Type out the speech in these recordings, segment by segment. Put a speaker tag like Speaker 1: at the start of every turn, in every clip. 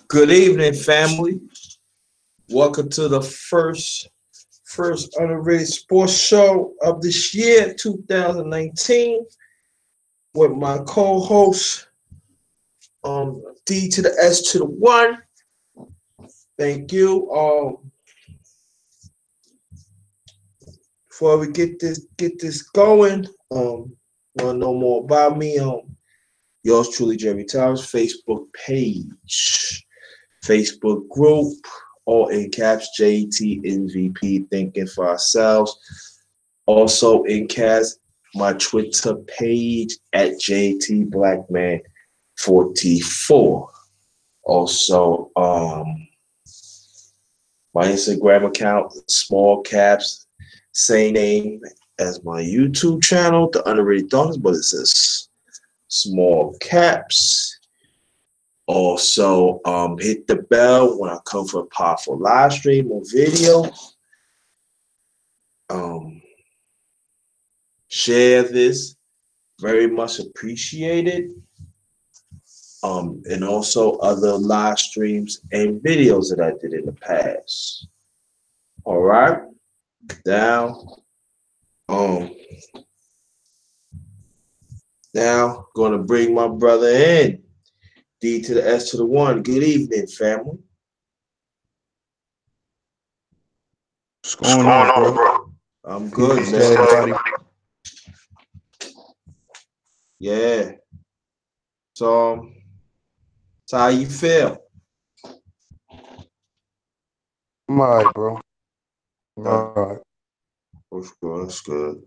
Speaker 1: Good evening, family. Welcome to the first underrated sports show of this year, 2019, with my co-host, D to the S to the 1. Thank you. Before we get this going, want to know more about me? Yours truly, Jerry Towers, Facebook page, Facebook group, all in caps, JTNVP, Thinking for Ourselves. Also in caps, my Twitter page at JTBlackman44. Also, my Instagram account, small caps, same name as my YouTube channel, The Underrated Darkness, but it says small caps. Also, hit the bell when I come for a powerful live stream or video. Share this, very much appreciated. And also other live streams and videos that I did in the past. All right, now gonna bring my brother in. D to the S to the 1. Good evening, family.
Speaker 2: What's going on, bro?
Speaker 1: I'm good, man.
Speaker 2: Everybody.
Speaker 1: Yeah. So how you feel?
Speaker 2: I'm all right, bro. All right.
Speaker 1: That's good.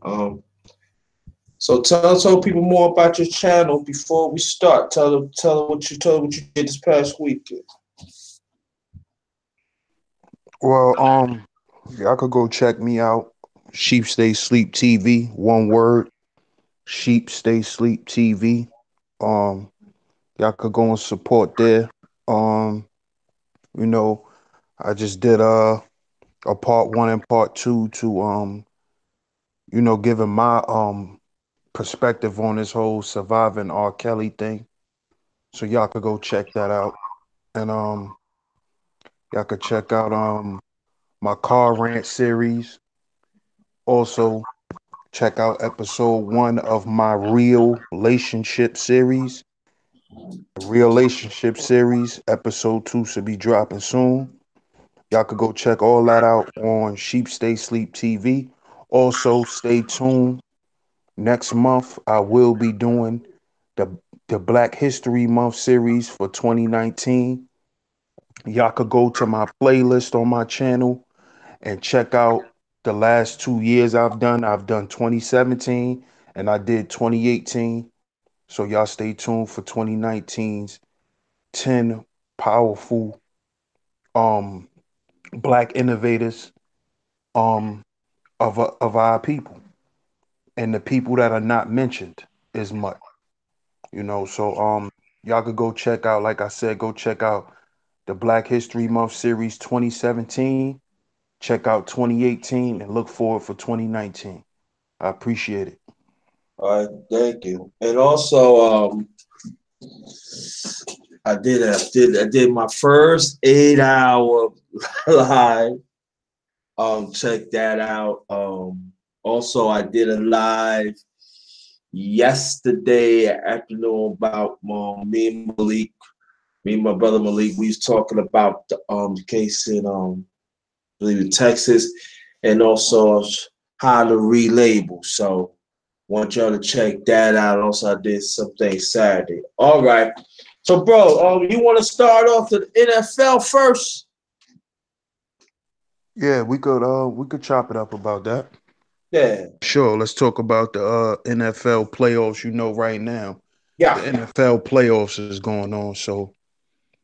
Speaker 1: So tell people more about your channel before we start. Tell them what you did this past week.
Speaker 2: Well, y'all could go check me out. Sheep Stay Sleep TV, one word. Sheep Stay Sleep TV. Y'all could go and support there. You know, I just did a part 1 and part 2 to giving my perspective on this whole surviving R. Kelly thing. So y'all could go check that out. And y'all could check out my car rant series. Also, check out episode 1 of my real relationship series. Real relationship series, episode 2 should be dropping soon. Y'all could go check all that out on Sheep Stay Sleep TV. Also, stay tuned. Next month, I will be doing the Black History Month series for 2019. Y'all could go to my playlist on my channel and check out the last 2 years I've done. I've done 2017 and I did 2018. So y'all stay tuned for 2019's 10 powerful Black innovators of our people, and the people that are not mentioned as much. So y'all could go check out, like I said, go check out the Black History Month series 2017. Check out 2018 and look forward for 2019. I appreciate it.
Speaker 1: All right, thank you. And also, I did my first 8-hour live. Check that out. Also, I did a live yesterday afternoon about me and Malik, me and my brother Malik. We was talking about the case in I believe in Texas, and also how to relabel. So want y'all to check that out. Also, I did something Saturday. All right. So, bro, you want to start off the NFL first?
Speaker 2: Yeah, we could chop it up about that.
Speaker 1: Yeah.
Speaker 2: Sure. Let's talk about the NFL playoffs. Right now,
Speaker 1: Yeah.
Speaker 2: the NFL playoffs is going on. So,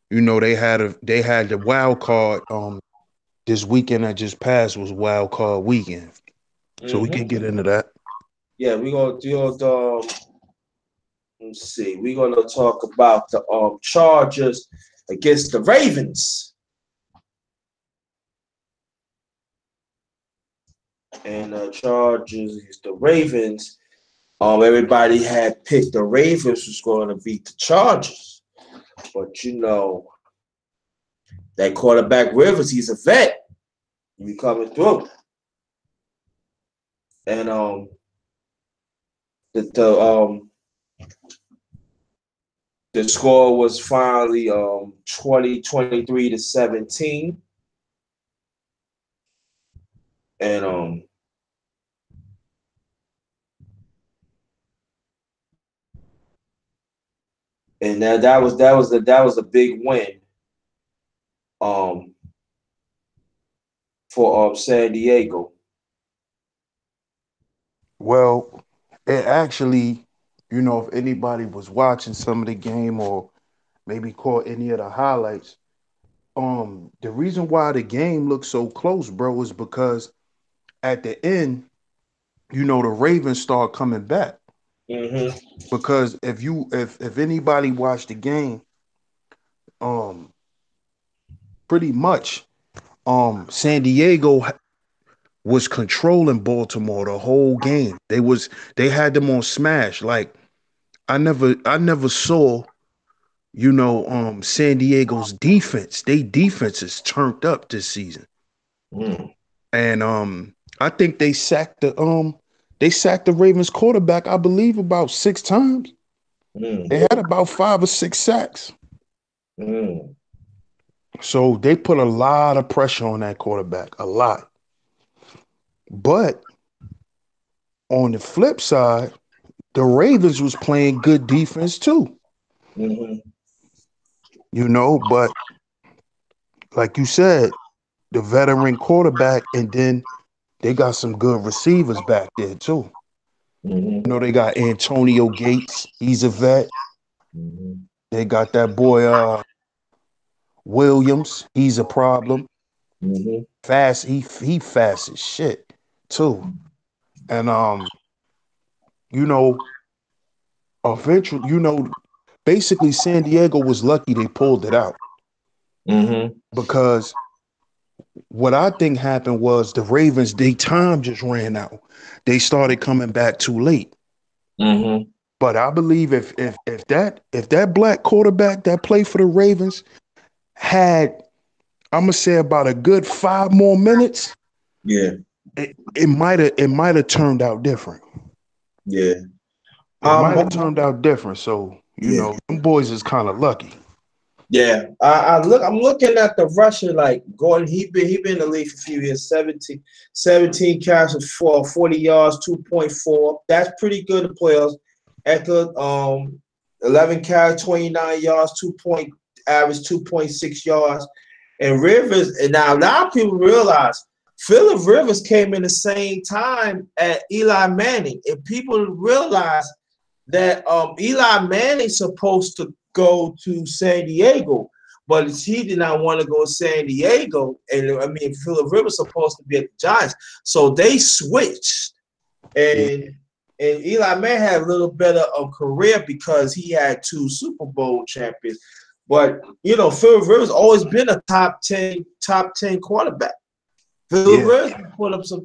Speaker 2: they had the wild card this weekend that just passed was wild card weekend. So we can get into that.
Speaker 1: Yeah, we're gonna do let's see. We're gonna talk about the Chargers against the Ravens. And Chargers against the Ravens. Everybody had picked the Ravens was going to beat the Chargers. But you know, that quarterback Rivers, he's a vet. He coming through. And the the score was finally 23 to 17. And and that was a big win um for San Diego.
Speaker 2: Well, it actually, if anybody was watching some of the game or maybe caught any of the highlights, the reason why the game looked so close, bro, is because at the end, the Ravens start coming back.
Speaker 1: Mm-hmm.
Speaker 2: Because if anybody watched the game, um, pretty much, San Diego was controlling Baltimore the whole game. They had them on smash. Like I never saw, San Diego's defense. They defense is turned up this season.
Speaker 1: Mm.
Speaker 2: And I think they sacked the Ravens quarterback, I believe, about 6 times. They
Speaker 1: Mm.
Speaker 2: had about 5 or 6 sacks.
Speaker 1: Mm.
Speaker 2: So they put a lot of pressure on that quarterback, a lot. But on the flip side, the Ravens was playing good defense too,
Speaker 1: Mm-hmm.
Speaker 2: but like you said, the veteran quarterback, and then they got some good receivers back there too.
Speaker 1: Mm-hmm.
Speaker 2: They got Antonio Gates, he's a vet.
Speaker 1: Mm-hmm.
Speaker 2: They got that boy Williams, he's a problem.
Speaker 1: Mm-hmm.
Speaker 2: Fast, he fast as shit too. And you know, eventually, basically San Diego was lucky they pulled it out
Speaker 1: Mm-hmm.
Speaker 2: because what I think happened was the Ravens, their time just ran out. They started coming back too late.
Speaker 1: Mm-hmm.
Speaker 2: But I believe if that black quarterback that played for the Ravens had, I'm gonna say, about a good 5 more minutes,
Speaker 1: Yeah.
Speaker 2: it might have turned out different.
Speaker 1: Yeah.
Speaker 2: It might have
Speaker 1: Um.
Speaker 2: turned out different. So,
Speaker 1: Yeah.
Speaker 2: them boys is kind of lucky.
Speaker 1: Yeah. I'm looking at the Russian like Gordon. He been in the league for a few years. 17 catches for 40 yards, 2.4. That's pretty good in playoffs. Eckler, 11 carries, 29 yards, average 2.6 yards. And Rivers, and now a lot of people realize Phillip Rivers came in the same time at Eli Manning, and people realize that Eli Manning's supposed to go to San Diego, but he did not want to go to San Diego. And I mean, Phillip Rivers supposed to be at the Giants, so they switched.
Speaker 2: Yeah,
Speaker 1: And Eli Manning had a little better career because he had 2 Super Bowl champions. But Phillip Rivers always been a top ten quarterback. Phillip
Speaker 2: yeah,
Speaker 1: Rivers put up some.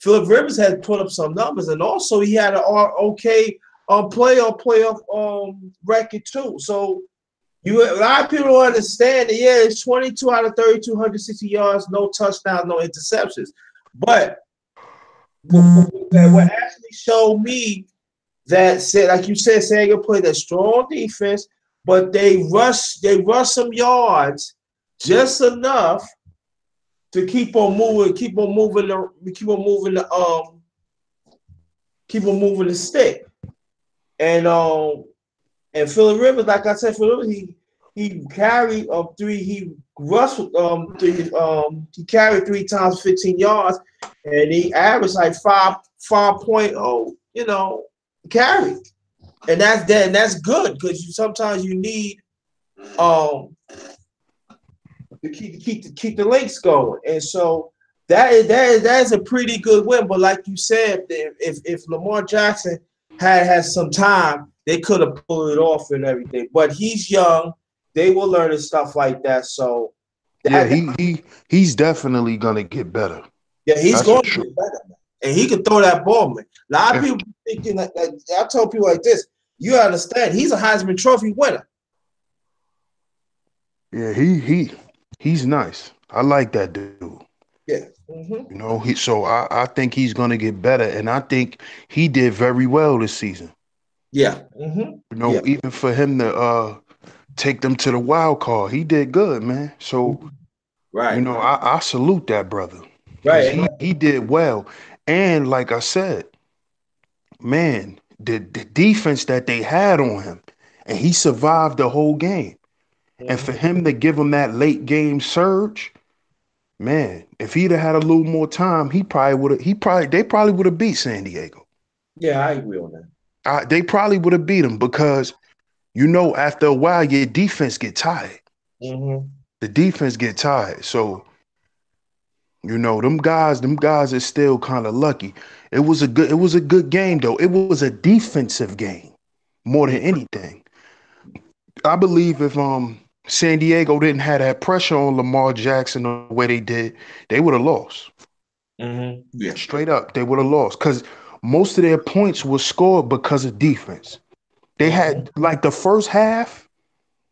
Speaker 1: Phillip Rivers had put up some numbers, and also he had an okay playoff record too. So a lot of people don't understand that. Yeah, it's 22 out of 32, 160 yards, no touchdowns, no interceptions. But what actually showed me that said, like you said, San Diego played a strong defense, but they rushed some yards just enough to keep on moving the stick. And Phillip Rivers, like I said, Phillip Rivers, he carried three. He rushed he carried 3 times 15 yards, and he averaged like 5.0. Carry, and that's good because sometimes you need to keep the links going. And so that is a pretty good win. But like you said, if Lamar Jackson had some time, they could have pulled it off and everything. But he's young; they will learn and stuff like that. So
Speaker 2: Yeah,
Speaker 1: that
Speaker 2: he's definitely gonna get better.
Speaker 1: yeah, he's
Speaker 2: That's for
Speaker 1: going to
Speaker 2: sure.
Speaker 1: get better, man. And he can throw that ball, man. A lot of
Speaker 2: If
Speaker 1: people thinking like I told people like this. You understand? He's a Heisman Trophy winner.
Speaker 2: yeah, he's nice. I like that dude.
Speaker 1: Yeah. Hmm.
Speaker 2: You know, I think he's gonna get better, and I think he did very well this season.
Speaker 1: Yeah. Hmm.
Speaker 2: You know,
Speaker 1: Yeah.
Speaker 2: even for him to take them to the wild card, he did good, man. So
Speaker 1: Mhm. Right.
Speaker 2: I salute that brother because
Speaker 1: Right.
Speaker 2: he did well, and like I said, man, the defense that they had on him, and he survived the whole game. And for
Speaker 1: Mhm.
Speaker 2: him to give him that late game surge, man, if he'd have had a little more time, he probably would have. They probably would have beat San Diego.
Speaker 1: Yeah, I agree on that.
Speaker 2: They probably would have beat him because after a while your defense get tired.
Speaker 1: Hmm.
Speaker 2: The defense get tired. So them guys are still kind of lucky. It was a good game though. It was a defensive game more than anything. I believe if San Diego didn't have that pressure on Lamar Jackson the way they did, they would have lost.
Speaker 1: Yeah.
Speaker 2: Straight up, they would have lost because most of their points were scored because of defense. They
Speaker 1: Hmm.
Speaker 2: had like the first half.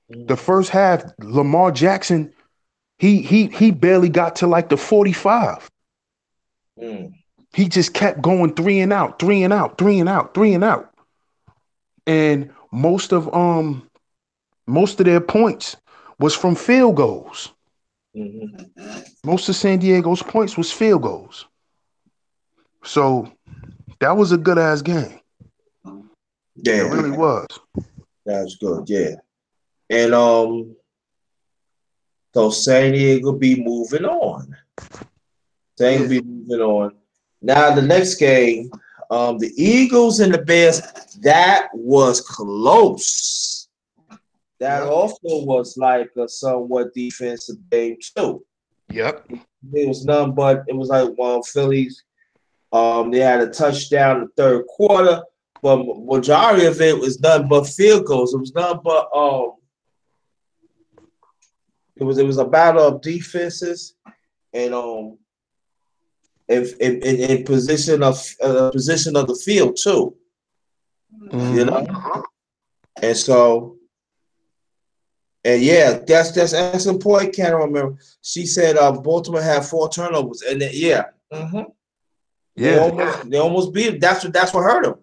Speaker 2: The
Speaker 1: Hmm.
Speaker 2: first half, Lamar Jackson, he barely got to like the 45.
Speaker 1: Mm.
Speaker 2: He just kept going three and out, three and out, three and out, three and out. And most of their points was from field goals.
Speaker 1: Hmm.
Speaker 2: Most of San Diego's points was field goals. So that was a good ass game. It
Speaker 1: Yeah,
Speaker 2: really was.
Speaker 1: that's good. Yeah. And so San Diego be moving on. San Diego
Speaker 2: Yeah.
Speaker 1: be moving on. Now the next game, the Eagles and the Bears, that was close. That
Speaker 2: Yep.
Speaker 1: also was like a somewhat defensive game too.
Speaker 2: Yep.
Speaker 1: It was none but it was like one Phillies. They had a touchdown in the third quarter, but majority of it was none but field goals. It was none but it was a battle of defenses and in position of the field too. You
Speaker 2: Mm-hmm.
Speaker 1: know, and so and yeah, that's an excellent point. Can't remember. She said Baltimore had 4 turnovers, and then, yeah, they
Speaker 2: Yeah.
Speaker 1: almost beat him. That's what hurt them.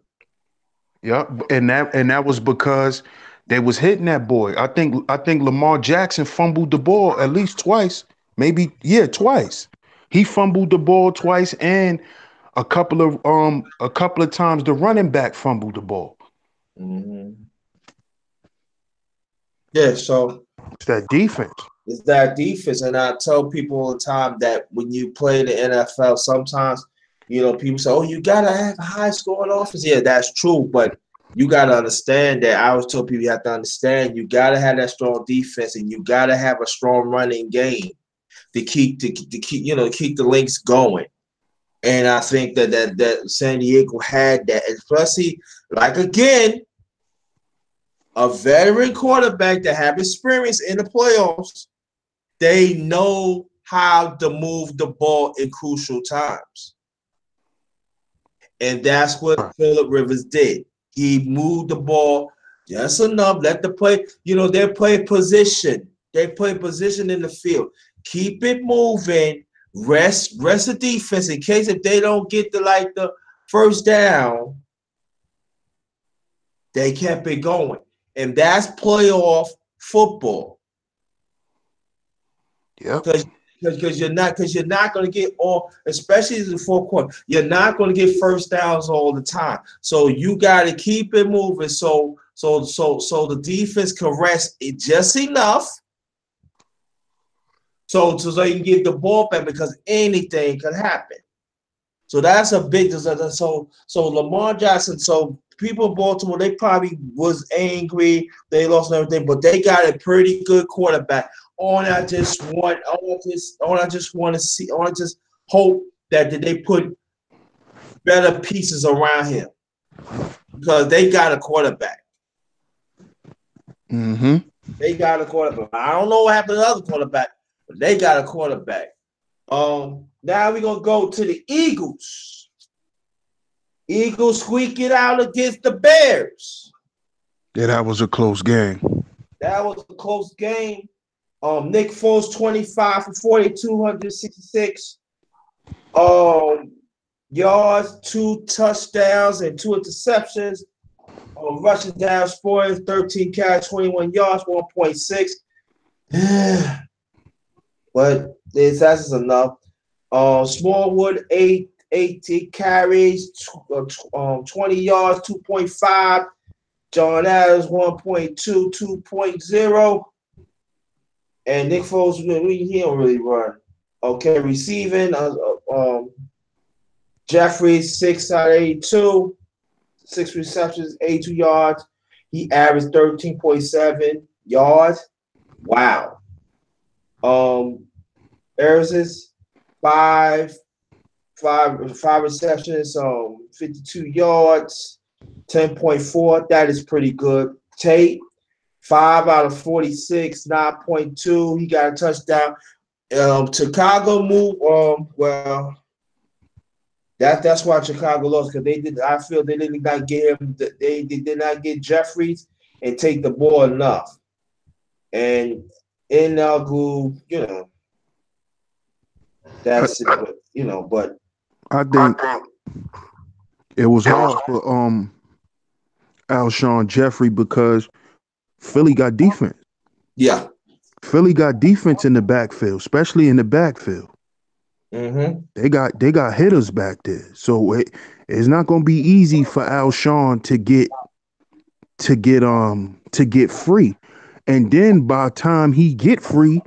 Speaker 2: Yep. And that was because they was hitting that boy. I think Lamar Jackson fumbled the ball at least twice. Maybe, yeah, twice. He fumbled the ball twice and a couple of times the running back fumbled the ball.
Speaker 1: Hmm. Yeah, so
Speaker 2: It's that defense.
Speaker 1: it's that defense, and I tell people all the time that when you play the NFL, sometimes people say, "Oh, you gotta have a high scoring offense." Yeah, that's true, but you gotta understand that. I always tell people you have to understand you gotta have that strong defense, and you gotta have a strong running game to keep the links going. And I think that San Diego had that, especially like again a veteran quarterback that have experience in the playoffs. They know how to move the ball in crucial times. And that's what
Speaker 2: Right.
Speaker 1: Phillip Rivers did. He moved the ball just enough, let the play, they play position. They play position in the field. Keep it moving. Rest the defense in case if they don't get the first down, they kept it going. And that's playoff football.
Speaker 2: Yep.
Speaker 1: Because you're not going to get all, especially in the fourth quarter, you're not going to get first downs all the time. So you got to keep it moving. So the defense can rest it just enough. So you can get the ball back because anything can happen. So that's a big so Lamar Jackson. So people in Baltimore, they probably was angry, they lost and everything, but they got a pretty good quarterback I just want to see, I want to just hope that they put better pieces around him because they got a quarterback.
Speaker 2: Mm-hmm.
Speaker 1: They got a quarterback. I don't know what happened to the other quarterback, but they got a quarterback. Now we're gonna go to the Eagles. Eagles squeak it out against the Bears.
Speaker 2: Yeah, that was a close game.
Speaker 1: That was a close game. Nick Foles 25 for 40, 266 yards, 2 touchdowns, and 2 interceptions. Rushing down spoilers, 13 carries, 21 yards, 1.6. But that's enough. Smallwood, 18 carries, 20 yards, 2.5. John Adams, 1.2, 2.0. And Nick Foles, he don't really run. Okay, receiving, Jeffries, 6 out of 82, 6 receptions, 82 yards. He averaged 13.7 yards. Wow. Eras's five receptions, 52 yards, 10.4. That is pretty good. Tate, 5 out of 46, 9.2. He got a touchdown. Chicago moved. Well, that's why Chicago lost because they did. I feel they did not get him. They did not get Jeffries and take the ball enough. And in Nagu, that's it. But
Speaker 2: I think it was hard for Alshon Jeffrey because Philly got defense.
Speaker 1: yeah.
Speaker 2: Philly got defense in the backfield, especially in the backfield.
Speaker 1: Mm-hmm.
Speaker 2: They got hitters back there, so it's not going to be easy for Alshon to get free. And then by the time he get free,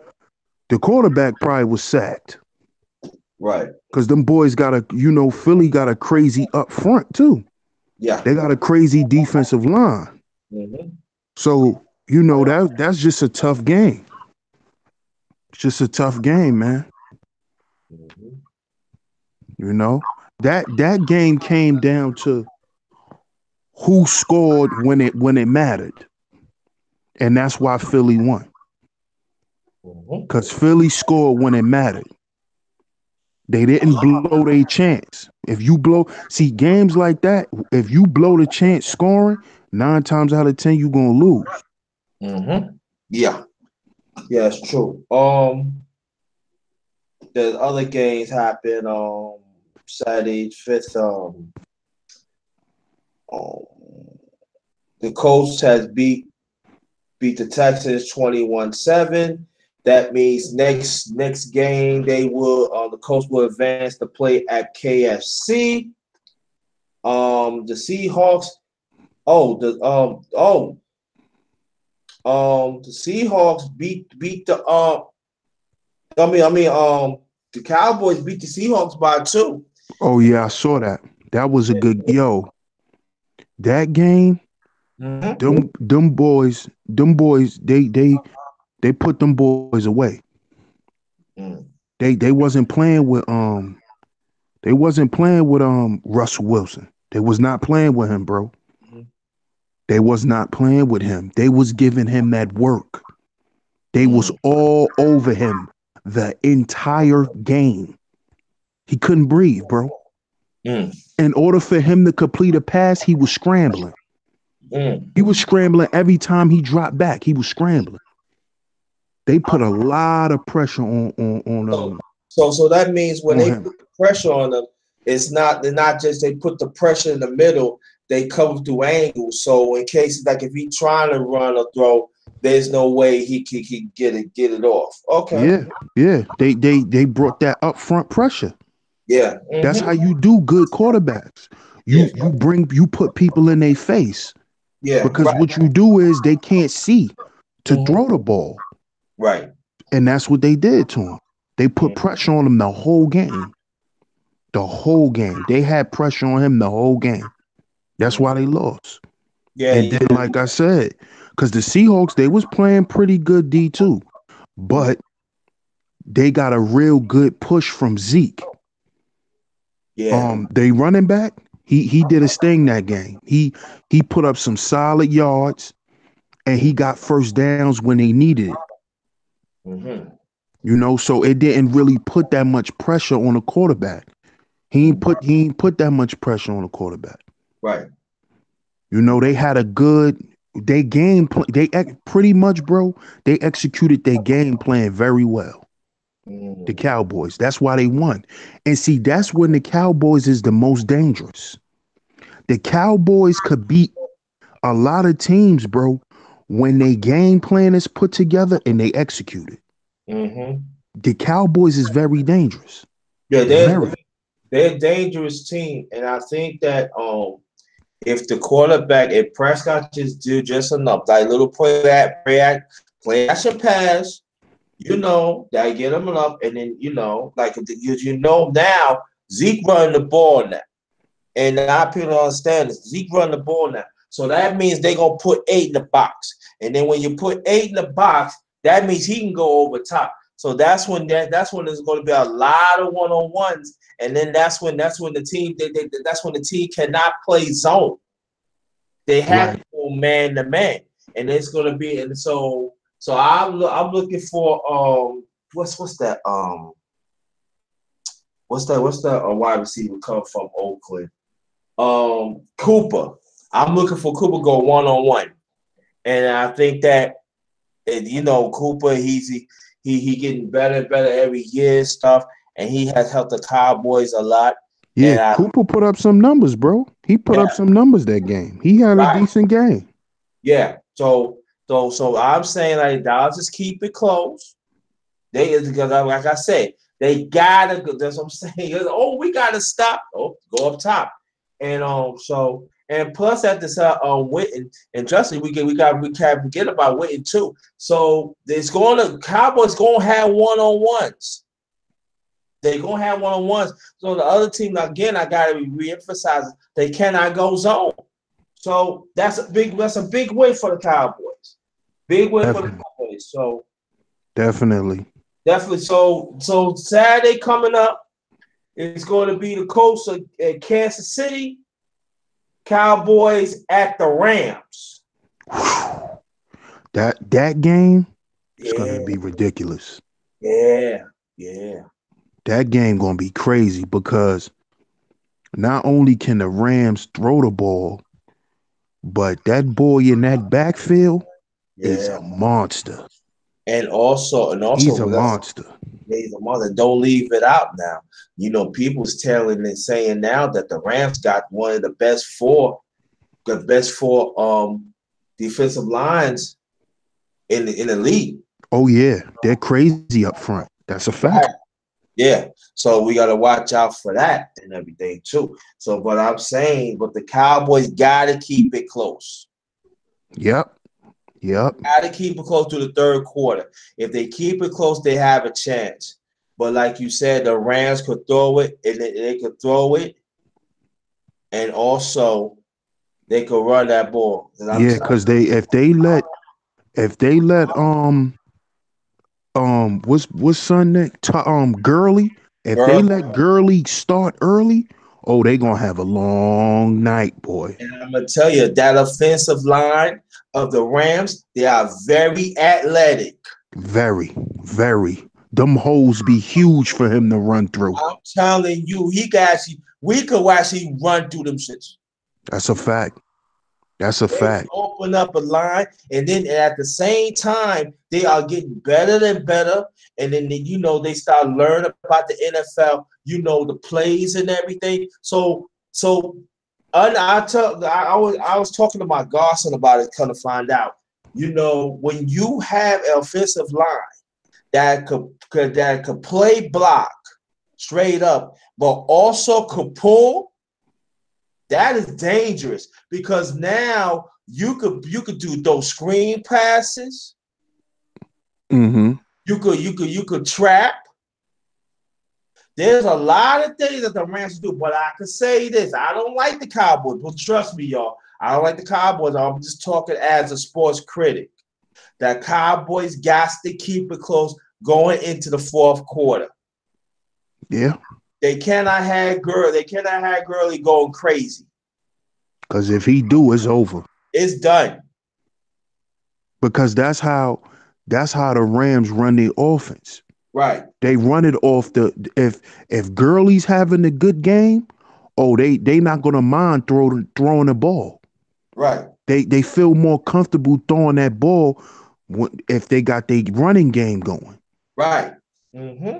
Speaker 2: the quarterback probably was sacked.
Speaker 1: Right.
Speaker 2: Because them boys got Philly got a crazy up front too.
Speaker 1: Yeah.
Speaker 2: They got a crazy defensive line.
Speaker 1: Mm-hmm.
Speaker 2: So, that's just a tough game. It's just a tough game, man.
Speaker 1: Mm-hmm.
Speaker 2: That game came down to who scored when it mattered. And that's why Philly won. Because Philly scored when it mattered. They didn't blow their chance. If you see games like that, if you blow the chance scoring, 9 times out of 10 you're gonna lose.
Speaker 1: Mm-hmm. Yeah, it's true. The other games happened Saturday 5th. The Colts has beat the Texans 21-7. That means next game the Colts will advance to play at KFC. The Seahawks. The Seahawks beat the the Cowboys beat the Seahawks by 2.
Speaker 2: Oh yeah, I saw that. That was a good that game.
Speaker 1: Mm-hmm.
Speaker 2: Them boys, they put them boys away.
Speaker 1: Mm.
Speaker 2: They wasn't playing with Russell Wilson. They was not playing with him, bro.
Speaker 1: Mm-hmm.
Speaker 2: They was not playing with him. They was giving him that work. They was all over him the entire game. He couldn't breathe, bro.
Speaker 1: Mm.
Speaker 2: In order for him to complete a pass, he was scrambling.
Speaker 1: Mm.
Speaker 2: He was scrambling every time he dropped back. He was scrambling. They put a lot of pressure on
Speaker 1: So that means when they
Speaker 2: him.
Speaker 1: put the pressure on them, they're not just they put the pressure in the middle, they cover through angles. So in cases like if he's trying to run or throw, there's no way he can get it off. Okay.
Speaker 2: Yeah. They brought that upfront pressure.
Speaker 1: Yeah.
Speaker 2: That's
Speaker 1: Mm-hmm.
Speaker 2: how you do good quarterbacks.
Speaker 1: Yeah.
Speaker 2: You put people in their face.
Speaker 1: Yeah.
Speaker 2: Because
Speaker 1: Right.
Speaker 2: what you do is they can't see to throw the ball.
Speaker 1: Right.
Speaker 2: And that's what they did to him. They put pressure on him the whole game. The whole game. They had pressure on him the whole game. That's why they lost.
Speaker 1: Yeah.
Speaker 2: And then, like I said, because the Seahawks, they was playing pretty good D too. but they got a real good push from Zeke.
Speaker 1: Yeah.
Speaker 2: They running back. He did his thing that game. He put up some solid yards and he got first downs when they needed it.
Speaker 1: Mm-hmm.
Speaker 2: So it didn't really put that much pressure on the quarterback. He ain't put that much pressure on the quarterback.
Speaker 1: Right.
Speaker 2: They had a good they game plan. Pretty much, bro. They executed their game plan very well. The
Speaker 1: Mm.
Speaker 2: Cowboys. That's why they won. And see, that's when the Cowboys is the most dangerous. The Cowboys could beat a lot of teams, bro, when they game plan is put together and they execute it.
Speaker 1: Mm-hmm.
Speaker 2: The Cowboys is very dangerous.
Speaker 1: Yeah,
Speaker 2: Very.
Speaker 1: they're a dangerous team, and I think that if the quarterback, if Prescott just do just enough, like little play action pass, that get him enough, and then like now Zeke running the ball now, and now people don't understand this. Zeke running the ball now, so that means they gonna put 8 in the box, and then when you put 8 in the box, that means he can go over top. So that's when there's going to be a lot of one-on-ones, and then that's when the team that's when the team cannot play zone. They have to
Speaker 2: Right.
Speaker 1: go man to man, and it's going to be I'm looking for what's that wide receiver come from Oakland, Cooper. I'm looking for Cooper go one-on-one, and I think that Cooper he getting better and better every year and stuff, and he has helped the Cowboys a lot.
Speaker 2: Yeah,
Speaker 1: And
Speaker 2: Cooper put up some numbers, bro. He put up some numbers that game. He had a
Speaker 1: right,
Speaker 2: decent game.
Speaker 1: yeah. So I'm saying like I'll just keep it close. Because like I said, they gotta go. That's what I'm saying. Oh, we gotta stop. Oh, go up top, and and plus at this Witten and Justin, we can't forget about Witten too. So it's going to Cowboys gonna have one-on-ones. They're gonna have one-on-ones. So the other team again, I gotta reemphasize they cannot go zone. So that's a big win for the Cowboys. Big win for the
Speaker 2: Definitely.
Speaker 1: Cowboys. So
Speaker 2: Definitely.
Speaker 1: definitely. So Saturday coming up, it's going to be the Colts at Kansas City, Cowboys at the Rams.
Speaker 2: That game is gonna
Speaker 1: Yeah,
Speaker 2: be ridiculous.
Speaker 1: yeah, yeah,
Speaker 2: That game gonna be crazy because not only can the Rams throw the ball, but that boy in that backfield is
Speaker 1: yeah.
Speaker 2: a monster.
Speaker 1: And also,
Speaker 2: He's a
Speaker 1: that's
Speaker 2: monster.
Speaker 1: the mother. Don't leave it out now. People's telling and saying now that the Rams got one of the best four defensive lines in the league.
Speaker 2: Oh yeah, they're crazy up front. That's a fact.
Speaker 1: Right. Yeah. So we gotta watch out for that and everything too. So but I'm saying, but the Cowboys gotta keep it close.
Speaker 2: Yep. Yep.
Speaker 1: Gotta keep it close to the third quarter. If they keep it close, they have a chance. But like you said, the Rams could throw it, and they could throw it, and also they could run that ball. And I'm
Speaker 2: Yeah,
Speaker 1: telling
Speaker 2: because if they let what's son name Gurley,
Speaker 1: you,
Speaker 2: if they
Speaker 1: girl,
Speaker 2: let Gurley start early, oh, they gonna have a long night, boy.
Speaker 1: and I'm gonna tell you that offensive line of the Rams, they are very athletic.
Speaker 2: Very, very. Them holes be huge for him to run through.
Speaker 1: I'm telling you, we could actually run through them shits.
Speaker 2: That's a fact. That's a
Speaker 1: They
Speaker 2: fact.
Speaker 1: open up a line, and then at the same time, they are getting better and better. And then they start learning about the NFL. The plays and everything. So I was talking to my godson about it. Kind of find out. When you have an offensive line that could play block straight up, but also could pull. That is dangerous because now you could do those screen passes.
Speaker 2: Mm-hmm.
Speaker 1: You could trap. There's a lot of things that the Rams do, but I could say this: I don't like the Cowboys. But trust me, y'all, I don't like the Cowboys. I'm just talking as a sports critic. The Cowboys got to keep it close going into the fourth quarter.
Speaker 2: Yeah.
Speaker 1: They cannot have Gurley going crazy.
Speaker 2: Because if he do, it's over.
Speaker 1: It's done.
Speaker 2: Because that's how the Rams run their offense.
Speaker 1: Right.
Speaker 2: They run it off the if Gurley's having a good game, oh they not gonna mind throwing the ball.
Speaker 1: Right.
Speaker 2: They feel more comfortable throwing that ball if they got their running game going.
Speaker 1: Right. Mm-hmm.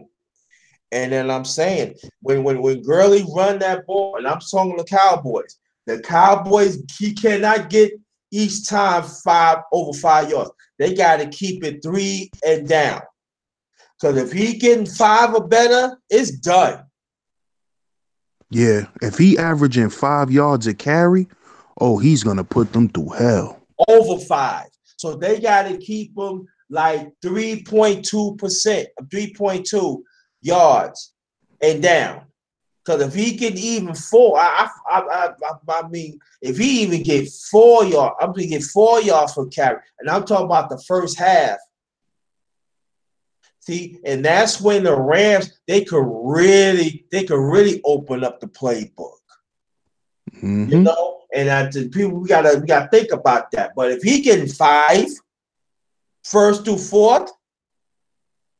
Speaker 1: And then I'm saying when Gurley run that ball, and I'm talking the Cowboys he cannot get each time over 5 yards. They got to keep it 3 and down. Because if he getting 5 or better, it's done.
Speaker 2: Yeah, if he averaging 5 yards a carry, oh, he's gonna put them through hell.
Speaker 1: Over 5. So they got to keep them like 3.2%, 3.2 yards and down. Because if he can even 4, I mean, if he even get 4 yards, I'm going to get 4 yards for carry. And I'm talking about the first half. See, and that's when the Rams they could really open up the playbook.
Speaker 2: Mm-hmm.
Speaker 1: You know, and people we gotta think about that. But if he getting 5 first through fourth,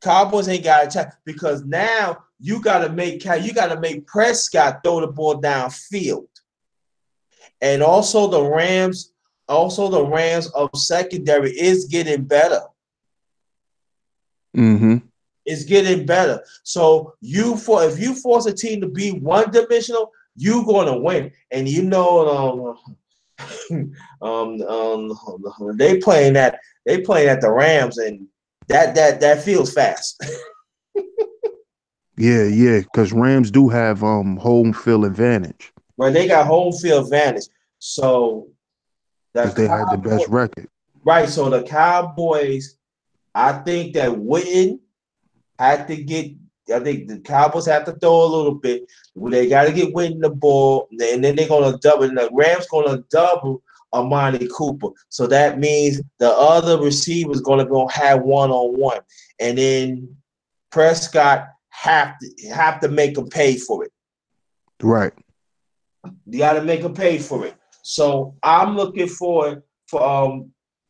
Speaker 1: Cowboys ain't got a chance because now you gotta make Prescott throw the ball downfield. And also the Rams of secondary is getting better.
Speaker 2: Mm-hmm.
Speaker 1: It's getting better. So if you force a team to be one-dimensional, you're gonna win. And you know, they playing at the Rams, and that feels fast.
Speaker 2: Yeah, because Rams do have home field advantage.
Speaker 1: Right, they got home field advantage. So
Speaker 2: Because they had the best record.
Speaker 1: right. So the Cowboys, I think that Witten had to get. I think the Cowboys have to throw a little bit. They got to get Witten the ball, and then they're gonna double. And the Rams gonna double Amani Cooper. So that means the other receivers gonna go have 1-on-1, and then Prescott have to make them pay for it.
Speaker 2: Right.
Speaker 1: You got to make them pay for it. So I'm looking forward for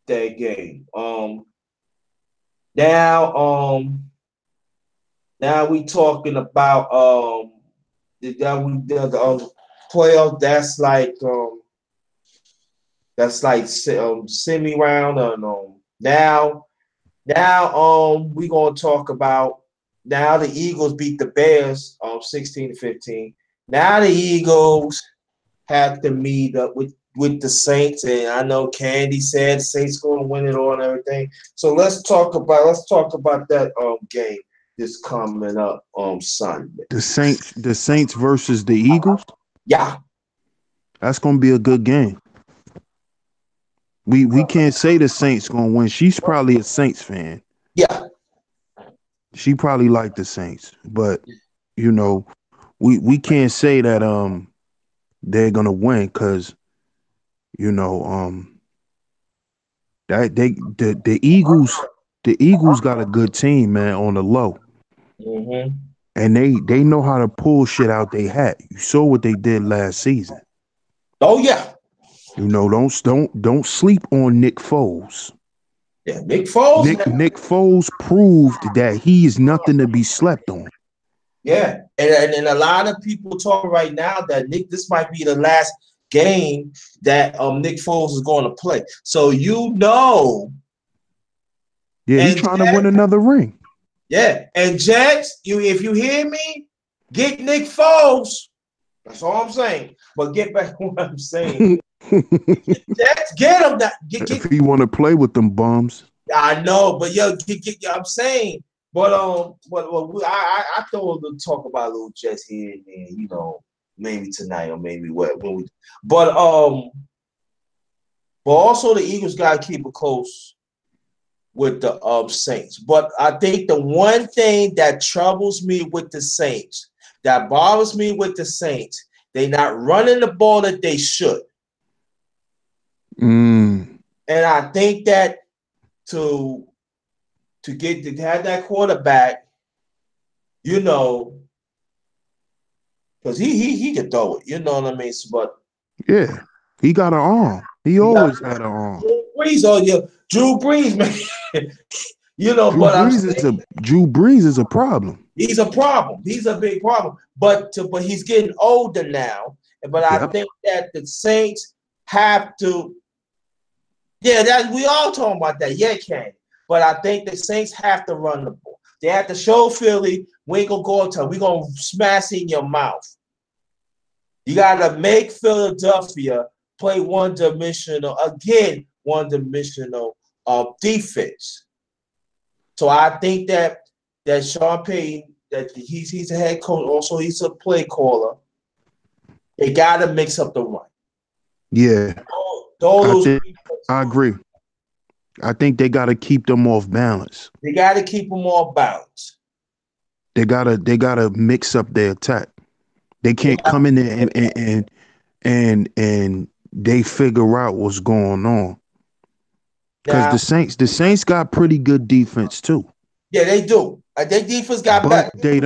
Speaker 1: that game. Now we talking about the playoff. That's like semi round. Now we gonna talk about now the Eagles beat the Bears 16-15. Now the Eagles have to meet up with the Saints, and I know Candy said Saints going to win it all and everything. So let's talk about that game that's coming up on Sunday.
Speaker 2: The Saints versus the Eagles.
Speaker 1: Yeah,
Speaker 2: that's gonna be a good game. We can't say the Saints gonna win. She's probably a Saints fan.
Speaker 1: Yeah,
Speaker 2: she probably like the Saints, but you know, we can't say that they're gonna win because you know that the Eagles got a good team, man, on the low.
Speaker 1: Mm-hmm.
Speaker 2: And they know how to pull shit out they hat. You saw what they did last season.
Speaker 1: Oh yeah.
Speaker 2: You know, don't sleep on Nick Foles.
Speaker 1: Yeah, Nick Foles.
Speaker 2: Nick Foles proved that he is nothing to be slept on.
Speaker 1: Yeah, and a lot of people talk right now that this might be the last game that Nick Foles is going to play. So you know.
Speaker 2: Yeah, he's trying to win another ring.
Speaker 1: Yeah, and Jax, if you hear me, get Nick Foles. That's all I'm saying. But get back to what I'm saying. Jax, get him.
Speaker 2: If he want to play with them bums.
Speaker 1: I know, but I'm saying. But I thought we'll talk about a little Jets here and there, you know, maybe tonight or maybe when we. But also the Eagles got to keep it close with the Saints. But I think the one thing that troubles me with the Saints, that bothers me with the Saints, they're not running the ball that they should.
Speaker 2: Mm.
Speaker 1: And I think that to get to have that quarterback, you know, because he can throw it, you know what I mean? But
Speaker 2: Yeah, he got an arm. He
Speaker 1: you got
Speaker 2: always had an arm.
Speaker 1: Drew Brees on you, Drew Brees, man.
Speaker 2: Drew
Speaker 1: But I'm
Speaker 2: Brees is
Speaker 1: saying
Speaker 2: a problem.
Speaker 1: he's a problem. He's a big problem. But he's getting older now. But I
Speaker 2: Yep.
Speaker 1: think that the Saints have to. Yeah, that we all talking about that. Yeah, Ken. But I think the Saints have to run the ball. They have to show Philly, we ain't gonna go until we gonna smash in your mouth. You gotta make Philadelphia play one-dimensional defense. So I think that Sean Payton, that he's a head coach, also he's a play caller. They gotta mix up the run.
Speaker 2: Yeah,
Speaker 1: All
Speaker 2: I
Speaker 1: those
Speaker 2: think I agree. I think they got to keep them off balance.
Speaker 1: they gotta keep them all balanced.
Speaker 2: They gotta mix up their attack. They
Speaker 1: They
Speaker 2: can't
Speaker 1: got,
Speaker 2: come in there and they figure out what's going on. Because
Speaker 1: now,
Speaker 2: the Saints got pretty good defense too,
Speaker 1: yeah, they do. Their defense got
Speaker 2: but
Speaker 1: better.
Speaker 2: they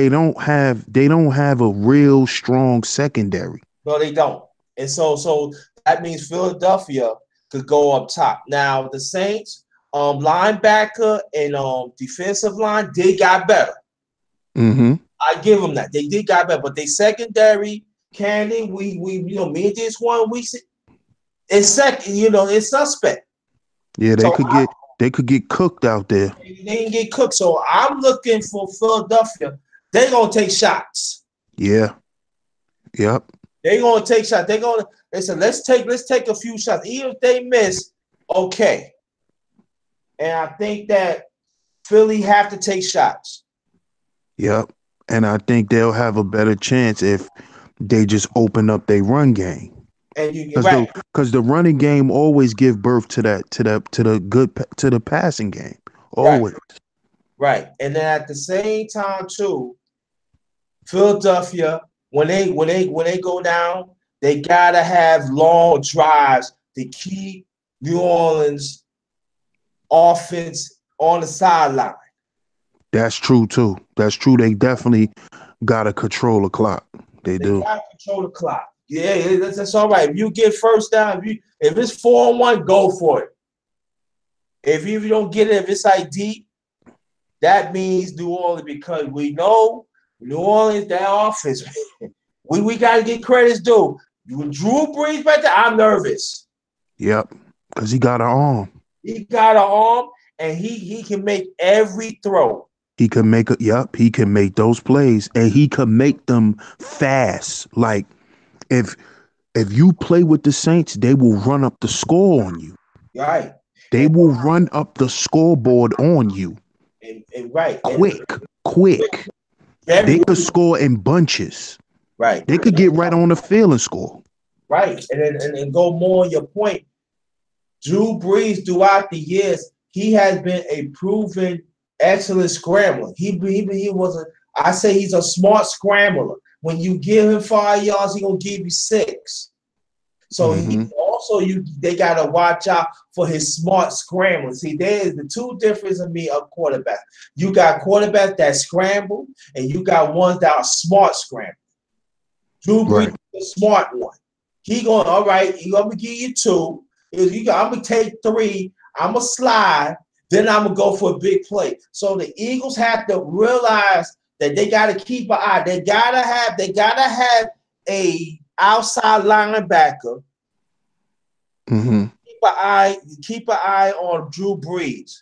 Speaker 2: don't have a real strong secondary.
Speaker 1: No, they don't. And so that means Philadelphia could go up top. Now the Saints, linebacker and defensive line, they got better.
Speaker 2: Mm-hmm.
Speaker 1: I give them that. They did got better, but they secondary, Candy, we me and this one we see it's second, it's suspect.
Speaker 2: Yeah, they
Speaker 1: So
Speaker 2: could get cooked out there.
Speaker 1: they didn't get cooked. So I'm looking for Philadelphia. They're gonna take shots.
Speaker 2: Yeah. Yep.
Speaker 1: They're gonna take shots. They said let's take a few shots. Even if they miss, okay. And I think that Philly have to take shots.
Speaker 2: Yep. And I think they'll have a better chance if they just open up their run game.
Speaker 1: And you
Speaker 2: Because
Speaker 1: right,
Speaker 2: the running game always give birth to the passing game.
Speaker 1: right,
Speaker 2: Always.
Speaker 1: right. And then at the same time too, Philadelphia, when they go down, they gotta have long drives to keep New Orleans offense on the sideline.
Speaker 2: That's true too. That's true. They definitely gotta control the clock. They
Speaker 1: They
Speaker 2: do.
Speaker 1: gotta control the clock. Yeah, that's all right. If you get first down, if it's 4-1, go for it. If you don't get it, if it's like deep, that means New Orleans, because we know New Orleans, that offense, we got to get credits due. When Drew Brees back there, I'm nervous.
Speaker 2: Yep. Because he got an arm.
Speaker 1: He got an arm, and he can make every throw.
Speaker 2: He can make those plays and he can make them fast. Like if you play with the Saints, they will run up the score on you.
Speaker 1: Right.
Speaker 2: They
Speaker 1: And,
Speaker 2: will run up the scoreboard on you.
Speaker 1: and right. And
Speaker 2: Quick. They
Speaker 1: very
Speaker 2: could score in bunches.
Speaker 1: right.
Speaker 2: They could get right on the field and score.
Speaker 1: Right. And go more on your point. Drew Brees, throughout the years, he has been a proven excellent scrambler. He was a, I say he's a smart scrambler. When you give him 5 yards, he gonna give you 6. So
Speaker 2: Mm-hmm.
Speaker 1: they gotta watch out for his smart scrambling. See, there's the two differences of quarterbacks. You got quarterbacks that scramble, and you got ones that are smart scramble. Drew Brees
Speaker 2: Right.
Speaker 1: is a smart one. He going, all right, I'm gonna give you 2. I'm gonna take 3. I'm gonna slide. Then I'm gonna go for a big play. So the Eagles have to realize that they gotta keep an eye. They gotta have a outside linebacker.
Speaker 2: Mm-hmm.
Speaker 1: Keep an eye on Drew Brees.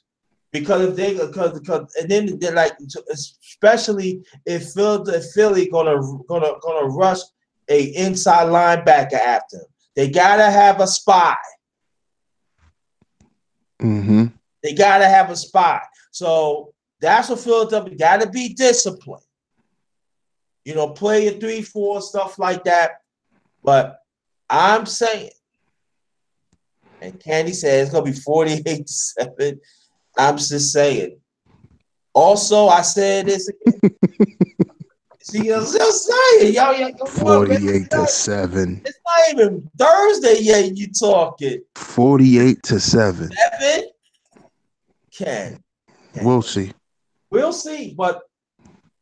Speaker 1: Because if they because and then they're like, especially if Philly gonna rush a inside linebacker after him. They gotta have a spy.
Speaker 2: Mm-hmm.
Speaker 1: They gotta have a spy. So that's what Philadelphia gotta be disciplined. Play your 3-4, stuff like that. But I'm saying, and Candy said it's gonna be 48-7. I'm just saying. Also, I said this again. See, I'm still saying, y'all, come on, man.
Speaker 2: 48-7.
Speaker 1: It's not even Thursday yet. You talking
Speaker 2: 48-7.
Speaker 1: 7? Can.
Speaker 2: We'll see.
Speaker 1: We'll see. But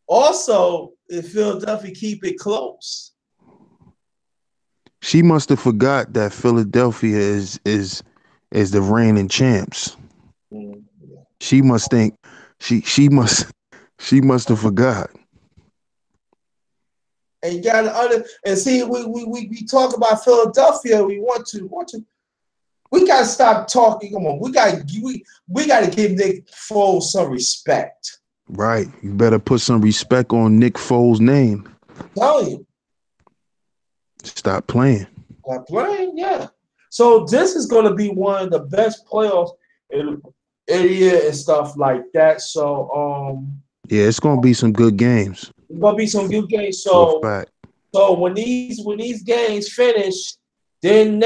Speaker 1: also, if Philadelphia keep it close.
Speaker 2: She must have forgot that Philadelphia is the reigning champs.
Speaker 1: Mm.
Speaker 2: She must think she must have forgot.
Speaker 1: And you gotta and see we talk about Philadelphia. We gotta stop talking. Come on, we gotta give Nick Foles some respect.
Speaker 2: Right. You better put some respect on Nick Foles' name.
Speaker 1: I'm telling you.
Speaker 2: Stop playing.
Speaker 1: Stop playing, yeah. So this is gonna be one of the best playoffs in the year and stuff like that. So
Speaker 2: yeah, it's gonna be some good games.
Speaker 1: it's gonna be some good games.
Speaker 2: For a fact.
Speaker 1: So when these games finish, then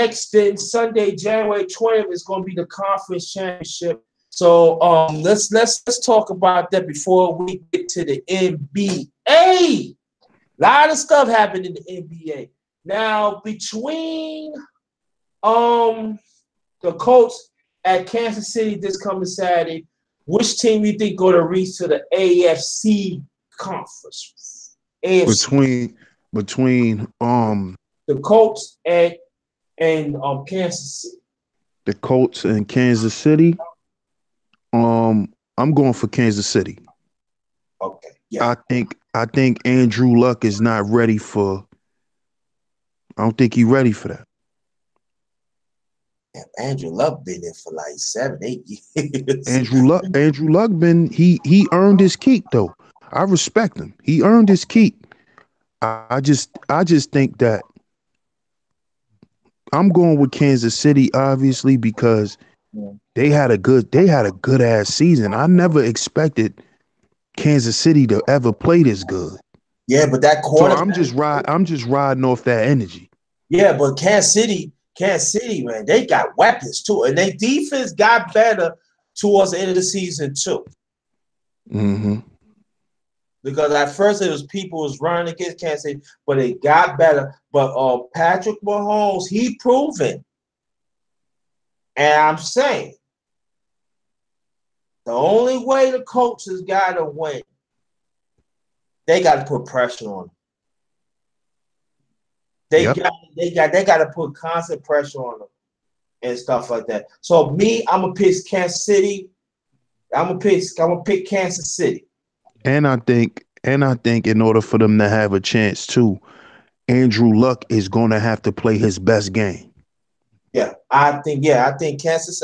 Speaker 1: Sunday, January 20th is going to be the conference championship. So let's talk about that before we get to the NBA. A lot of stuff happened in the NBA. Now between the Colts at Kansas City this coming Saturday, which team you think going to reach to the AFC conference? AFC.
Speaker 2: Between
Speaker 1: the Colts and Kansas City.
Speaker 2: The Colts and Kansas City. I'm going for Kansas City.
Speaker 1: Okay. Yeah.
Speaker 2: I think Andrew Luck is not ready for. I don't think he's ready for that.
Speaker 1: Yeah, Andrew Luck been there for like 7-8 years.
Speaker 2: Andrew Luck been he earned his keep though. I respect him. He earned his keep. I just think that I'm going with Kansas City, obviously, because they had a good ass season. I never expected Kansas City to ever play this good.
Speaker 1: Yeah, but that quarterback.
Speaker 2: So I'm just riding off that energy.
Speaker 1: Yeah, but Kansas City, man, they got weapons too, and their defense got better towards the end of the season too.
Speaker 2: Mm-hmm.
Speaker 1: Because at first it was people was running against Kansas City, but it got better. But Patrick Mahomes, he proven. And I'm saying the only way the coaches got to win, they got to put pressure on them. They got to put constant pressure on them and stuff like that. So me, I'm gonna pick Kansas City. I'm gonna pick Kansas City.
Speaker 2: And I think in order for them to have a chance too, Andrew Luck is going to have to play his best game.
Speaker 1: Yeah, I think Kansas.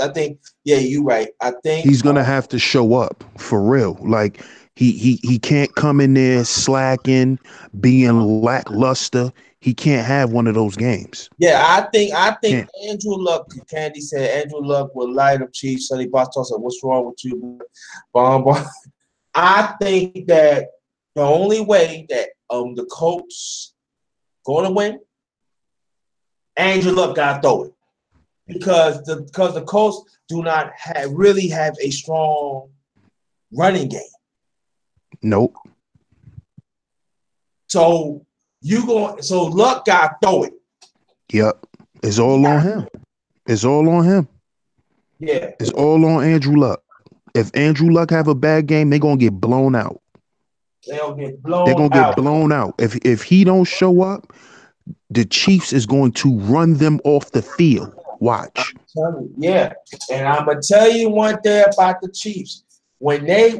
Speaker 1: You're right. I think
Speaker 2: he's going to have to show up for real. Like he can't come in there slacking, being lackluster. He can't have one of those games.
Speaker 1: Yeah, I think Andrew Luck. Candy said Andrew Luck will light up Chiefs. Sonny Boston said, "What's wrong with you?" I think that the only way that the Colts going to win, Andrew Luck got to throw it because the Colts do not really have a strong running game.
Speaker 2: Nope.
Speaker 1: So Luck got to throw it.
Speaker 2: Yep, it's all on him. It's all on him.
Speaker 1: Yeah,
Speaker 2: it's all on Andrew Luck. If Andrew Luck have a bad game, they're gonna get blown out.
Speaker 1: They're gonna get
Speaker 2: blown out. If he don't show up, the Chiefs is going to run them off the field. Watch.
Speaker 1: Yeah, and I'm gonna tell you one thing about the Chiefs. When they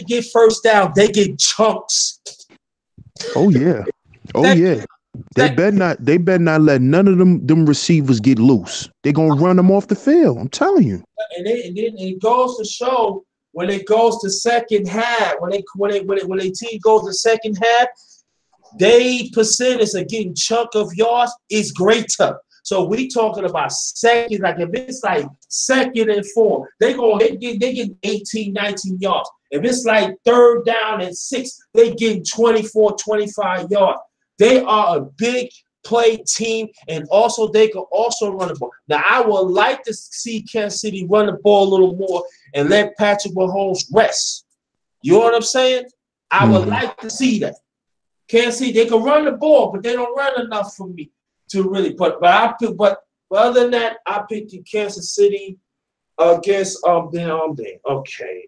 Speaker 1: get first down, they get chunks.
Speaker 2: Oh yeah. Oh yeah. They better not let none of them receivers get loose. They're gonna run them off the field. I'm telling you.
Speaker 1: And then it goes to show when it goes to second half, when a team goes to second half, they percentage of getting chunk of yards is greater. So we talking about second, like if it's like 2nd and 4, they get 18, 19 yards. If it's like 3rd down and 6, they get 24, 25 yards. They are a big play team, and also they can also run the ball. Now, I would like to see Kansas City run the ball a little more and let Patrick Mahomes rest. You know what I'm saying? I would like to see that. Kansas City, they can run the ball, but they don't run enough for me to really. But other than that, I picked Kansas City. against then okay.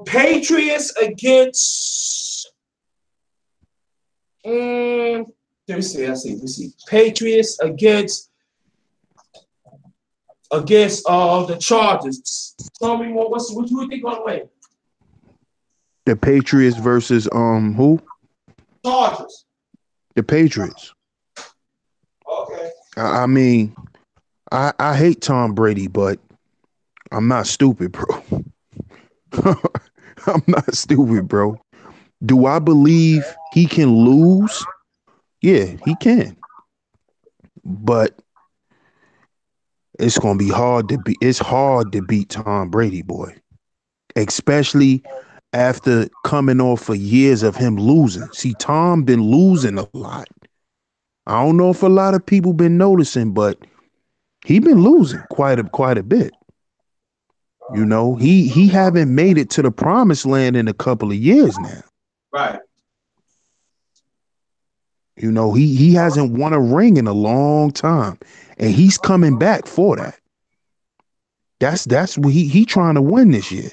Speaker 1: Patriots against let me see, let me see. Patriots against the Chargers. Tell me what you think gonna win?
Speaker 2: The Patriots versus who?
Speaker 1: Chargers.
Speaker 2: The Patriots.
Speaker 1: Okay.
Speaker 2: I mean, I hate Tom Brady, but I'm not stupid, bro. I'm not stupid, bro. Do I believe he can lose? Yeah, he can. But it's gonna be hard to be. It's hard to beat Tom Brady, boy. Especially after coming off for years of him losing. See, Tom been losing a lot. I don't know if a lot of people been noticing, but he been losing quite a bit. You know, he haven't made it to the promised land in a couple of years now.
Speaker 1: Right.
Speaker 2: You know, he hasn't won a ring in a long time, and he's coming back for that. That's what he trying to win this year.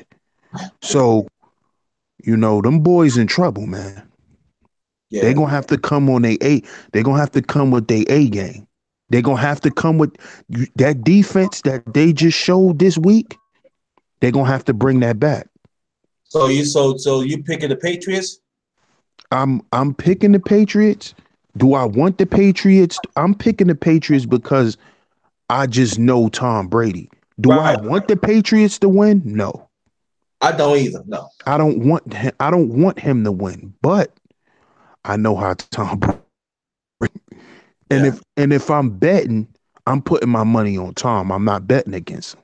Speaker 2: So, you know, them boys in trouble, man. They
Speaker 1: Yeah.
Speaker 2: gonna have to come on their A. They gonna have to come with their A game. They gonna have to come with that defense that they just showed this week. They gonna have to bring that back.
Speaker 1: So you picking the Patriots?
Speaker 2: I'm picking the Patriots. Do I want the Patriots? I'm picking the Patriots because I just know Tom Brady. Do I
Speaker 1: Right.
Speaker 2: want the Patriots to win? No.
Speaker 1: I don't either. No.
Speaker 2: I don't want him to win, but I know how Tom Brady. And
Speaker 1: Yeah.
Speaker 2: if I'm betting, I'm putting my money on Tom. I'm not betting against him.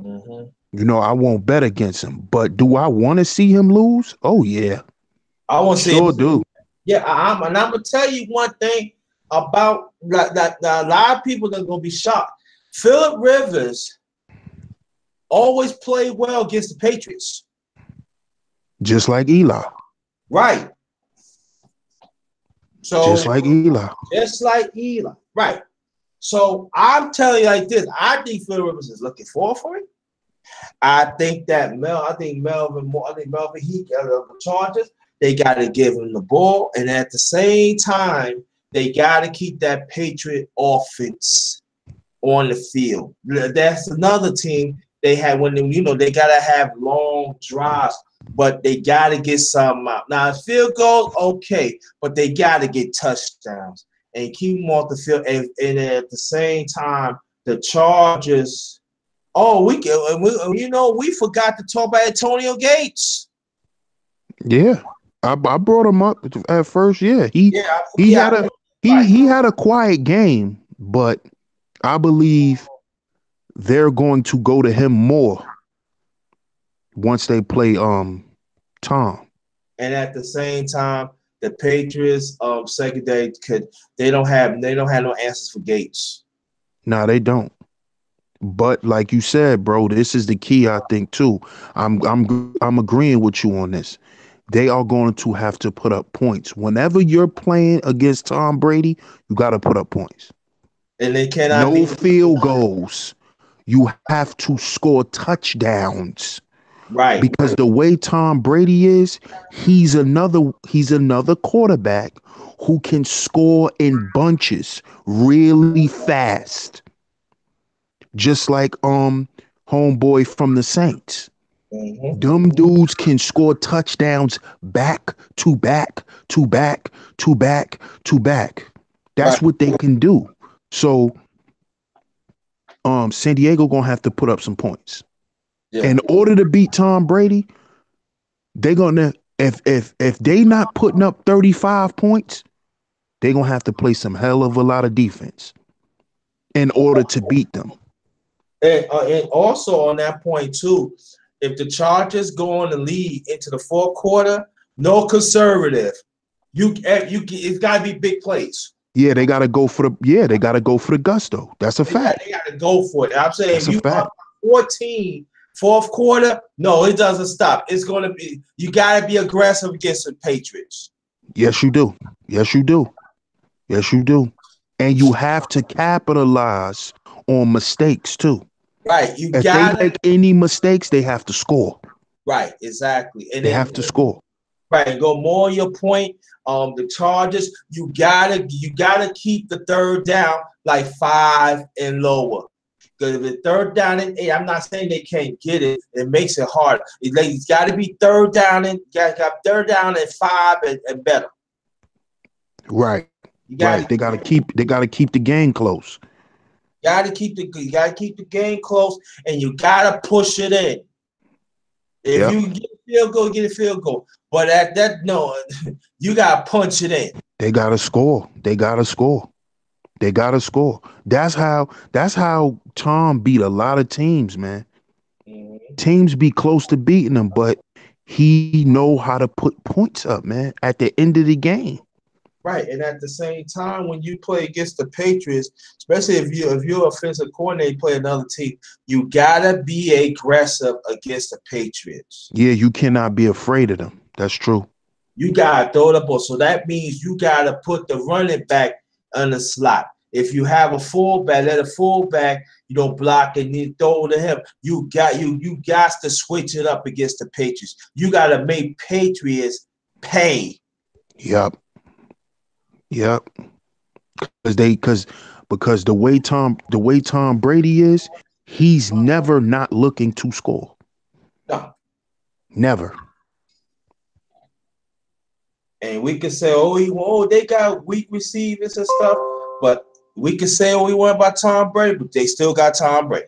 Speaker 1: Mm-hmm.
Speaker 2: You know, I won't bet against him. But do I want to see him lose? Oh yeah.
Speaker 1: I want to see
Speaker 2: Sure
Speaker 1: it.
Speaker 2: do.
Speaker 1: Yeah, and I'm gonna tell you one thing about that a lot of people are gonna be shocked. Philip Rivers always played well against the Patriots.
Speaker 2: Just like Eli.
Speaker 1: Right.
Speaker 2: Just
Speaker 1: So
Speaker 2: like Eli.
Speaker 1: just like Eli. Right. So I'm telling you like this. I think Philip Rivers is looking forward for it. I think Melvin he the Chargers, they gotta give him the ball, and at the same time, they gotta keep that Patriot offense on the field. That's another team they had when they gotta have long drives, but they gotta get some out. Now field goals, okay, but they gotta get touchdowns and keep them off the field. And at the same time, the Chargers. Oh, we forgot to talk about Antonio Gates.
Speaker 2: Yeah. I brought him up at first. Yeah.
Speaker 1: Yeah,
Speaker 2: He
Speaker 1: yeah,
Speaker 2: had a
Speaker 1: right.
Speaker 2: he had a quiet game, but I believe they're going to go to him more once they play Tom.
Speaker 1: And at the same time, the Patriots secondary they don't have no answers for Gates.
Speaker 2: Nah, they don't. But like you said, bro, this is the key, I think, too. I'm agreeing with you on this. They are going to have to put up points. Whenever you're playing against Tom Brady, you got to put up points.
Speaker 1: And they cannot
Speaker 2: No
Speaker 1: be
Speaker 2: field goals. You have to score touchdowns.
Speaker 1: right.
Speaker 2: Because the way Tom Brady is, he's another quarterback who can score in bunches really fast. Just like homeboy from the Saints.
Speaker 1: Mm-hmm.
Speaker 2: Them dudes can score touchdowns back to back to back to back to back.
Speaker 1: Right.
Speaker 2: That's what they can do. So San Diego gonna have to put up some points.
Speaker 1: Yeah.
Speaker 2: In order to beat Tom Brady, they're gonna if they not putting up 35 points, they're gonna have to play some hell of a lot of defense in order to beat them.
Speaker 1: And also on that point too, if the Chargers go on the lead into the fourth quarter, no conservative. It's got to be big plays.
Speaker 2: Yeah, they gotta go for the gusto. That's a fact.
Speaker 1: They got to go for it. I'm saying
Speaker 2: That's
Speaker 1: if
Speaker 2: a
Speaker 1: you
Speaker 2: fact.
Speaker 1: up 14, fourth quarter, no, it doesn't stop. It's going to be you got to be aggressive against the Patriots.
Speaker 2: Yes, you do. Yes, you do. Yes, you do. And you have to capitalize on mistakes too.
Speaker 1: Right. You
Speaker 2: If they
Speaker 1: gotta
Speaker 2: make any mistakes, they have to score.
Speaker 1: right, exactly. And
Speaker 2: They
Speaker 1: then
Speaker 2: have to score.
Speaker 1: right, and go more on your point. The Chargers, you gotta keep the third down like 5 and lower. Because if it's third down and 8, I'm not saying they can't get it. It makes it harder. It's got to be third down and got third down and 5 and better.
Speaker 2: Right.
Speaker 1: You got
Speaker 2: Right.
Speaker 1: to
Speaker 2: They gotta keep the game close.
Speaker 1: keep the game close, and you gotta push it in. If
Speaker 2: Yep.
Speaker 1: you get a field goal, get a field goal. But at that no, you gotta punch it in.
Speaker 2: They gotta score. They gotta score. They gotta score. That's how Tom beat a lot of teams, man.
Speaker 1: Mhm.
Speaker 2: Teams be close to beating them, but he know how to put points up, man, at the end of the game.
Speaker 1: Right, and at the same time, when you play against the Patriots, especially if you're offensive coordinator, play another team, you gotta be aggressive against the Patriots.
Speaker 2: Yeah, you cannot be afraid of them. That's true.
Speaker 1: You gotta throw the ball. So that means you gotta put the running back on the slot. If you have a fullback, let a fullback, block and you throw to him. You got to switch it up against the Patriots. You gotta make Patriots pay.
Speaker 2: Yep. Yep. Because the way Tom Brady is, he's never not looking to score.
Speaker 1: No.
Speaker 2: Never.
Speaker 1: And we can say, they got weak receivers and stuff, but we can say what we want about Tom Brady, but they still got Tom Brady.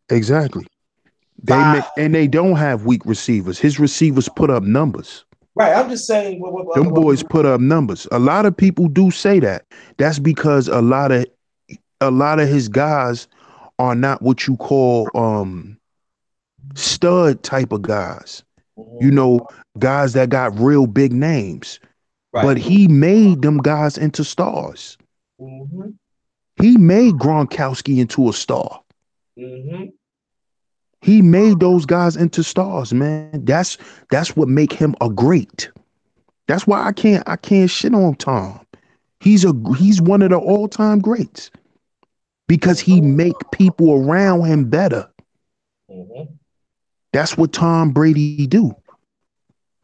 Speaker 2: Exactly.
Speaker 1: Five.
Speaker 2: They don't have weak receivers. His receivers put up numbers.
Speaker 1: Right. I'm just saying
Speaker 2: Them boys put up numbers. A lot of people do say that. That's because a lot of his guys are not what you call stud type of guys. You
Speaker 1: Mhm.
Speaker 2: know, guys that got real big names. But
Speaker 1: Right.
Speaker 2: he made them guys into stars.
Speaker 1: Hmm.
Speaker 2: He made Gronkowski into a star.
Speaker 1: Hmm.
Speaker 2: He made those guys into stars, man. That's what make him a great. That's why I can't shit on Tom. He's one of the all-time greats because he make people around him better.
Speaker 1: Hmm.
Speaker 2: That's what Tom Brady do.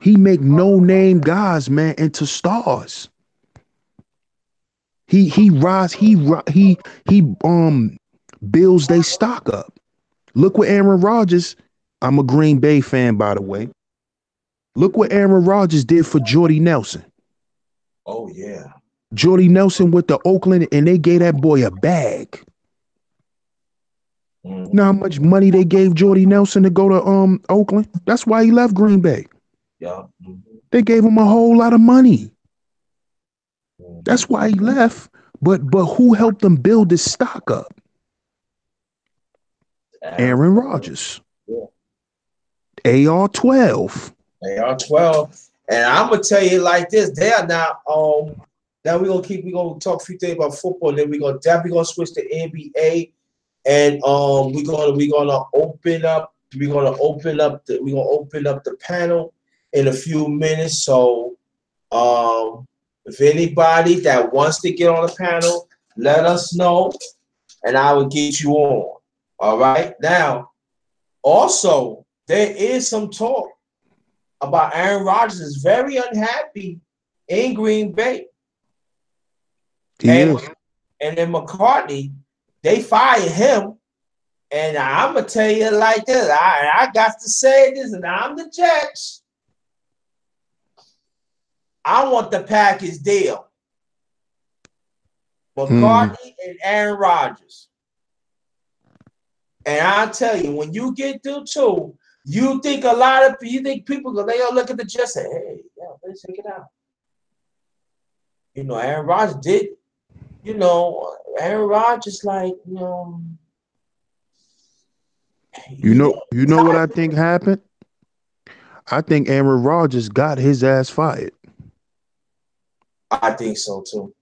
Speaker 2: He make no-name guys, man, into stars. He rise he builds they stock up. Look what Aaron Rodgers. I'm a Green Bay fan, by the way. Look what Aaron Rodgers did for Jordy Nelson.
Speaker 1: Oh yeah.
Speaker 2: Jordy Nelson with the Oakland, and they gave that boy a bag. You know how
Speaker 1: Hmm.
Speaker 2: much money they gave Jordy Nelson to go to Oakland? That's why he left Green Bay.
Speaker 1: Yeah. Hmm.
Speaker 2: They gave him a whole lot of money.
Speaker 1: Hmm.
Speaker 2: That's why he left. But who helped them build this stock up?
Speaker 1: Aaron.
Speaker 2: Aaron Rodgers.
Speaker 1: Yeah.
Speaker 2: AR-12.
Speaker 1: They are 12. And I'm gonna tell you like this, they are now now we're gonna talk a few things about football, and then we're gonna definitely gonna switch to NBA, and we're gonna open up the panel in a few minutes. So if anybody that wants to get on the panel, let us know and I will get you on. All right. Now, also, there is some talk about Aaron Rodgers is very unhappy in Green Bay.
Speaker 2: He
Speaker 1: And
Speaker 2: is.
Speaker 1: and then McCartney, they fired him. And I'm gonna tell you like this. I got to say this, and I'm the Jets. I want the package deal.
Speaker 2: Mm.
Speaker 1: McCartney and Aaron Rodgers. And I'll tell you, when you get through two, you think people they gonna look at the Jets and say, hey, yeah, let's check it out. Aaron Rodgers did, Aaron Rodgers like,
Speaker 2: You
Speaker 1: he
Speaker 2: know,
Speaker 1: did.
Speaker 2: you know what I think happened? I think Aaron Rodgers got his ass fired.
Speaker 1: I think so too.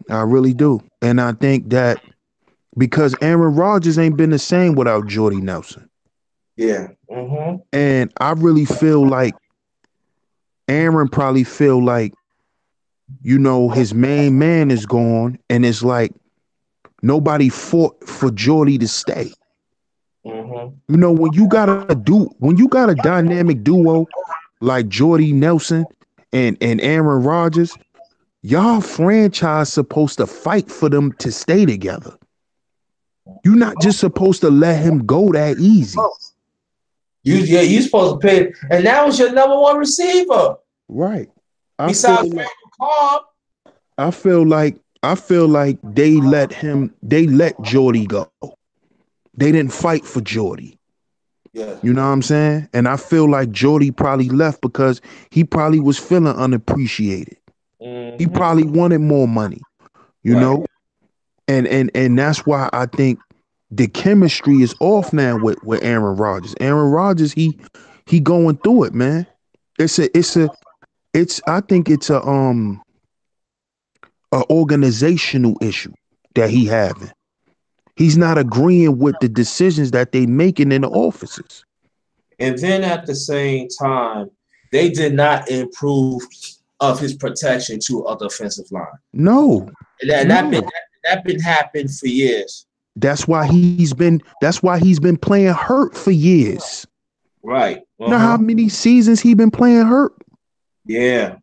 Speaker 2: I really do. And I think that because Aaron Rodgers ain't been the same without Jordy Nelson.
Speaker 1: Yeah. Mm-hmm.
Speaker 2: And I really feel like Aaron probably feel like, his main man is gone. And it's like, Nobody fought for Jordy to stay.
Speaker 1: Mm-hmm.
Speaker 2: You know, when you got a dynamic duo like Jordy Nelson and Aaron Rodgers, y'all franchise supposed to fight for them to stay together. You're not just supposed to let him go that easy.
Speaker 1: You supposed to pay, and that was your number one receiver
Speaker 2: Right. I feel
Speaker 1: besides
Speaker 2: like
Speaker 1: Randall Cobb.
Speaker 2: I feel like they let Jordy go. They didn't fight for Jordy.
Speaker 1: Yeah.
Speaker 2: You know what I'm saying? And I feel like Jordy probably left because he probably was feeling unappreciated. He
Speaker 1: Mm-hmm.
Speaker 2: probably wanted more money, you
Speaker 1: Right.
Speaker 2: know? And that's why I think the chemistry is off now with Aaron Rodgers. Aaron Rodgers, he going through it, man. It's I think it's a organizational issue that he having. He's not agreeing with the decisions that they making in the offices.
Speaker 1: And then at the same time, they did not improve of his protection to other offensive line.
Speaker 2: No,
Speaker 1: And
Speaker 2: no.
Speaker 1: that been happening for years.
Speaker 2: That's why he's been playing hurt for years.
Speaker 1: Right.
Speaker 2: You know how
Speaker 1: Uh-huh.
Speaker 2: many seasons he been playing hurt?
Speaker 1: Yeah.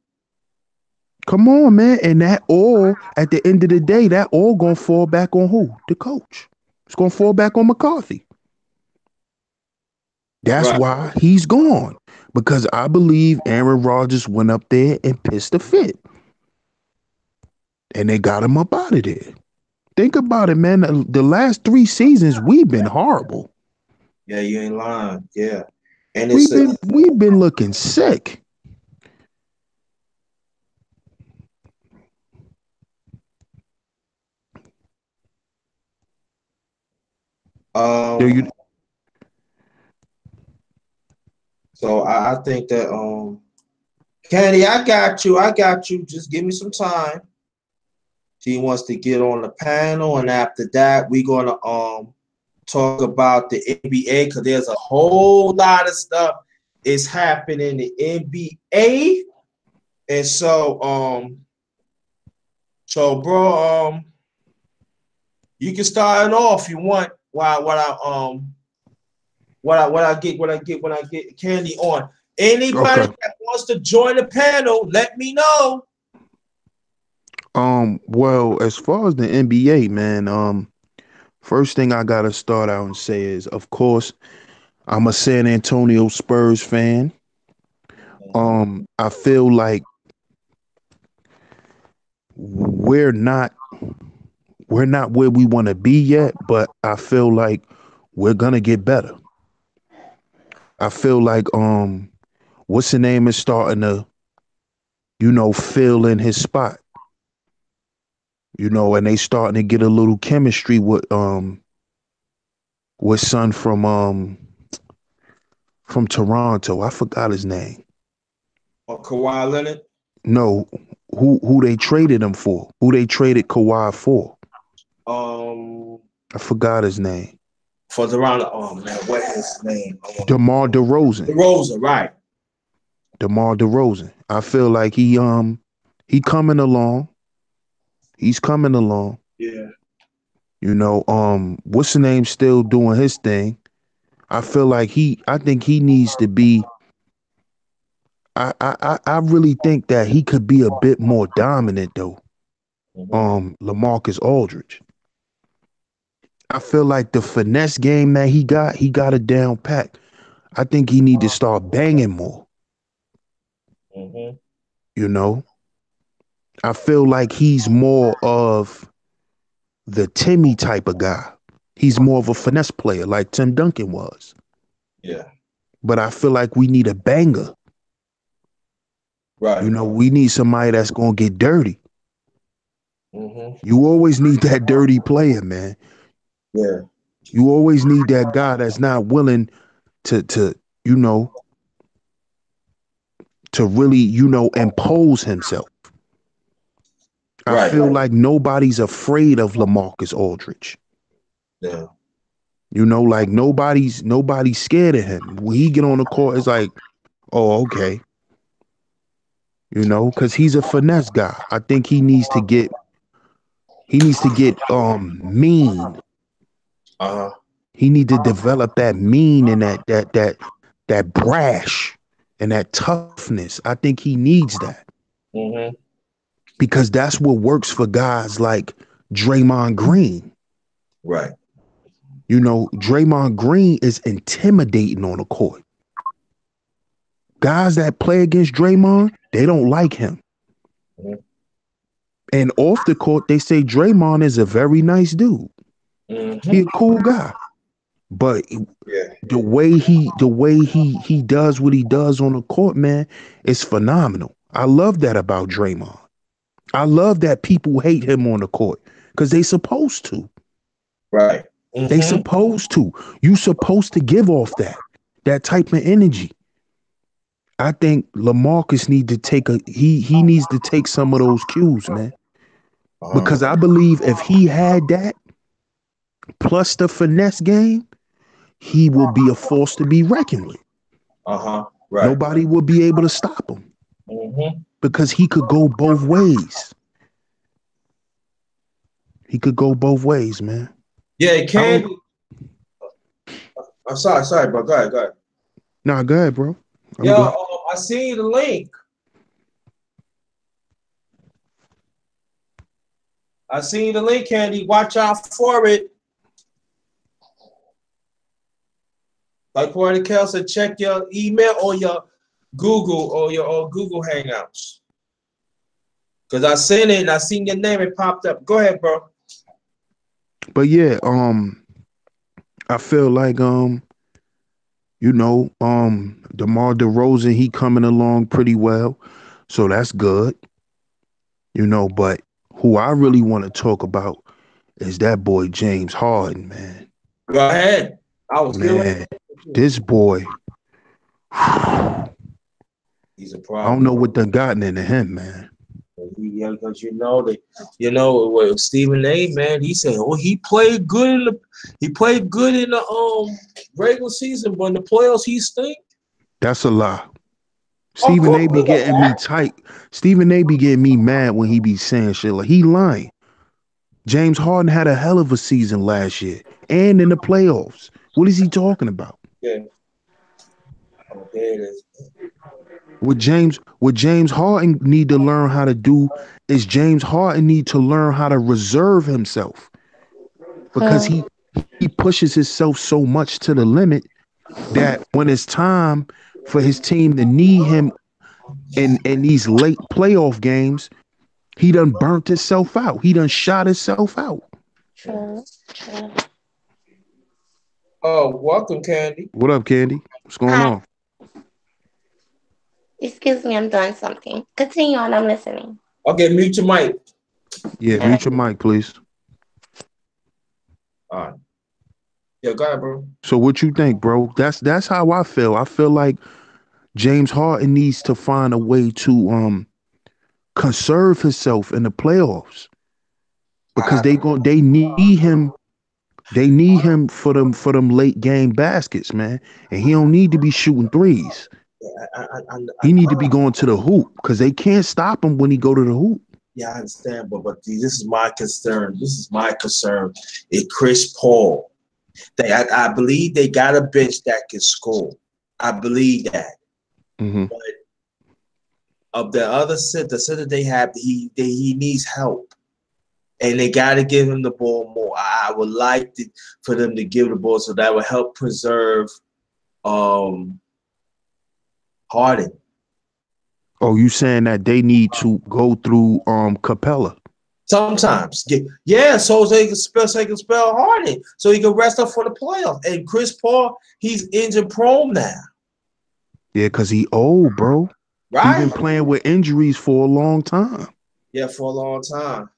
Speaker 2: Come on, man. And that all at the end of the day, that all gonna fall back on who? The coach. It's gonna fall back on McCarthy. That's
Speaker 1: Right.
Speaker 2: why he's gone. Because I believe Aaron Rodgers went up there and pissed a fit. And they got him up out of there. Think about it, man. The last 3 seasons, we've been horrible.
Speaker 1: Yeah, you ain't lying. Yeah. And it's a
Speaker 2: We've been looking sick. Do
Speaker 1: um
Speaker 2: you
Speaker 1: so I think that Candy, I got you. I got you. Just give me some time. She wants to get on the panel, and after that, we're gonna talk about the NBA because there's a whole lot of stuff is happening in the NBA. And so bro, you can start it off if you want. What I get when I get Candy on. Anybody
Speaker 2: okay?
Speaker 1: that wants to join the panel, let me know.
Speaker 2: Well, as far as the NBA, man, first thing I gotta start out and say is, of course, I'm a San Antonio Spurs fan. I feel like we're not we're not where we want to be yet, but I feel like we're gonna get better. I feel like what's the name is starting to, fill in his spot, and they starting to get a little chemistry with son from Toronto. I forgot his name.
Speaker 1: Or Kawhi Leonard.
Speaker 2: No, who they traded him for? Who they traded Kawhi for?
Speaker 1: Um,
Speaker 2: I forgot his name.
Speaker 1: for the round. Oh man, what is his name?
Speaker 2: DeMar DeRozan.
Speaker 1: DeRozan, right?
Speaker 2: DeMar DeRozan. I feel like he coming along. He's coming along.
Speaker 1: Yeah.
Speaker 2: What's the name still doing his thing. I feel like I think he needs to be I really think that he could be a bit more dominant though.
Speaker 1: Mm-hmm.
Speaker 2: LaMarcus Aldridge. I feel like the finesse game that he got it down pat. I think he need to start banging more.
Speaker 1: Mm-hmm.
Speaker 2: You know, I feel like he's more of the Timmy type of guy. He's more of a finesse player like Tim Duncan was.
Speaker 1: Yeah.
Speaker 2: But I feel like we need a banger.
Speaker 1: Right.
Speaker 2: We need somebody that's gonna get dirty.
Speaker 1: Mm-hmm.
Speaker 2: You always need that dirty player, man.
Speaker 1: Yeah.
Speaker 2: You always need that guy that's not willing to you know to really impose himself. I
Speaker 1: Right.
Speaker 2: feel like nobody's afraid of LaMarcus Aldridge.
Speaker 1: Yeah.
Speaker 2: Like nobody's scared of him. When he get on the court, it's like, oh, okay. Because he's a finesse guy. I think he needs to get He needs to get mean.
Speaker 1: Uh-huh.
Speaker 2: He need to develop that mean and that brash and that toughness. I think he needs that
Speaker 1: Mm-hmm.
Speaker 2: because that's what works for guys like Draymond Green.
Speaker 1: Right.
Speaker 2: You know, Draymond Green is intimidating on the court. Guys that play against Draymond, they don't like him.
Speaker 1: Mm-hmm.
Speaker 2: And off the court, they say Draymond is a very nice dude. He
Speaker 1: Mm-hmm.
Speaker 2: a cool guy. But
Speaker 1: Yeah.
Speaker 2: the way he does what he does on the court, man, is phenomenal. I love that about Draymond. I love that people hate him on the court because they supposed to.
Speaker 1: Right.
Speaker 2: They
Speaker 1: Mm-hmm.
Speaker 2: supposed to. You supposed to give off that type of energy. I think LaMarcus need to take he needs to take some of those cues, man.
Speaker 1: Uh-huh.
Speaker 2: Because I believe if he had that plus the finesse game, he will be a force to be reckoned with.
Speaker 1: Uh-huh. Right.
Speaker 2: Nobody will be able to stop him
Speaker 1: Mm-hmm.
Speaker 2: because he could go both ways. He could go both ways, man.
Speaker 1: Yeah,
Speaker 2: I don't.
Speaker 1: Candy. I'm sorry, bro. Go ahead.
Speaker 2: Nah, go ahead, bro. I'm
Speaker 1: Yo,
Speaker 2: good.
Speaker 1: I seen the link. I seen the link, Candy. Watch out for it. Like Porter Kel said, check your email or your Google Hangouts. Cause I seen it and I seen your name, it popped up. Go ahead, bro.
Speaker 2: But yeah, I feel like DeMar DeRozan, he coming along pretty well, so that's good. But who I really want to talk about is that boy James Harden, man.
Speaker 1: Go ahead. I was getting ready.
Speaker 2: Man, this boy, I
Speaker 1: He's a
Speaker 2: don't know
Speaker 1: problem.
Speaker 2: what done gotten into him, man.
Speaker 1: Because what Stephen A. Man, he said, "Oh, he played good in the regular season, but in the playoffs he stink."
Speaker 2: That's a lie.
Speaker 1: Of
Speaker 2: Stephen
Speaker 1: course,
Speaker 2: A be getting me tight. Stephen A be getting me mad when he be saying shit like he lying. James Harden had a hell of a season last year and in the playoffs. What is he talking about?
Speaker 1: yeah. Oh, there it is.
Speaker 2: What James Harden need to learn how to do is James Harden need to learn how to reserve himself because he pushes himself so much to the limit that when it's time for his team to need him in these late playoff games, he done burnt himself out. He done shot himself out.
Speaker 3: True, true.
Speaker 1: Oh, welcome, Candy.
Speaker 2: What up, Candy? What's going
Speaker 3: Hi,
Speaker 2: on?
Speaker 3: excuse me, I'm doing something. Continue on, I'm listening.
Speaker 1: Okay, mute your mic.
Speaker 2: Yeah,
Speaker 3: All right.
Speaker 2: mute your mic, please.
Speaker 1: All right. Yeah, go ahead, bro.
Speaker 2: So what you think, bro? That's how I feel. I feel like James Harden needs to find a way to conserve himself in the playoffs because
Speaker 1: I,
Speaker 2: they need him for them late game baskets, man. And he don't need to be shooting threes.
Speaker 1: I, I,
Speaker 2: He need to be going to the hoop because they can't stop him when he go to the hoop.
Speaker 1: yeah, I understand, but this is my concern. This is my concern. Is Chris Paul? I believe they got a bench that can score. I believe that.
Speaker 2: Mm-hmm.
Speaker 1: But of the other the center they have, he needs help, and they got to give him the ball more. I would like for them to give the ball so that would help preserve Harden.
Speaker 2: Oh, you saying that they need to go through Capella?
Speaker 1: Sometimes, yeah, so they can spell Harden, so he can rest up for the playoffs. And Chris Paul, he's injury prone now,
Speaker 2: Yeah, cause he old, bro. He been
Speaker 1: right?
Speaker 2: playing with injuries for a long time.
Speaker 1: Yeah, for a long time.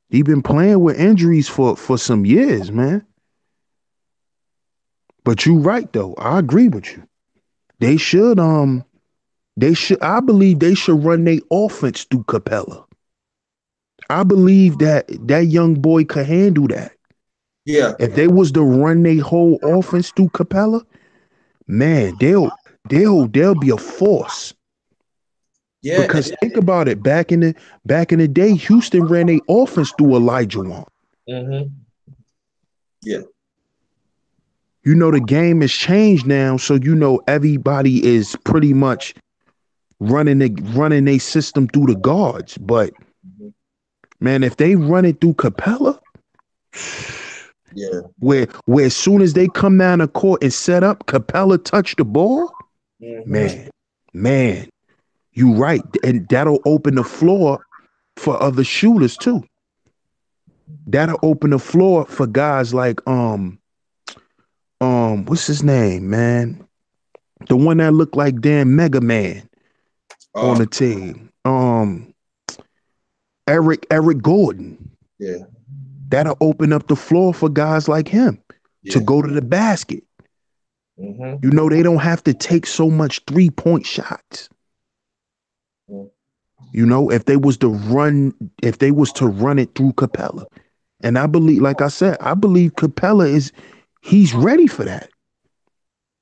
Speaker 2: He been playing with injuries for some years, man. But you right though. I agree with you. They should I believe they should run their offense through Capella. I believe that young boy could handle that.
Speaker 1: Yeah,
Speaker 2: If they was to run their whole offense through Capella, man, they'll be a force.
Speaker 1: Yeah,
Speaker 2: Because think about it, back in the day, Houston ran a offense through Elijah Wan.
Speaker 1: Yeah.
Speaker 2: You know, the game has changed now, so you know everybody is pretty much running a system through the guards. But man, if they run it through Capella,
Speaker 1: Yeah.
Speaker 2: where as soon as they come down the court and set up, Capella touch the ball, man, you right, and that'll open the floor for other shooters too. That'll open the floor for guys like what's his name, man? The one that looked like damn Mega Man on the team. Eric Gordon.
Speaker 1: Yeah.
Speaker 2: That'll open up the floor for guys like him to go to the basket. You know, they don't have to take so much 3-point shots. You know, if they was to run it through Capella. And I believe, like I said, I believe Capella he's ready for that.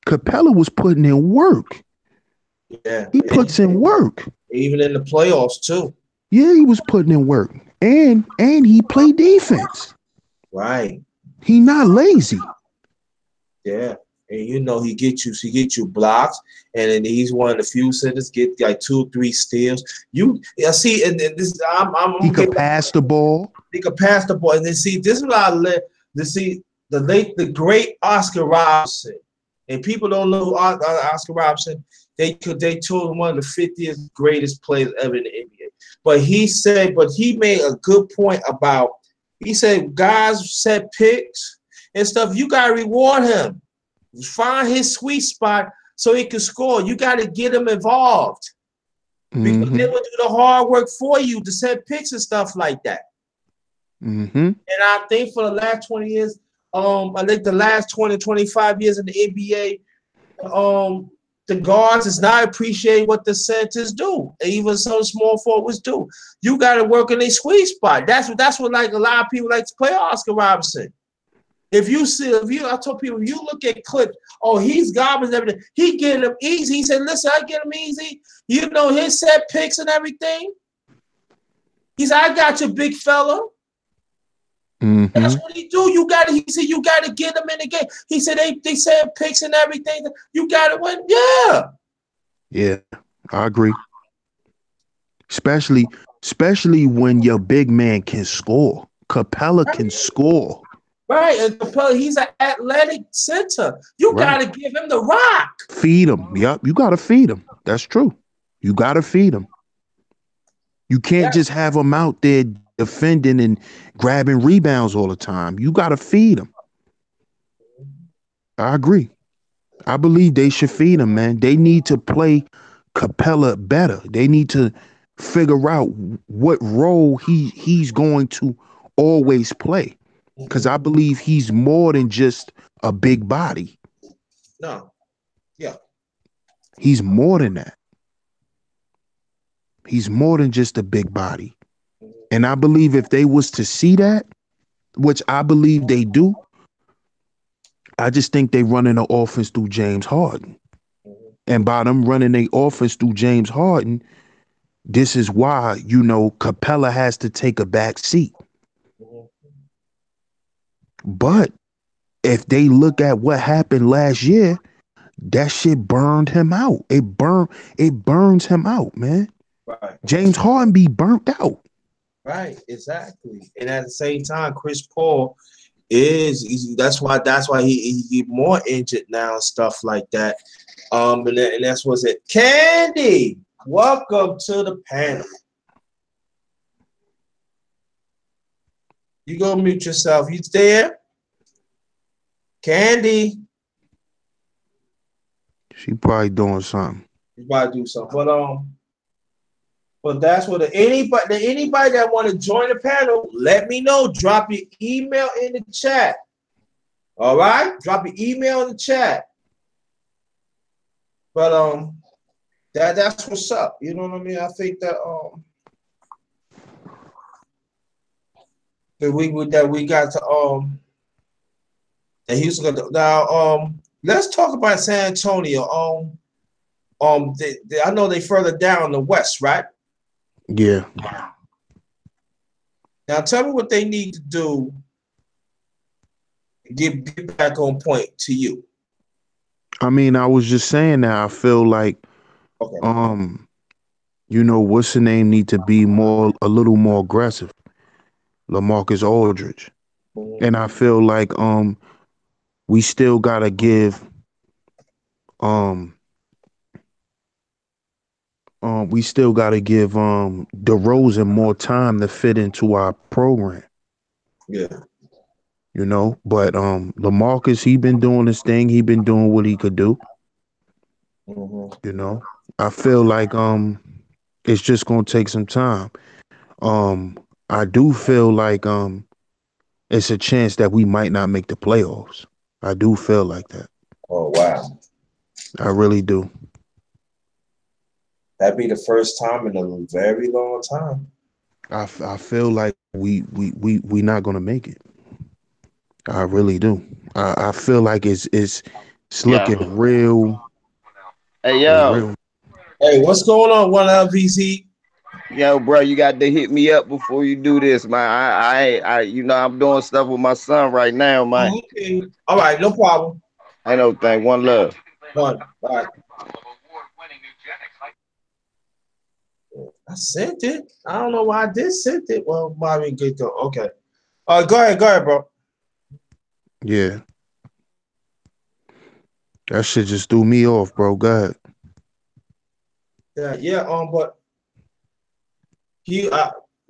Speaker 2: Capella was putting in work.
Speaker 1: Yeah.
Speaker 2: He puts in work.
Speaker 1: Even in the playoffs too.
Speaker 2: Yeah, he was putting in work. And he played defense.
Speaker 1: Right.
Speaker 2: He not lazy.
Speaker 1: Yeah. And you know he get you blocks, and then he's one of the few centers get like 2-3 steals. See, and this
Speaker 2: He could pass the ball.
Speaker 1: He could pass the ball, and then see this is what I let to see the great Oscar Robertson, and people don't know Oscar Robertson. They told him one of the 50th greatest players ever in the NBA. But he made a good point about. He said guys set picks and stuff. You gotta reward him. Find his sweet spot so he can score. You got to get him involved because they will do the hard work for you to set picks and stuff like that. And I think for the last 20 years, I think the last 20, 25 years in the NBA, the guards is not appreciating what the centers do, and even some small forwards do. You got to work in a sweet spot. That's what like a lot of people like to play Oscar Robertson. I told people, you look at clips, he's garbage and everything. He getting them easy. He said, listen, I get him easy. You know, his set picks and everything. He said, I got you, big fella. That's what he do. You got to get him in the game. He said, they set picks and everything. You got to win. Yeah.
Speaker 2: Yeah, I agree. Especially when your big man can score. Capella can score.
Speaker 1: Right, and Capella, he's an athletic center. You got to give him the rock.
Speaker 2: Feed him. Yep, you got to feed him. That's true. You got to feed him. You can't just have him out there defending and grabbing rebounds all the time. You got to feed him. I agree. I believe they should feed him, man. They need to play Capella better. They need to figure out what role he's going to always play. Because I believe he's more than just a big body.
Speaker 1: No. Yeah.
Speaker 2: He's more than that. He's more than just a big body. And I believe if they was to see that, which I believe they do, I just think they running an offense through James Harden. And by them running an offense through James Harden, this is why, you know, Capella has to take a back seat. But if they look at what happened last year, that shit burned him out. It burns him out, man.
Speaker 1: Right.
Speaker 2: James Harden be burnt out.
Speaker 1: Right, exactly. And at the same time, Chris Paul that's why he more injured now and stuff like that. And that's what's it. Candy, welcome to the panel. You go mute yourself. You there? Candy.
Speaker 2: She probably doing something.
Speaker 1: You probably do something. But that's what anybody that want to join the panel, let me know. Drop your email in the chat. All right? Drop your email in the chat. But that's what's up. You know what I mean? I think that we got to that Houston got to, now let's talk about San Antonio. I know they further down the west, right?
Speaker 2: Yeah.
Speaker 1: Now tell me what they need to do to get back on point to you.
Speaker 2: I mean, I was just saying that I feel like
Speaker 1: Okay.
Speaker 2: what's the name need to be a little more aggressive. LaMarcus Aldridge. And I feel like we still gotta give um DeRozan more time to fit into our program.
Speaker 1: Yeah.
Speaker 2: But LaMarcus, he been doing his thing, he been doing what he could do.
Speaker 1: Mm-hmm.
Speaker 2: I feel like it's just gonna take some time. Um I do feel like it's a chance that we might not make the playoffs. I do feel like that.
Speaker 1: Oh wow.
Speaker 2: I really do.
Speaker 1: That'd be the first time in a very long time.
Speaker 2: I feel like we not gonna make it. I really do. I feel like it's
Speaker 4: Yeah.
Speaker 2: looking real,
Speaker 4: Hey, yo.
Speaker 2: real.
Speaker 1: Hey, what's going on, one LVZ?
Speaker 4: Yo, bro, you got to hit me up before you do this, man. I'm doing stuff with my son right now, man.
Speaker 1: Oh, okay. All right, no problem.
Speaker 4: Ain't no thing. One love.
Speaker 1: One. All right. I sent it. I don't know why I did send it. Well, Bobby, good go. Okay. Go ahead, bro.
Speaker 2: Yeah, that shit just threw me off, bro. Go ahead.
Speaker 1: Yeah. But he,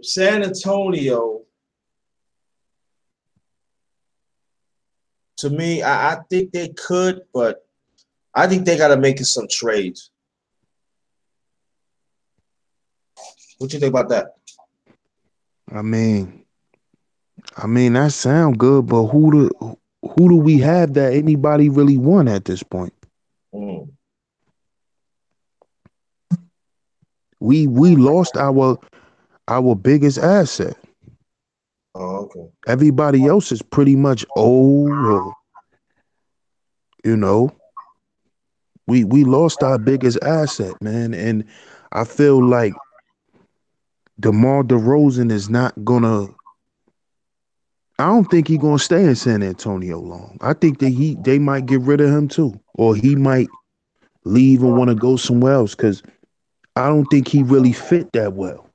Speaker 1: San Antonio. To me, I think they could, but I think they got to make some trades. What you think about that?
Speaker 2: I mean, that sound good, but who do we have that anybody really want at this point?
Speaker 1: Mm.
Speaker 2: We lost our biggest asset.
Speaker 1: Oh, okay.
Speaker 2: Everybody else is pretty much old, or you know, we lost our biggest asset, man. And I feel like DeMar DeRozan is not gonna. I don't think he's gonna stay in San Antonio long. I think that they might get rid of him too, or he might leave and want to go somewhere else because I don't think he really fit that well.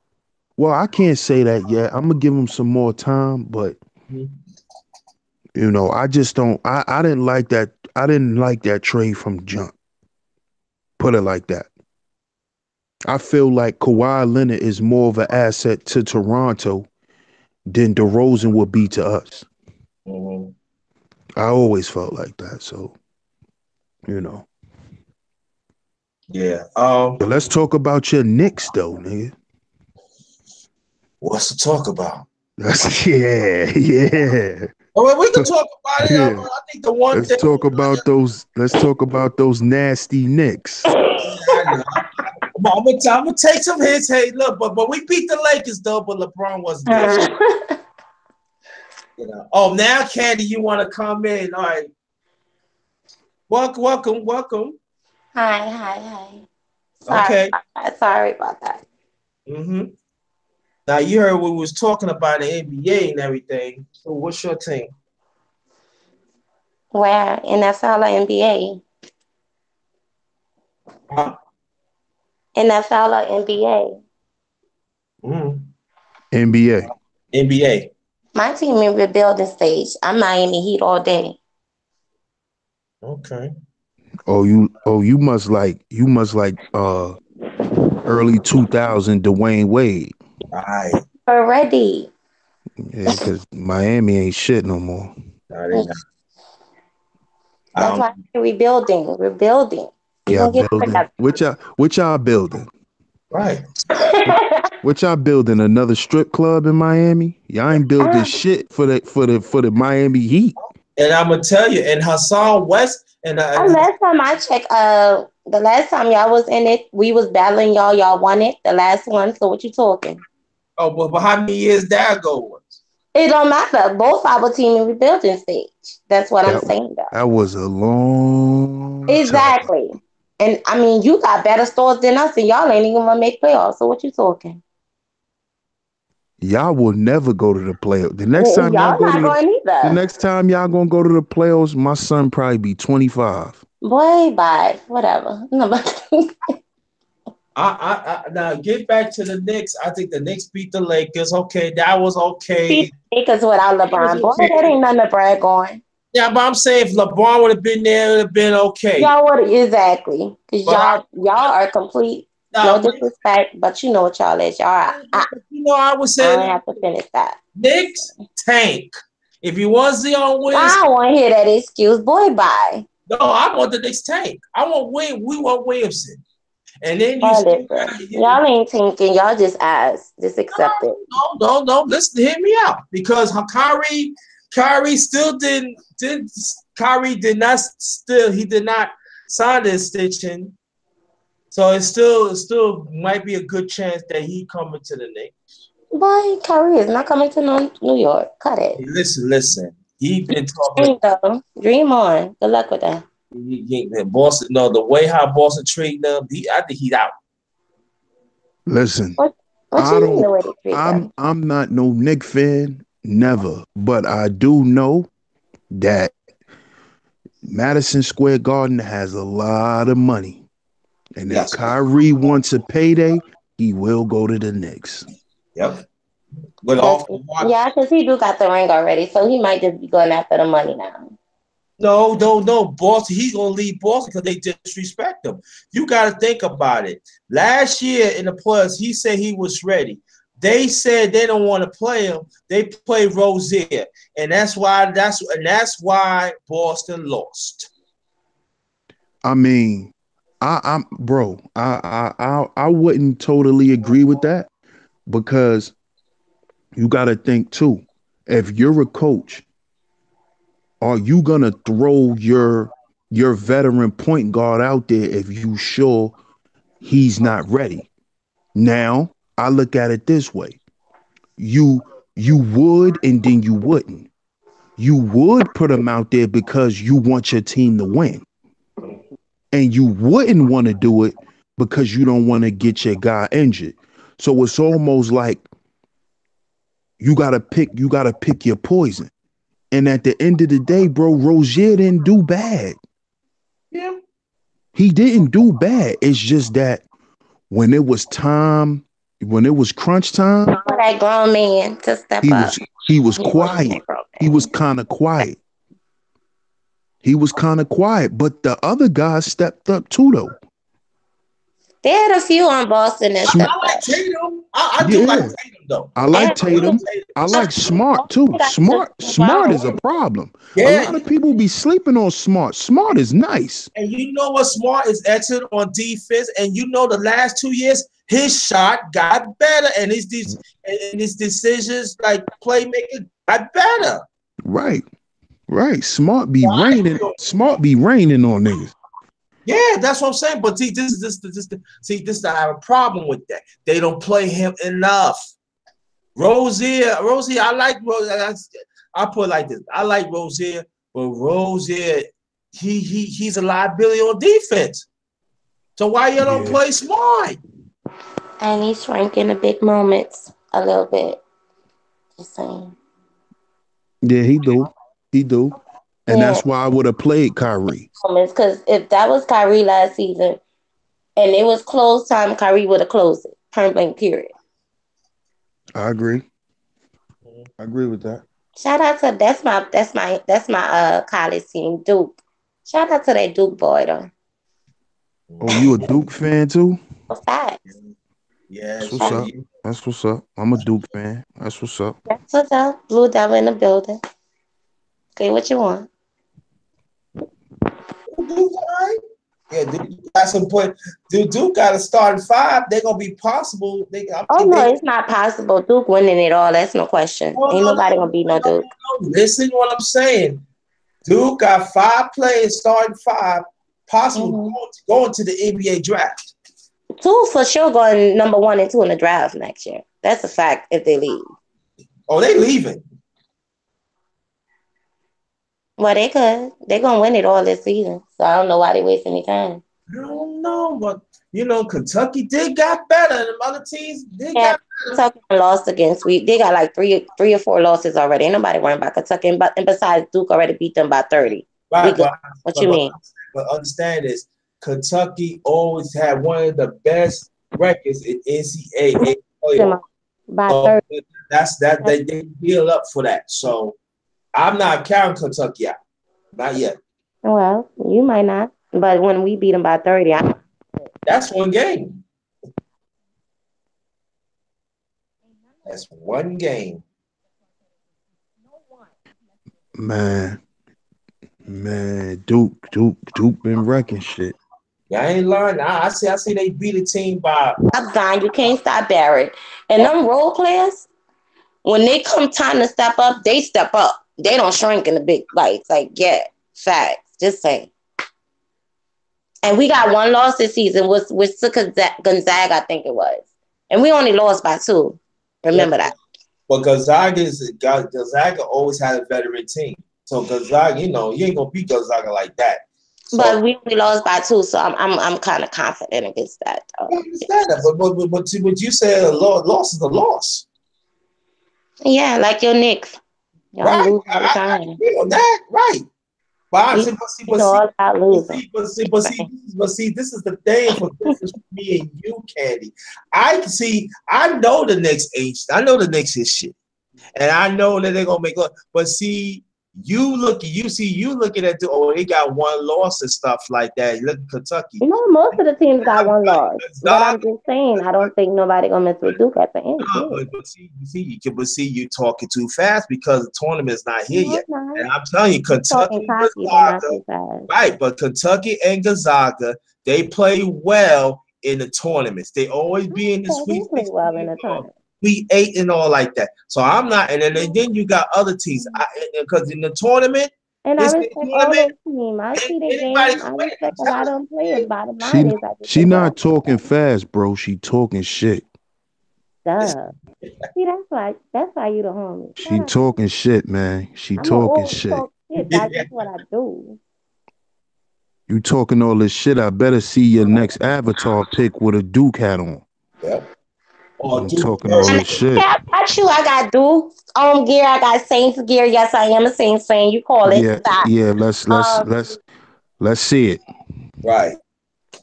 Speaker 2: Well, I can't say that yet. I'm gonna give him some more time, but I just don't. I didn't like that. I didn't like that trade from jump. Put it like that. I feel like Kawhi Leonard is more of an asset to Toronto than DeRozan would be to us.
Speaker 1: Mm-hmm.
Speaker 2: I always felt like that. So, you know.
Speaker 1: Yeah.
Speaker 2: But let's talk about your Knicks, though, nigga.
Speaker 1: What's to talk about?
Speaker 2: Yeah.
Speaker 1: Oh, well, we can talk about it.
Speaker 2: Yeah.
Speaker 1: I think the one
Speaker 2: Let's
Speaker 1: thing.
Speaker 2: talk about those. Let's talk about those nasty Knicks.
Speaker 1: I know. I'm gonna take some hits. Hey, look, but we beat the Lakers though, but LeBron wasn't there. Oh, now Candy, you want to come in? All right. Welcome.
Speaker 3: Hi.
Speaker 1: Okay.
Speaker 3: Sorry about that.
Speaker 1: Mm-hmm. Now you heard we was talking about the NBA and everything. So what's your team?
Speaker 3: Where NFL or NBA?
Speaker 1: Huh?
Speaker 3: NFL or NBA?
Speaker 1: Mm-hmm.
Speaker 2: NBA.
Speaker 1: NBA.
Speaker 3: My team in rebuilding stage. I'm Miami Heat all day.
Speaker 1: Okay.
Speaker 2: You must like early 2000 Dwayne Wade.
Speaker 1: All right.
Speaker 3: Already.
Speaker 2: Yeah, because Miami ain't shit no more.
Speaker 1: No, they not.
Speaker 3: That's why we're rebuilding. We're building. We're
Speaker 2: Y'all
Speaker 3: gonna get
Speaker 2: building.
Speaker 3: together.
Speaker 2: What y'all building?
Speaker 1: Right.
Speaker 2: What y'all building? Another strip club in Miami? Y'all ain't building shit for the Miami Heat.
Speaker 1: And I'm gonna tell you, and Hassan West and
Speaker 3: Last time I checked, the last time y'all was in it, we was battling y'all. Y'all won it, the last one. So what you talking?
Speaker 1: oh, but how many years that ago was?
Speaker 3: It don't matter. Both our team in rebuilding stage. That's what I'm
Speaker 2: That
Speaker 3: saying, though.
Speaker 2: that was a long time.
Speaker 3: Exactly. And I mean, you got better stores than us, and y'all ain't even gonna make playoffs. So what you talking?
Speaker 2: Y'all will never go to the playoffs.
Speaker 3: Y'all not going
Speaker 2: The
Speaker 3: either.
Speaker 2: next time y'all gonna go to the playoffs, my son probably be 25.
Speaker 3: Boy, bye. Whatever. No, but
Speaker 1: Now get back to the Knicks. I think the Knicks beat the Lakers. Okay, that was okay.
Speaker 3: because without
Speaker 1: That was
Speaker 3: LeBron, boy, that
Speaker 1: okay.
Speaker 3: ain't nothing to brag on.
Speaker 1: Yeah, but I'm saying if LeBron would have been there, it would have been okay.
Speaker 3: Y'all would exactly because
Speaker 1: But
Speaker 3: y'all are complete. No
Speaker 1: now,
Speaker 3: disrespect, but you know what y'all is. Y'all are,
Speaker 1: I would
Speaker 3: I
Speaker 1: say
Speaker 3: don't have to finish that.
Speaker 1: Knicks tank. If you want Zion
Speaker 3: I
Speaker 1: Williams,
Speaker 3: don't want to hear that excuse. Boy, bye.
Speaker 1: no, I want the Knicks tank. I want William. We want Williamson. And then you
Speaker 3: Boy,
Speaker 1: still
Speaker 3: listen.
Speaker 1: got to hit it.
Speaker 3: Y'all ain't thinking. Y'all just ask. Just accept it.
Speaker 1: No. Listen, hear me out because Kyrie still Kyrie did not he did not sign the extension. So it still might be a good chance that he coming to the Knicks.
Speaker 3: Boy, Kyrie is not coming to New York. Cut it.
Speaker 1: Hey, listen. He been talking
Speaker 3: Dream though. Dream on. Good luck with that.
Speaker 1: Boston. No, the way how Boston treating them, I think he's out.
Speaker 2: Listen,
Speaker 3: What
Speaker 2: I
Speaker 3: you mean
Speaker 2: don't
Speaker 3: the way they treat them?
Speaker 2: I'm not no Nick fan, never. But I do know that Madison Square Garden has a lot of money. And if
Speaker 1: Yes.
Speaker 2: Kyrie wants a payday, he will go to the Knicks.
Speaker 1: Yep. But
Speaker 3: Cause,
Speaker 1: off
Speaker 3: yeah, because he do got the ring already, so he might just be going after the money now.
Speaker 1: No. Boston, he's gonna leave Boston because they disrespect him. You got to think about it. Last year in the playoffs, he said he was ready. They said they don't want to play him. They play Rozier, and that's why Boston lost.
Speaker 2: I mean, I'm bro, I wouldn't totally agree with that because you got to think too. If you're a coach, are you gonna throw your veteran point guard out there if you sure he's not ready? Now, I look at it this way. You you would and then you wouldn't. You would put him out there because you want your team to win. And you wouldn't want to do it because you don't want to get your guy injured. So it's almost like you gotta pick your poison. And at the end of the day, bro, Rozier didn't do bad.
Speaker 1: Yeah.
Speaker 2: He didn't do bad. It's just that when it was time, when it was crunch time,
Speaker 3: For that grown man to step
Speaker 2: he
Speaker 3: up.
Speaker 2: was he was
Speaker 3: He wasn't
Speaker 2: quiet.
Speaker 3: that grown
Speaker 2: He was
Speaker 3: man.
Speaker 2: kind of quiet. He was kind of quiet. But the other guys stepped up too, though.
Speaker 3: They had a few on Boston that
Speaker 1: I
Speaker 3: stepped
Speaker 1: like
Speaker 3: up.
Speaker 1: Tatum. I do like
Speaker 2: Yeah,
Speaker 1: Tatum though.
Speaker 2: I
Speaker 3: They
Speaker 2: like
Speaker 3: had a few.
Speaker 2: Tatum. I like Smart too.
Speaker 3: Boston got the
Speaker 2: Smart is a
Speaker 3: ground.
Speaker 2: problem. A
Speaker 1: Yeah.
Speaker 2: lot of people be sleeping on Smart. Smart is nice.
Speaker 1: And you know what Smart is excellent on defense. And you know the last 2 years, his shot got better. And his decisions, like playmaking, got better.
Speaker 2: Right, right. Smart be raining on niggas.
Speaker 1: Yeah, that's what I'm saying. But see, this I have a problem with that. They don't play him enough. Rozier, I like Rozier. I put it like this. I like Rozier, but Rozier, he's a liability on defense. So why you don't
Speaker 2: Yeah,
Speaker 1: play Smart?
Speaker 3: And he shrank in the big moments a little bit. Just saying.
Speaker 2: yeah, he do, and
Speaker 3: Yeah,
Speaker 2: that's why I would have played Kyrie.
Speaker 3: moments. Because if that was Kyrie last season and it was close time, Kyrie would have closed it. Point blank, period.
Speaker 2: I agree. I agree with that.
Speaker 3: Shout out to that's my college team, Duke. Shout out to that Duke boy though.
Speaker 2: Oh, you a Duke fan too?
Speaker 3: What's that?
Speaker 2: That's
Speaker 1: Yes,
Speaker 2: what's
Speaker 3: That's,
Speaker 2: up. That's what's up. I'm a Duke fan. That's what's up.
Speaker 3: that's what's up. Blue Devil in the building. Okay, what you want?
Speaker 1: Duke, all right. Yeah, Duke got some point. Duke got to start 5. They're gonna be possible. I
Speaker 3: Oh
Speaker 1: think
Speaker 3: no,
Speaker 1: they.
Speaker 3: it's not possible. Duke winning it all. That's no question.
Speaker 1: No,
Speaker 3: Ain't
Speaker 1: no,
Speaker 3: nobody gonna
Speaker 1: no,
Speaker 3: beat no
Speaker 1: no,
Speaker 3: Duke.
Speaker 1: no. Listen to what I'm saying. Duke got 5 players starting 5, possible
Speaker 3: Mm-hmm.
Speaker 1: going to the NBA draft.
Speaker 3: Two for sure going number 1 and 2 in the draft next year. That's a fact if they leave.
Speaker 1: Oh, they leaving.
Speaker 3: Well, they could. They're gonna win it all this season. So I don't know why they wasting any time.
Speaker 1: I don't know, but Kentucky did got better. And the other teams did
Speaker 3: Yeah,
Speaker 1: got better.
Speaker 3: Kentucky lost against. They got like three or four losses already. Ain't nobody worrying about Kentucky. And besides, Duke already beat them by 30. We
Speaker 1: Right,
Speaker 3: good. What you
Speaker 1: but,
Speaker 3: mean?
Speaker 1: but understand this: Kentucky always had one of the best records in NCAA playoff.
Speaker 3: By
Speaker 1: So
Speaker 3: 30.
Speaker 1: that's that they heal up for that. So I'm not counting Kentucky out, not yet.
Speaker 3: Well, you might not, but when we beat them by 30,
Speaker 1: That's one game. That's one game.
Speaker 2: Man, Duke been wrecking shit.
Speaker 1: Yeah, I ain't lying. I see they beat a team by
Speaker 3: stop Zion. You can't stop Barrett. And them role players, when they come time to step up, they step up. They don't shrink in the big lights. Like, yeah, facts. Just saying. And we got one loss this season, which took Gonzaga, I think it was. And we only lost by 2.
Speaker 1: yeah,
Speaker 3: Remember that.
Speaker 1: but Gonzaga always had a veteran team. So Gonzaga, you ain't gonna beat Gonzaga like that. So
Speaker 3: But we only lost by 2, so I'm kind of confident against that.
Speaker 1: I understand that, but you said a loss is a loss,
Speaker 3: Yeah, like your Knicks. Y'all
Speaker 1: right?
Speaker 3: lose all the
Speaker 1: I
Speaker 3: time.
Speaker 1: agree on that, right? But I
Speaker 3: We
Speaker 1: see,
Speaker 3: we know all about losing.
Speaker 1: this is the thing for difference with me and you, Candy. I know the next age. I know the next is shit, and I know that they're gonna make up. But see, you looking at they got one loss and stuff like that. Look at Kentucky.
Speaker 3: Most of the teams got one loss. But
Speaker 1: Gonzaga,
Speaker 3: I'm just saying, I don't think nobody gonna mess with Duke at the end.
Speaker 1: you talking too fast because the tournament's not here
Speaker 3: No,
Speaker 1: yet.
Speaker 3: it's not.
Speaker 1: And I'm telling you,
Speaker 3: You're talking
Speaker 1: Kentucky and
Speaker 3: cocky, but not
Speaker 1: Gonzaga,
Speaker 3: too fast.
Speaker 1: right? But Kentucky and Gonzaga, they play well in the tournaments. They always be in the
Speaker 3: Okay,
Speaker 1: Sweet
Speaker 3: we play well in
Speaker 1: 16
Speaker 3: the
Speaker 1: or
Speaker 3: tournament.
Speaker 1: Sweet 8 and all like that. So I'm not, and then you got other teams. Because in the tournament,
Speaker 3: And I
Speaker 1: this
Speaker 3: respect all
Speaker 1: tournament,
Speaker 3: those teams. I see the
Speaker 1: anybody
Speaker 3: game.
Speaker 1: can
Speaker 3: I
Speaker 1: win. I'm
Speaker 3: respect a lot
Speaker 1: telling
Speaker 3: of them players. Bottom line
Speaker 2: She
Speaker 3: is, I just
Speaker 2: she
Speaker 3: think they're
Speaker 2: not
Speaker 3: all
Speaker 2: talking fast, bro. She talking shit.
Speaker 1: you.
Speaker 3: duh. See, that's why you the homie. Shut
Speaker 2: She
Speaker 3: up.
Speaker 2: talking shit, man. She
Speaker 3: I'm gonna
Speaker 2: talking
Speaker 3: always
Speaker 2: shit.
Speaker 3: talk shit. That's just what I do.
Speaker 2: You talking all this shit. I better see your next avatar pic with a Duke hat on.
Speaker 1: Yep. Or
Speaker 2: You
Speaker 1: Duke
Speaker 2: talking all
Speaker 3: And
Speaker 2: this
Speaker 1: jersey.
Speaker 2: shit.
Speaker 3: I got you. I got Duke gear. I got Saints gear. Yes, I am a Saints fan. You call it
Speaker 2: Yeah,
Speaker 3: that.
Speaker 2: yeah. Let's see it.
Speaker 1: Right.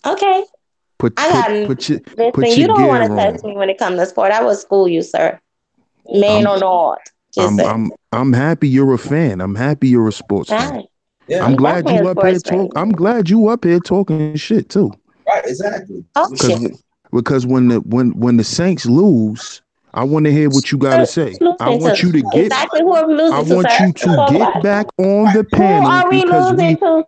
Speaker 3: Okay.
Speaker 2: Put
Speaker 3: I
Speaker 2: put
Speaker 3: got.
Speaker 2: put your
Speaker 3: Listen,
Speaker 2: put your
Speaker 3: you don't want
Speaker 2: gear
Speaker 3: to test
Speaker 2: on.
Speaker 3: me when it comes to sport. I will school you, sir. Man
Speaker 1: Mhm.
Speaker 2: I'm
Speaker 3: or not. Just
Speaker 2: I'm
Speaker 3: say.
Speaker 2: I'm I'm happy you're a fan. I'm happy you're a sports fan.
Speaker 3: Fine.
Speaker 1: Yeah.
Speaker 2: I'm
Speaker 3: I'm
Speaker 2: glad
Speaker 3: definitely
Speaker 2: you
Speaker 3: a
Speaker 2: up here
Speaker 3: sports
Speaker 2: talk.
Speaker 3: fan.
Speaker 2: I'm glad you up here talking shit too.
Speaker 1: Right. Exactly.
Speaker 3: Oh
Speaker 2: Because
Speaker 3: shit.
Speaker 2: because when the Saints lose, I want to hear what you got to say.
Speaker 3: Who
Speaker 2: I
Speaker 3: losing
Speaker 2: want
Speaker 3: to?
Speaker 2: you to get.
Speaker 3: Exactly who are we
Speaker 2: I
Speaker 3: losing to,
Speaker 2: want
Speaker 3: sir?
Speaker 2: you
Speaker 3: Let's
Speaker 2: to
Speaker 3: talk
Speaker 2: get
Speaker 3: about it.
Speaker 2: back on
Speaker 1: Right.
Speaker 2: the
Speaker 3: Who
Speaker 2: panel
Speaker 3: are we
Speaker 2: because
Speaker 3: losing to,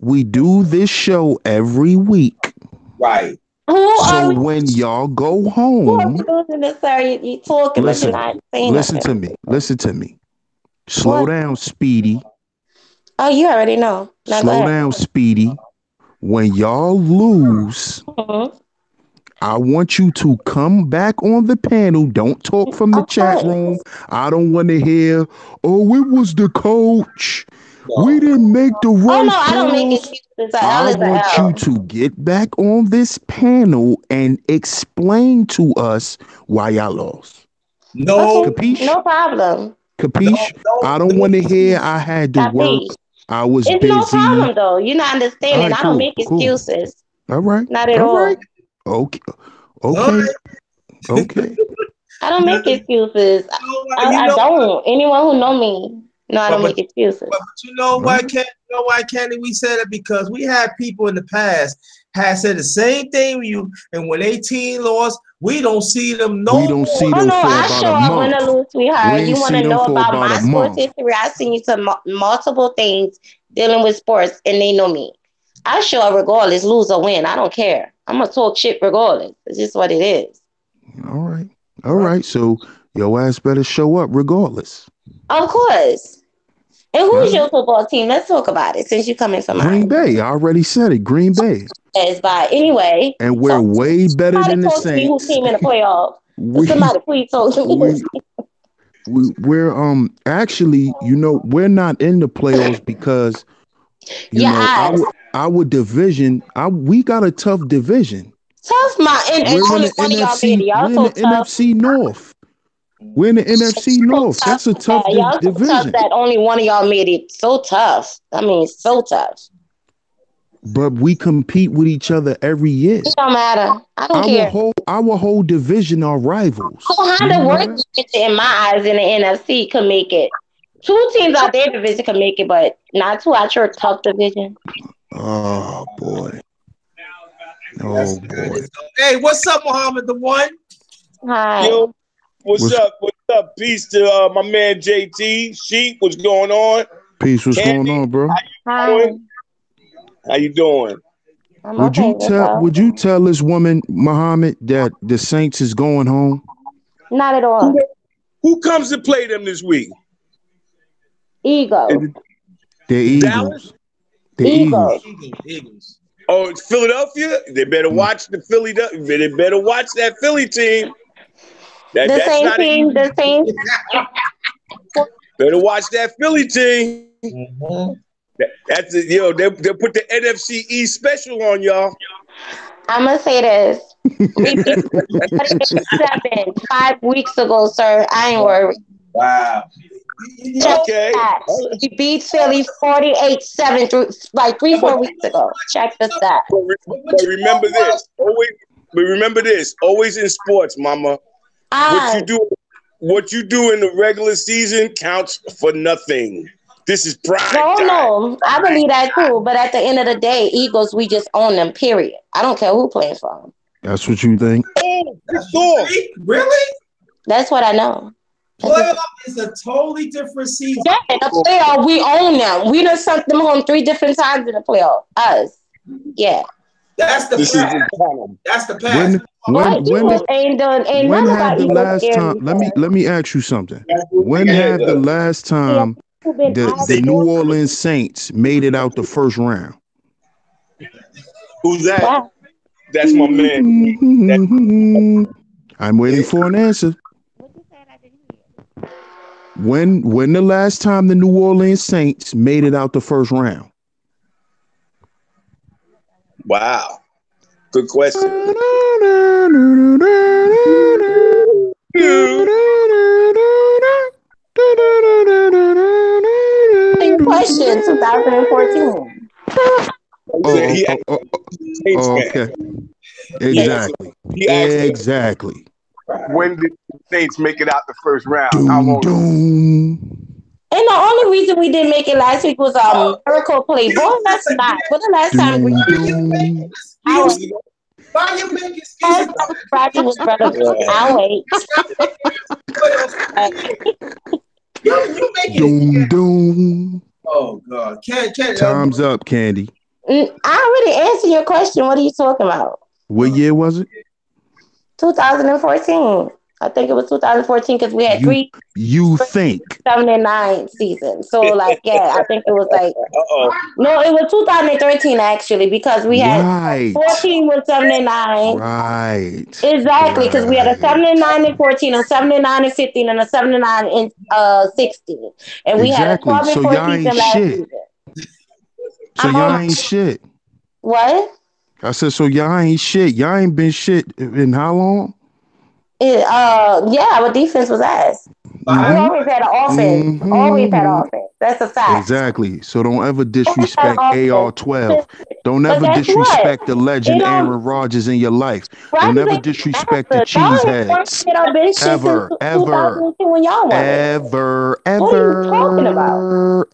Speaker 2: we
Speaker 3: sir?
Speaker 2: do this show every week.
Speaker 1: Right.
Speaker 3: Who
Speaker 2: So
Speaker 3: are we?
Speaker 2: when y'all go
Speaker 3: Who are we
Speaker 2: home,
Speaker 3: losing to, sir? You talking, but you're
Speaker 2: listen,
Speaker 3: not saying
Speaker 2: listen
Speaker 3: nothing.
Speaker 2: to me, listen to me. Slow
Speaker 3: What?
Speaker 2: down, Speedy.
Speaker 3: Oh, you already know. Now go
Speaker 2: Slow
Speaker 3: ahead.
Speaker 2: down, Speedy. When y'all lose,
Speaker 3: Mhm.
Speaker 2: I want you to come back on the panel. Don't talk from the
Speaker 3: Of
Speaker 2: chat
Speaker 3: course.
Speaker 2: room. I don't want to hear, oh, it was the coach. We
Speaker 1: No.
Speaker 2: didn't make the
Speaker 3: Oh
Speaker 2: right
Speaker 3: no, I don't make
Speaker 2: calls.
Speaker 3: excuses. A L
Speaker 2: I
Speaker 3: is a
Speaker 2: want you
Speaker 3: L.
Speaker 2: to get back on this panel and explain to us why y'all lost.
Speaker 1: No.
Speaker 3: Okay,
Speaker 2: Capiche?
Speaker 3: no problem.
Speaker 1: No.
Speaker 2: Capiche? I don't
Speaker 1: No
Speaker 2: want to hear
Speaker 1: excuses.
Speaker 2: I had to work.
Speaker 3: Capiche?
Speaker 2: I was
Speaker 3: It's no
Speaker 2: busy.
Speaker 3: problem though. You're not
Speaker 2: All
Speaker 3: understanding.
Speaker 2: right,
Speaker 3: I don't
Speaker 2: cool,
Speaker 3: make
Speaker 2: cool.
Speaker 3: excuses.
Speaker 2: All right,
Speaker 3: Not at
Speaker 2: all right.
Speaker 3: all.
Speaker 2: Okay,
Speaker 1: All
Speaker 2: okay,
Speaker 1: right.
Speaker 2: okay.
Speaker 3: I don't
Speaker 1: You
Speaker 3: make excuses.
Speaker 1: know what?
Speaker 3: I don't. Anyone who know me know I
Speaker 1: But,
Speaker 3: don't
Speaker 1: but
Speaker 3: make excuses.
Speaker 1: but you know
Speaker 2: All
Speaker 1: why
Speaker 2: right.
Speaker 1: can't we say that because we had people in the past had said the same thing with you, and when 18 lost, we don't see them
Speaker 2: We
Speaker 1: no
Speaker 2: don't
Speaker 1: more.
Speaker 2: see
Speaker 3: Oh
Speaker 2: them
Speaker 3: no,
Speaker 2: for
Speaker 3: I
Speaker 2: about
Speaker 3: show
Speaker 2: a
Speaker 3: up win or
Speaker 2: month.
Speaker 3: lose,
Speaker 2: We
Speaker 3: sweetheart. You
Speaker 2: ain't
Speaker 3: want
Speaker 2: see
Speaker 3: to
Speaker 2: them
Speaker 3: know
Speaker 2: for
Speaker 3: about
Speaker 2: about a
Speaker 3: my sports
Speaker 2: month.
Speaker 3: history? I seen you to multiple things dealing with sports, and they know me. I show up regardless, lose or win. I don't care. I'm gonna talk shit regardless. It's just what it is.
Speaker 2: All right. All
Speaker 1: Right.
Speaker 2: right. So your ass better show up regardless.
Speaker 3: Of course. And
Speaker 2: All
Speaker 3: who's your
Speaker 2: right.
Speaker 3: football team? Let's talk about it since you coming for
Speaker 2: Green
Speaker 3: mine.
Speaker 2: Bay. I already said it. Green Bay.
Speaker 3: As by anyway,
Speaker 2: And we're
Speaker 3: talk,
Speaker 2: way better
Speaker 3: somebody
Speaker 2: than the
Speaker 3: talk to me who
Speaker 2: Saints.
Speaker 3: came in the playoffs.
Speaker 2: we
Speaker 3: Somebody please talk to me.
Speaker 2: we we're actually, we're not in the playoffs because
Speaker 3: Your
Speaker 2: I
Speaker 3: eyes.
Speaker 2: would our division, we got a tough division.
Speaker 3: Tough, and
Speaker 2: We're in
Speaker 3: only
Speaker 2: the
Speaker 3: one of y'all made
Speaker 2: NFC.
Speaker 3: it. Y'all
Speaker 2: We're in
Speaker 3: so
Speaker 2: the
Speaker 3: tough.
Speaker 2: NFC North. We're in the NFC
Speaker 3: So
Speaker 2: North.
Speaker 3: tough.
Speaker 2: That's a tough
Speaker 3: Y'all so tough
Speaker 2: division.
Speaker 3: that only one of y'all made it. So tough. I mean, so tough.
Speaker 2: But we compete with each other every year.
Speaker 3: It don't matter. I don't care.
Speaker 2: Our whole division are
Speaker 3: So
Speaker 2: rivals.
Speaker 3: how
Speaker 2: Do you
Speaker 3: the
Speaker 2: know
Speaker 3: worst
Speaker 2: that?
Speaker 3: division in my eyes in the NFC could make it. Two teams out their division could make it, but not two out your tough division.
Speaker 2: Oh boy.
Speaker 1: That's
Speaker 2: Oh
Speaker 1: good.
Speaker 2: boy.
Speaker 1: Hey, what's up, Muhammad the One?
Speaker 3: Hi.
Speaker 5: Yo, what's
Speaker 2: What's
Speaker 5: up? What's up? Peace to my man JT. Sheep, what's going on?
Speaker 2: peace? What's going
Speaker 5: Candy,
Speaker 2: on, bro?
Speaker 3: Hi.
Speaker 5: how you doing?
Speaker 3: I'm okay with that.
Speaker 2: Would you tell this woman, Muhammad, that the Saints is going home?
Speaker 3: Not at
Speaker 5: Who,
Speaker 3: all.
Speaker 5: who comes to play them this week?
Speaker 3: Ego.
Speaker 5: Is
Speaker 2: The
Speaker 5: it Dallas?
Speaker 2: Eagles. The
Speaker 3: Ego.
Speaker 2: Eagles.
Speaker 5: Oh, it's Philadelphia? They better watch the Philly. They better watch that Philly team.
Speaker 3: The
Speaker 5: That's
Speaker 3: same
Speaker 5: not an
Speaker 3: team,
Speaker 5: easy.
Speaker 3: the same.
Speaker 5: Better watch that Philly team.
Speaker 1: Mm-hmm.
Speaker 5: That's it, yo. They put the NFC East special on y'all.
Speaker 3: I'm gonna say this. We beat 5 weeks ago, sir. I ain't worried.
Speaker 1: Wow.
Speaker 3: Check
Speaker 5: Okay.
Speaker 3: the stats. We beat Philly 48-7 through like 3-4 weeks ago. Check the stats.
Speaker 5: But remember this. Remember this. Always in sports, mama. What you do in the regular season counts for nothing. This is prime time.
Speaker 3: No, I believe that too. But at the end of the day, Eagles, we just own them. Period. I don't care who plays for them.
Speaker 2: That's what you think?
Speaker 5: Oh, good
Speaker 1: Really?
Speaker 3: That's what I know.
Speaker 1: Playoff is a totally different season.
Speaker 3: Yeah, in the playoff, we own them. We done sent them home 3 different times in the playoff. Us. Yeah.
Speaker 1: That's the
Speaker 5: This
Speaker 1: past.
Speaker 5: is
Speaker 1: That's the past.
Speaker 3: Ain't done. Ain't
Speaker 2: when
Speaker 3: none
Speaker 2: had
Speaker 3: about
Speaker 2: the
Speaker 3: Eagles
Speaker 2: last
Speaker 3: scary,
Speaker 2: time?
Speaker 3: sir.
Speaker 2: Let me ask you something. When have the last time the New Orleans Saints made it out the first round?
Speaker 5: Who's that?
Speaker 3: Wow.
Speaker 5: That's my man.
Speaker 2: I'm waiting for an answer. When the last time the New Orleans Saints made it out the first round?
Speaker 5: Wow. Good question.
Speaker 3: Your question, 2014.
Speaker 2: Okay. Exactly.
Speaker 5: He asked
Speaker 2: Exactly.
Speaker 5: when did the Saints make it out the first round?
Speaker 2: Doom, doom.
Speaker 3: And the only reason we didn't make it last week was Miracle play. Boy, that's not. When the last time we
Speaker 1: Why you making excuses?
Speaker 3: Roger was relevant. I'll wait.
Speaker 1: You making
Speaker 2: doom, doom.
Speaker 1: Oh God. Can't
Speaker 2: Time's up, Candy.
Speaker 3: I already answered your question. What are you talking about?
Speaker 2: What year was it?
Speaker 3: 2014. I think it was 2014 because we had
Speaker 2: You think
Speaker 3: 7-9 season. So like, yeah, I think it was like no, it was 2013 actually because we had 14 with 7-9.
Speaker 2: Right.
Speaker 3: Exactly, because we had a 7-9 and 14, a 7-9 and 15, and a 7-9 and 16, and we had a 12 and 14 last season.
Speaker 2: So y'all ain't shit.
Speaker 3: What?
Speaker 2: I said, so y'all ain't shit. Y'all ain't been shit in how long?
Speaker 3: Yeah, our defense was ass. We always had an offense. Always had offense. That's a fact.
Speaker 2: Exactly. So don't ever disrespect AR-12. Don't ever disrespect the legend Aaron Rodgers in your life. Don't ever disrespect the cheeseheads. Ever.
Speaker 3: What are you talking about?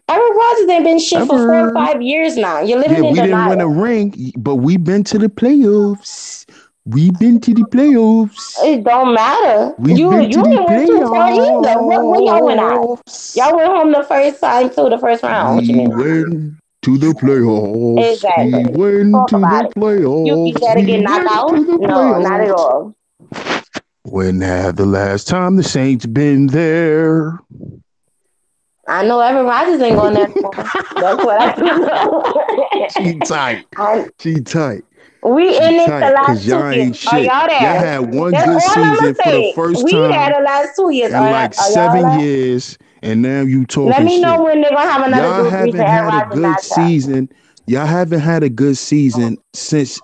Speaker 3: Aaron Rodgers ain't been shit for 4 or 5 years now. You're living in denial.
Speaker 2: We didn't win a ring, but we've been to the playoffs. We've been to the playoffs.
Speaker 3: It don't matter. You didn't win too far either. What y'all went at? Y'all went home the first time to the first round. What you mean?
Speaker 2: Went to the playoffs.
Speaker 3: Exactly.
Speaker 2: We went to the playoffs.
Speaker 3: You gotta get knocked out? No, not at all.
Speaker 2: When have the last time the Saints been there?
Speaker 3: I know Aaron Rodgers ain't going there anymore. That's what I do know.
Speaker 2: She tight. She tight.
Speaker 3: We in it the last 2 years. Are y'all there?
Speaker 2: Y'all had one good season for the first time.
Speaker 3: We had the last 2 years.
Speaker 2: In like 7 years. and now you
Speaker 3: Let
Speaker 2: talking
Speaker 3: me know
Speaker 2: shit.
Speaker 3: when they're gonna have another
Speaker 2: Y'all
Speaker 3: dude three for
Speaker 2: haven't had a
Speaker 3: everybody's
Speaker 2: good
Speaker 3: matchup.
Speaker 2: season. Y'all haven't had a good season since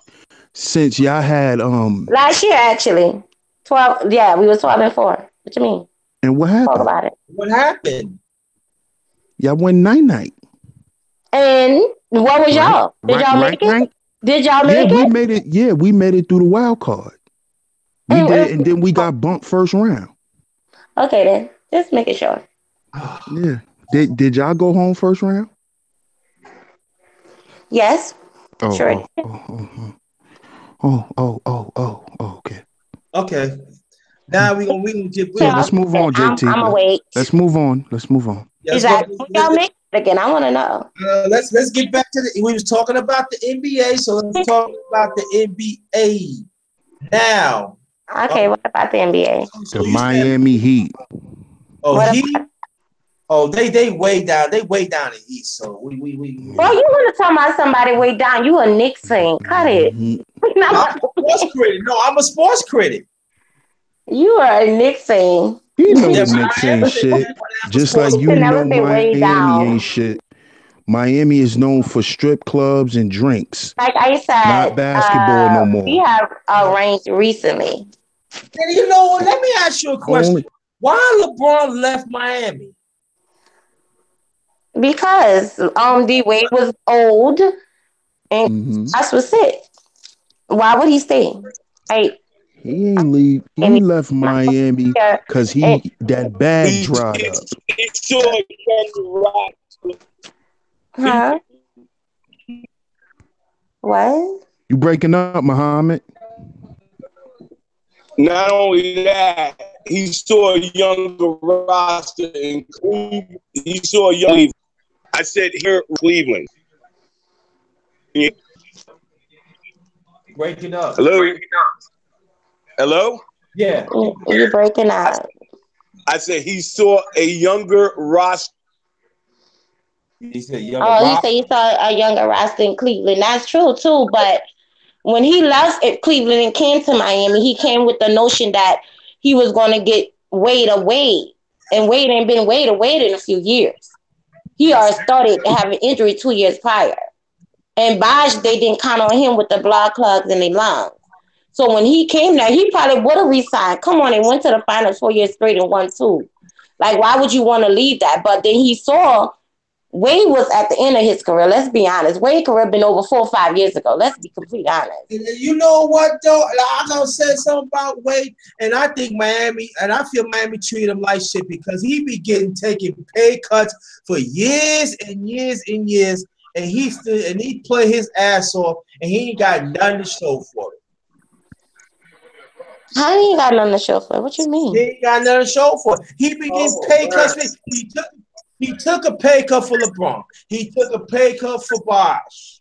Speaker 2: y'all had
Speaker 3: Last year, actually, 12. Yeah, we was 12-4. What you mean?
Speaker 2: and what
Speaker 3: Talk
Speaker 2: happened?
Speaker 3: about it.
Speaker 1: What happened?
Speaker 2: Y'all went night.
Speaker 3: And what was
Speaker 2: Right?
Speaker 3: y'all? Did
Speaker 2: Right,
Speaker 3: y'all make
Speaker 2: right,
Speaker 3: it?
Speaker 2: right.
Speaker 3: Did y'all
Speaker 2: Yeah,
Speaker 3: make
Speaker 2: we
Speaker 3: it?
Speaker 2: made it. Yeah, we made it through the wild card. We did, and then we got bumped first round.
Speaker 3: Okay, then just making sure.
Speaker 2: Yeah. Did y'all go home first round?
Speaker 3: Yes,
Speaker 2: Oh,
Speaker 3: sure.
Speaker 2: oh, oh, okay.
Speaker 1: Okay. Now we gonna get
Speaker 2: Yeah,
Speaker 3: Tell
Speaker 2: let's move
Speaker 3: me,
Speaker 2: on,
Speaker 3: I'm
Speaker 2: JT.
Speaker 3: gonna wait.
Speaker 2: Let's move on. Let's move on.
Speaker 1: yeah,
Speaker 3: Exactly. When y'all make it again, I want to know.
Speaker 1: let's get back to we was talking about the NBA, so let's talk about the NBA now.
Speaker 3: Okay, what about the NBA?
Speaker 2: The
Speaker 1: So you said,
Speaker 2: Miami Heat.
Speaker 1: oh,
Speaker 3: What
Speaker 1: he, oh, they way down, they way down in the East. So we
Speaker 3: Boy, you want to talk about somebody way down? You a Knicks fan? Cut it.
Speaker 2: Mhm.
Speaker 1: I'm a sports critic. No, I'm a sports critic.
Speaker 3: You are a Knicks fan.
Speaker 2: You know
Speaker 1: Yeah,
Speaker 2: the
Speaker 3: You
Speaker 2: Knicks ain't shit.
Speaker 1: I'm a
Speaker 2: Just
Speaker 1: sports
Speaker 2: like
Speaker 3: should
Speaker 2: you
Speaker 1: critic.
Speaker 3: never
Speaker 2: know
Speaker 3: say way
Speaker 2: Miami ain't
Speaker 3: down.
Speaker 2: shit. Miami is known for strip clubs and drinks,
Speaker 3: Like I
Speaker 2: not
Speaker 3: said,
Speaker 2: basketball no
Speaker 3: we
Speaker 2: more.
Speaker 3: have arranged recently
Speaker 1: And you know what? Let me ask you a question.
Speaker 2: Only
Speaker 1: Why LeBron left Miami?
Speaker 3: because D Wade was old and
Speaker 2: mhm.
Speaker 3: us was sick. Why would he stay? Like,
Speaker 2: He ain't leave.
Speaker 3: I
Speaker 2: He
Speaker 3: mean,
Speaker 2: left Miami
Speaker 3: yeah,
Speaker 2: because
Speaker 3: and,
Speaker 2: that bag
Speaker 5: He,
Speaker 2: dried
Speaker 5: he,
Speaker 2: up.
Speaker 5: he saw a young rock.
Speaker 3: huh? What?
Speaker 2: You breaking up, Muhammad?
Speaker 5: Not only that, he saw a younger roster in Cleveland. He saw a young. I said here, Cleveland.
Speaker 1: Breaking up.
Speaker 5: Hello, hello.
Speaker 1: Yeah.
Speaker 3: You breaking
Speaker 5: I,
Speaker 3: up?
Speaker 5: I said he saw a younger roster.
Speaker 1: He said younger
Speaker 3: Oh, he
Speaker 1: rock.
Speaker 3: said he saw a younger roster in Cleveland. That's true too. But when he left Cleveland and came to Miami, he came with the notion that he was going to get Wade away, and Wade ain't been Wade in a few years. He already started having injury 2 years prior, and Baj they didn't count on him with the blood clots in their lungs. So when he came there, he probably would have resigned. Come on, and went to the finals 4 years straight and won two. Like, why would you want to leave that? But then he saw Wade was at the end of his career. Let's be honest. Wade career been over 4 or 5 years ago. Let's be completely honest.
Speaker 1: And you know what though? I gonna say something about Wade, and I think Miami, and I feel Miami treated him like shit because he be taking pay cuts for years and years and years, and he play his ass off, and he ain't got nothing to show for it.
Speaker 3: How you got nothing to show for it? What you
Speaker 1: He
Speaker 3: mean?
Speaker 1: ain't got nothing to show for it. He be getting pay cuts. He took a pay cut for LeBron. He took a pay cut for Bosh.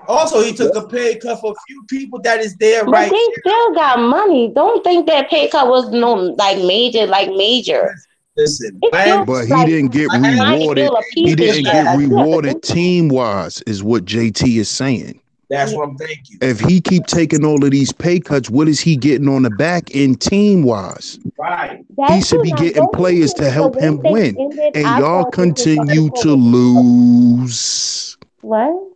Speaker 1: Also, he took a pay cut for a few people that is there
Speaker 3: But
Speaker 1: right
Speaker 3: they
Speaker 1: now.
Speaker 3: still got money. Don't think that pay cut was no like major.
Speaker 1: Listen,
Speaker 3: It's still
Speaker 2: But he
Speaker 3: like
Speaker 2: didn't get
Speaker 3: trying to
Speaker 2: rewarded.
Speaker 3: build a
Speaker 2: He
Speaker 3: piece and
Speaker 2: didn't
Speaker 3: shit.
Speaker 2: get
Speaker 3: Like, you have to
Speaker 2: rewarded
Speaker 3: think.
Speaker 2: team wise, is what JT is saying.
Speaker 1: that's what I'm thinking.
Speaker 2: If he keep taking all of these pay cuts, what is he getting on the back end team wise?
Speaker 1: Right.
Speaker 2: He
Speaker 3: That's
Speaker 2: should
Speaker 3: true.
Speaker 2: be
Speaker 3: Now
Speaker 2: getting
Speaker 3: don't get
Speaker 2: players to
Speaker 3: twisted. The
Speaker 2: help
Speaker 3: way
Speaker 2: him
Speaker 3: things
Speaker 2: win.
Speaker 3: ended,
Speaker 2: And
Speaker 3: I
Speaker 2: y'all
Speaker 3: thought this was gonna
Speaker 2: continue to
Speaker 3: go.
Speaker 2: lose.
Speaker 3: What?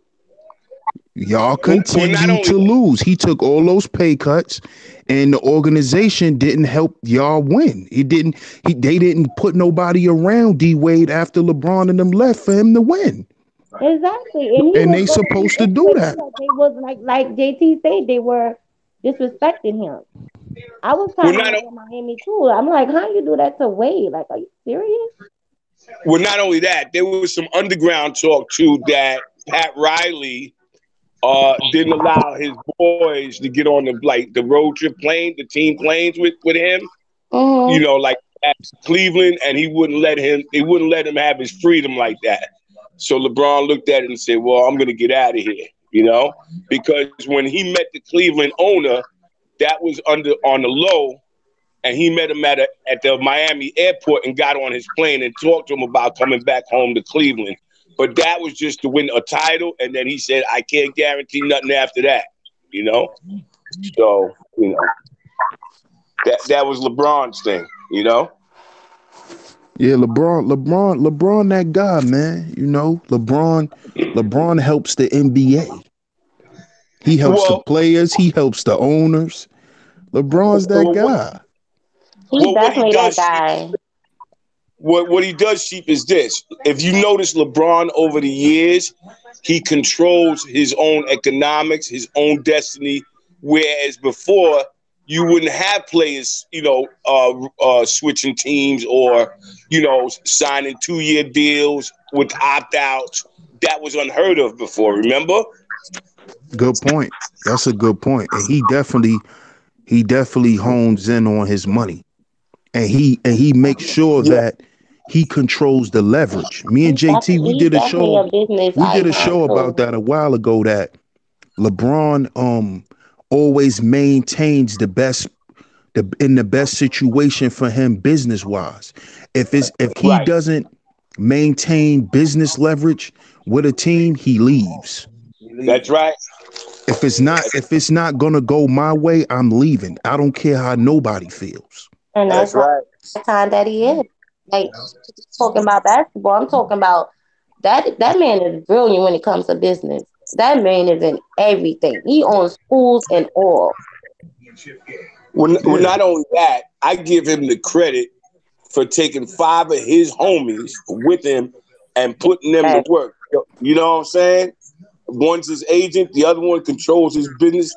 Speaker 2: Y'all
Speaker 5: Well, not
Speaker 2: continue
Speaker 5: only
Speaker 2: to lose. He took all those pay cuts, and the organization didn't help y'all win. They didn't put nobody around D Wade after LeBron and them left for him to win.
Speaker 3: Exactly. And he
Speaker 2: And
Speaker 3: was
Speaker 2: they
Speaker 3: gonna leave
Speaker 2: supposed to do
Speaker 3: anyway
Speaker 2: that.
Speaker 3: because they was like JT said, they were disrespecting him. I was
Speaker 5: well,
Speaker 3: kind of
Speaker 5: not
Speaker 3: mad at Miami too. I'm like, how you do that to Wade? Like, are you serious?
Speaker 5: well, not only that, there was some underground talk too that Pat Riley didn't allow his boys to get on the road trip plane, the team planes with him. You
Speaker 3: Mm-hmm.
Speaker 5: know, like at Cleveland, and he wouldn't let him. They wouldn't let him have his freedom like that. So LeBron looked at it and said, "Well, I'm going to get out of here." You know, because when he met the Cleveland owner, that was on the low, and he met him at the Miami airport and got on his plane and talked to him about coming back home to Cleveland. But that was just to win a title, and then he said, "I can't guarantee nothing after that." You know, so that was LeBron's thing. You know.
Speaker 2: Yeah, LeBron, that guy, man. You know, LeBron helps the NBA. He helps the
Speaker 5: Well,
Speaker 2: players. He helps the owners. LeBron's that
Speaker 5: well, what,
Speaker 2: guy.
Speaker 3: He's
Speaker 5: well, what he
Speaker 3: definitely that
Speaker 5: does,
Speaker 3: guy.
Speaker 5: what he does, Sheep, is this. If you notice LeBron over the years, he controls his own economics, his own destiny. Whereas before, you wouldn't have players, switching teams or, signing 2-year deals with opt outs. That was unheard of before. Remember?
Speaker 2: Good point. That's a good point. And he definitely hones in on his money. And he makes sure
Speaker 5: Yeah.
Speaker 2: that he controls the leverage. Me and JT, we
Speaker 3: He's
Speaker 2: did a
Speaker 3: definitely a
Speaker 2: show.
Speaker 3: business
Speaker 2: We did a
Speaker 3: icon
Speaker 2: show about
Speaker 3: too.
Speaker 2: that a while ago. That LeBron always maintains the best situation for him business wise. If he
Speaker 5: Right.
Speaker 2: doesn't maintain business leverage with a team, he leaves.
Speaker 5: That's right.
Speaker 2: If it's not gonna go my way, I'm leaving. I don't care how nobody feels.
Speaker 3: And that's
Speaker 5: That's
Speaker 3: why
Speaker 5: right.
Speaker 3: the kind that he is. Like talking about basketball, I'm talking about that man is brilliant when it comes to business. That man is in everything. He owns schools and all.
Speaker 5: Well,
Speaker 2: Yeah,
Speaker 5: not only that, I give him the credit for taking 5 of his homies with him and putting them to
Speaker 3: Yes,
Speaker 5: work. You know what I'm saying? One's his agent, the other one controls his business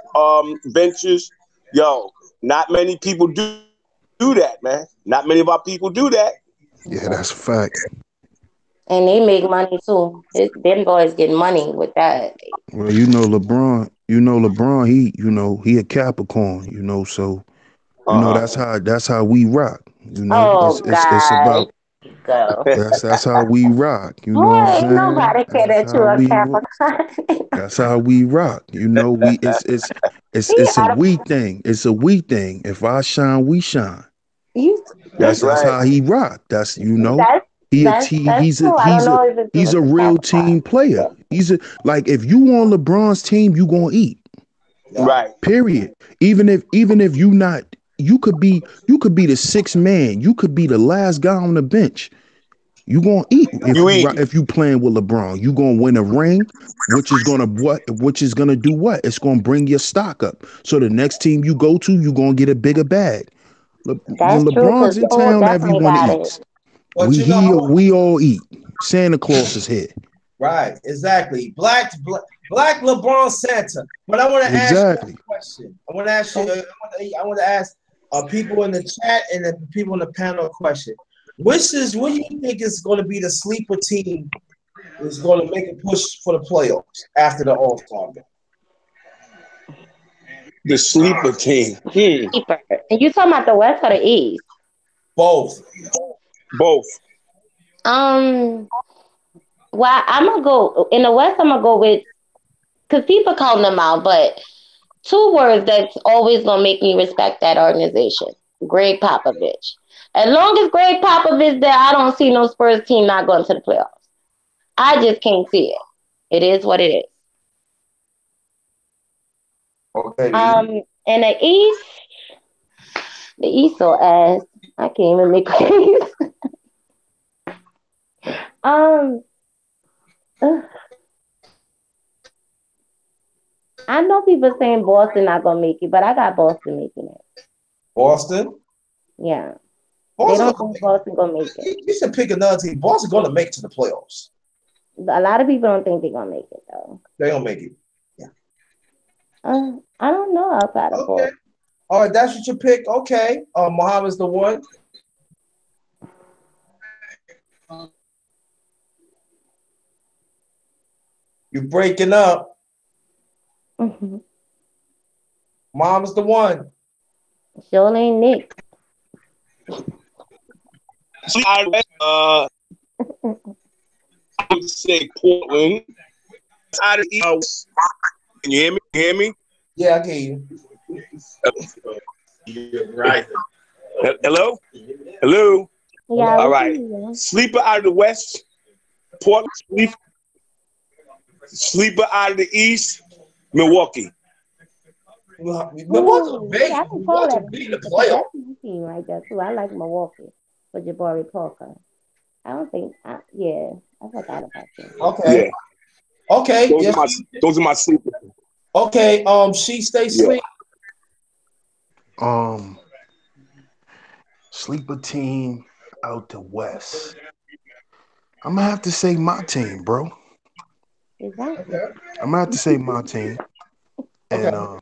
Speaker 5: ventures. Yo, not many people do that, man. Not many of our people do that.
Speaker 2: yeah, that's a fact.
Speaker 3: and they make money too. Them boys get money with that.
Speaker 2: Well, you know LeBron, he a Capricorn, so
Speaker 5: Uh-huh.
Speaker 2: that's how we rock. It's
Speaker 3: Oh
Speaker 2: it's it's
Speaker 3: God,
Speaker 2: about
Speaker 3: go.
Speaker 2: that's how we rock. You know what
Speaker 3: Boy,
Speaker 2: I'm
Speaker 3: ain't
Speaker 2: saying?
Speaker 3: nobody care
Speaker 2: That's
Speaker 3: that you
Speaker 2: how
Speaker 3: a
Speaker 2: we
Speaker 3: Capricorn.
Speaker 2: that's how we rock. We it's
Speaker 3: He
Speaker 2: it's a
Speaker 3: out of
Speaker 2: we thing. It's a we thing. If I shine, we shine.
Speaker 3: you.
Speaker 5: That's
Speaker 2: That's
Speaker 5: right.
Speaker 2: how he rock.
Speaker 3: That's
Speaker 2: He a
Speaker 3: that's
Speaker 2: t
Speaker 3: that's
Speaker 2: he's a
Speaker 3: true. I don't
Speaker 2: he's a
Speaker 3: know if it's
Speaker 2: he's a
Speaker 3: a
Speaker 2: real
Speaker 3: Capricorn.
Speaker 2: team player. He's a like if you on LeBron's team, you gonna eat.
Speaker 1: Yeah.
Speaker 5: Right.
Speaker 2: Period. Even if you could be the sixth man. You could be the last guy on the bench. You gonna eat
Speaker 5: You eat.
Speaker 2: if you playing with LeBron. You gonna win a ring, which is gonna do what? It's gonna bring your stock up. So the next team you go to, you gonna get a bigger bag. When
Speaker 3: That's true
Speaker 2: LeBron's
Speaker 3: because
Speaker 2: in
Speaker 3: Joel
Speaker 2: town,
Speaker 3: definitely
Speaker 2: everyone
Speaker 3: got it.
Speaker 2: eats.
Speaker 1: But
Speaker 2: We all eat. Santa Claus is here.
Speaker 1: right, exactly. Black LeBron Santa. But I want to ask you
Speaker 2: Exactly.
Speaker 1: a question. I want to ask you. I want to ask people in the chat and the people in the panel a question. What do you think is going to be the sleeper team is going to make a push for the playoffs after the All Star game?
Speaker 5: The sleeper team.
Speaker 3: Cheaper. And you talking about the West or the East?
Speaker 1: Both.
Speaker 5: Both.
Speaker 3: Um, well, I'm gonna go in the West. I'm gonna go with because people calling them out, but two words that's always gonna make me respect that organization: Greg Popovich. As long as Greg Popovich there, I don't see no Spurs team not going to the playoffs. I just can't see it. It is what it is.
Speaker 1: Okay.
Speaker 3: In the East so ass. I can't even make it. um, ugh. I know people saying Boston not gonna make it, but I got Boston making it.
Speaker 1: Boston.
Speaker 3: Yeah, they
Speaker 1: Boston.
Speaker 3: don't think Boston gonna make it.
Speaker 1: You should pick another team. Boston going to make it to the playoffs.
Speaker 3: A lot of people don't think they're gonna make it though.
Speaker 1: They don't make it. Yeah.
Speaker 3: I don't know outside of
Speaker 1: Okay.
Speaker 3: Boston.
Speaker 1: All right. That's what you pick. Okay. Muhammad's the one. You're breaking up. Mom's the one.
Speaker 3: Sure ain't Nick.
Speaker 5: I would say Portland. Out of East. Can you hear me? Can you hear me?
Speaker 1: Yeah, I get you.
Speaker 5: Right. Hello? Hello?
Speaker 3: Yeah,
Speaker 5: All right. Sleeper out of the West. Portland. Sleeper out of the East. Milwaukee.
Speaker 3: Ooh, see, I can call
Speaker 1: Milwaukee
Speaker 3: that.
Speaker 1: beat the
Speaker 3: That's
Speaker 1: playoff.
Speaker 3: my team right there too. I like Milwaukee for Jabari Parker. I don't think. Yeah, I forgot about that.
Speaker 1: Okay.
Speaker 5: Yeah,
Speaker 1: Okay. Yes.
Speaker 5: those are my sleepers.
Speaker 1: Okay. She stay
Speaker 5: Yeah.
Speaker 1: sleep.
Speaker 2: Um, sleeper team out the west. I'm gonna have to say my team, bro.
Speaker 3: Exactly.
Speaker 2: I'm gonna have to say my team.
Speaker 1: Okay.
Speaker 2: And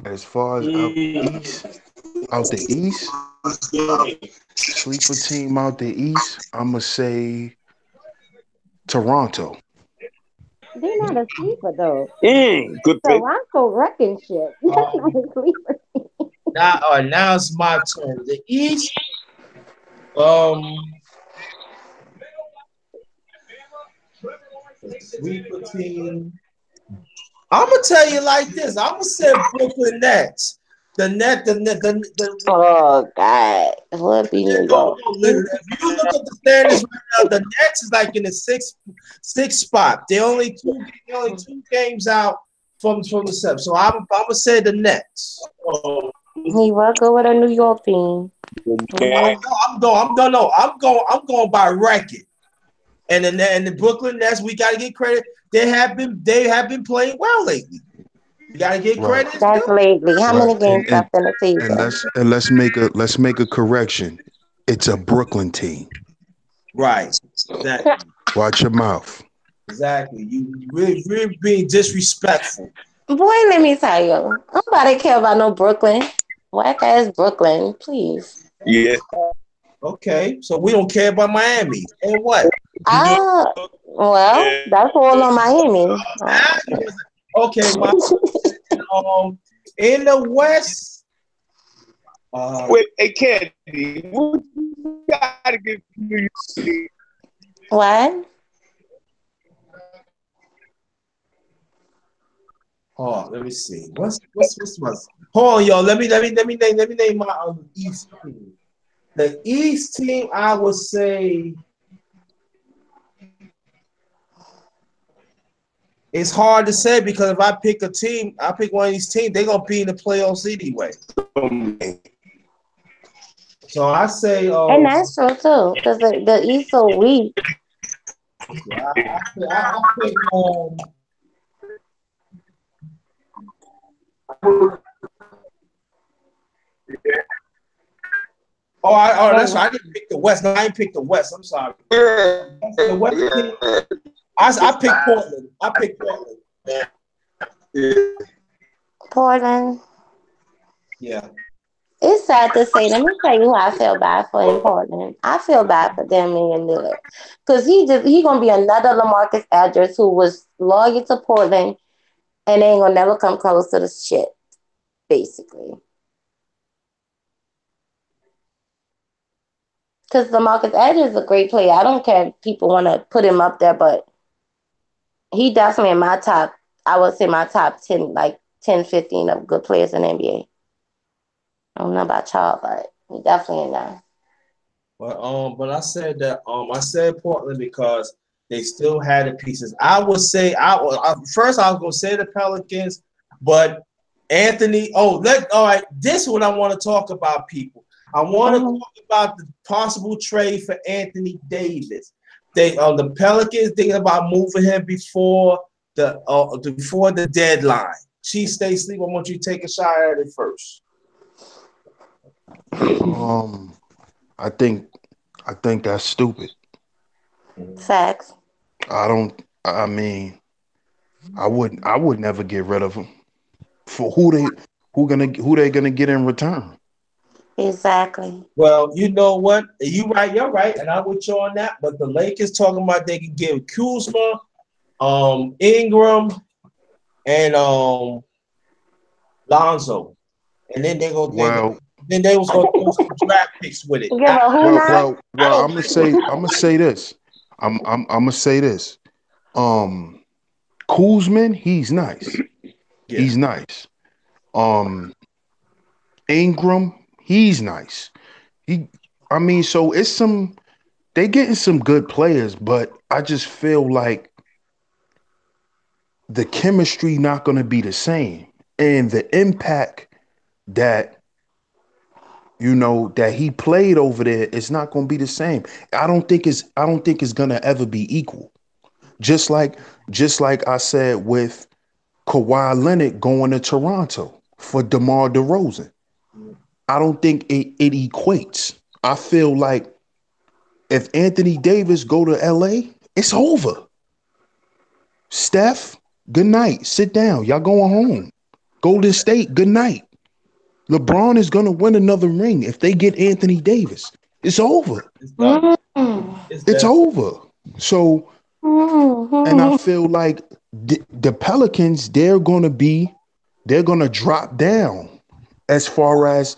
Speaker 2: as far as out the east, sleeper team out the east, I'm gonna say Toronto.
Speaker 3: They're not a sleeper though.
Speaker 5: Good pick.
Speaker 3: Toronto wrecking shit. That's not
Speaker 1: Um.
Speaker 3: a sleeper.
Speaker 1: Now it's my turn. The East. Um. The sleeper team. I'm gonna tell you like this. I'm gonna say Brooklyn Nets. The
Speaker 3: Oh God, what be New
Speaker 1: no,
Speaker 3: York?
Speaker 1: no, listen, if you look at the standings right now, the Nets is like in the sixth spot. They're only two games out from the seventh. So I'm gonna say the Nets.
Speaker 3: He will go with a New York team. He
Speaker 5: Yeah.
Speaker 3: will.
Speaker 1: No, I'm going by record. And the Brooklyn Nets, we gotta get credit. They have been playing well lately. You gotta get
Speaker 2: Right,
Speaker 1: credit.
Speaker 3: That's lately. How
Speaker 2: right.
Speaker 3: many games left in the
Speaker 2: And
Speaker 3: season?
Speaker 2: let's make a correction. It's a Brooklyn team.
Speaker 1: Right. Exactly.
Speaker 2: Watch your mouth.
Speaker 1: Exactly. You really being disrespectful.
Speaker 3: Boy, let me tell you, nobody care about no Brooklyn. Whack ass Brooklyn, please.
Speaker 5: Yeah.
Speaker 1: Okay. So we don't care about Miami. And what?
Speaker 3: Ah, well, that's all on Miami.
Speaker 1: Okay, in the West,
Speaker 5: Wait, hey, Candy, what you gotta give New York City?
Speaker 3: What?
Speaker 1: oh, let me see. What's hold on, y'all. Let me name my East team. The East team, I would say it's hard to say because if I pick a team, I pick one of these teams, they're gonna be in the playoffs anyway. So I say,
Speaker 3: And that's true too, because the East so weak.
Speaker 1: I pick that's right. I didn't pick the West. No, I didn't pick the West. I'm sorry. The West team. I picked Portland. I picked Portland.
Speaker 3: Portland.
Speaker 1: Yeah.
Speaker 3: It's sad to say. Let me tell you who I feel bad for in Portland. I feel bad for Damian Lillard because he gonna be another LaMarcus Aldridge who was loyal to Portland and they ain't gonna never come close to the shit. Basically, because LaMarcus Aldridge is a great player. I don't care if people want to put him up there, but he definitely in my top. I would say my top 10, like 10, 15 of good players in the NBA. I don't know about y'all, but he definitely in there.
Speaker 1: But I said Portland because they still had the pieces. I would say first I was gonna say the Pelicans, but Anthony. All right. This is what I want to talk about, people. I want to talk about the possible trade for Anthony Davis. The Pelicans thinking about moving him before the deadline. She stay sleep. I want you to take a shot at it first.
Speaker 2: Um, I think I think that's stupid.
Speaker 3: Facts.
Speaker 2: I don't. I mean, I would never get rid of him for who they gonna get in return.
Speaker 3: Exactly.
Speaker 1: Well, you know what? You're right, and I'm with you on that. But the Lakers talking about they can give Kuzma, Ingram, and Lonzo, and
Speaker 2: Well,
Speaker 1: then they was gonna throw some draft picks with it.
Speaker 3: Give a who
Speaker 2: well,
Speaker 3: not?
Speaker 2: well,
Speaker 1: I
Speaker 2: well.
Speaker 1: don't
Speaker 2: I'm gonna say this. I'm gonna say this. Um, Kuzman, he's nice.
Speaker 1: yeah.
Speaker 2: He's nice. Um, Ingram, he's nice. He, I mean, so it's some they getting some good players, but I just feel like the chemistry not going to be the same, and the impact that that he played over there, it's not going to be the same. I don't think it's going to ever be equal. Just like I said with Kawhi Leonard going to Toronto for DeMar DeRozan. I don't think it equates. I feel like if Anthony Davis go to LA, it's over. Steph, good night. Sit down. Y'all going home. Golden State, good night. LeBron is going to win another ring if they get Anthony Davis. It's over.
Speaker 1: It's done.
Speaker 3: Mm.
Speaker 2: It's over. So, and I feel like the Pelicans, they're going to drop down as far as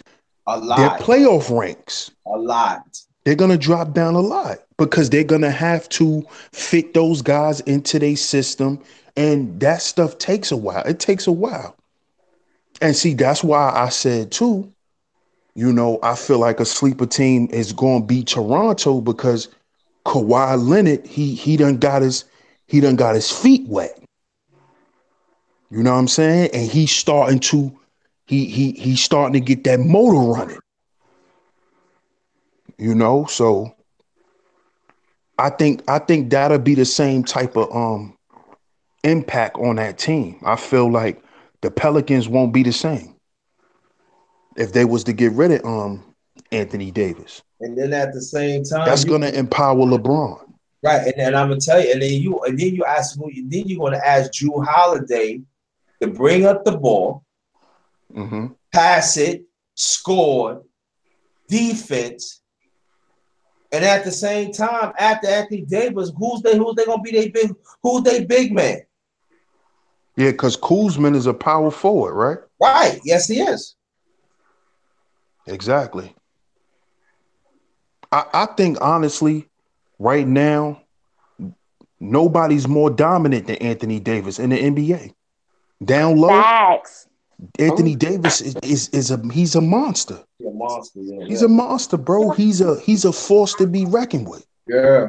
Speaker 1: A
Speaker 2: their
Speaker 1: lot.
Speaker 2: playoff ranks.
Speaker 1: A lot.
Speaker 2: They're going to drop down a lot because they're going to have to fit those guys into their system. And that stuff takes a while. It takes a while. And see, that's why I said too, I feel like a sleeper team is going to be Toronto because Kawhi Leonard, he done got his feet wet. You know what I'm saying? And he's starting to get that motor running. So I think that'll be the same type of impact on that team. I feel like the Pelicans won't be the same if they was to get rid of Anthony Davis.
Speaker 1: And then at the same time,
Speaker 2: That's gonna empower LeBron.
Speaker 1: right. And I'm gonna tell you, and then you ask me, then you're gonna ask Drew Holiday to bring up the ball, pass it, score, defense. And at the same time, after Anthony Davis, who's they gonna be who's they big man?
Speaker 2: Yeah, because Kuzman is a power forward, right?
Speaker 1: Right. Yes, he is.
Speaker 2: Exactly. I think honestly, right now, nobody's more dominant than Anthony Davis in the NBA. Down low,
Speaker 3: Facts.
Speaker 2: Anthony Davis is a he's a monster.
Speaker 1: He's a monster. Yeah,
Speaker 2: He's a monster, bro. He's a force to be reckoned with.
Speaker 1: yeah.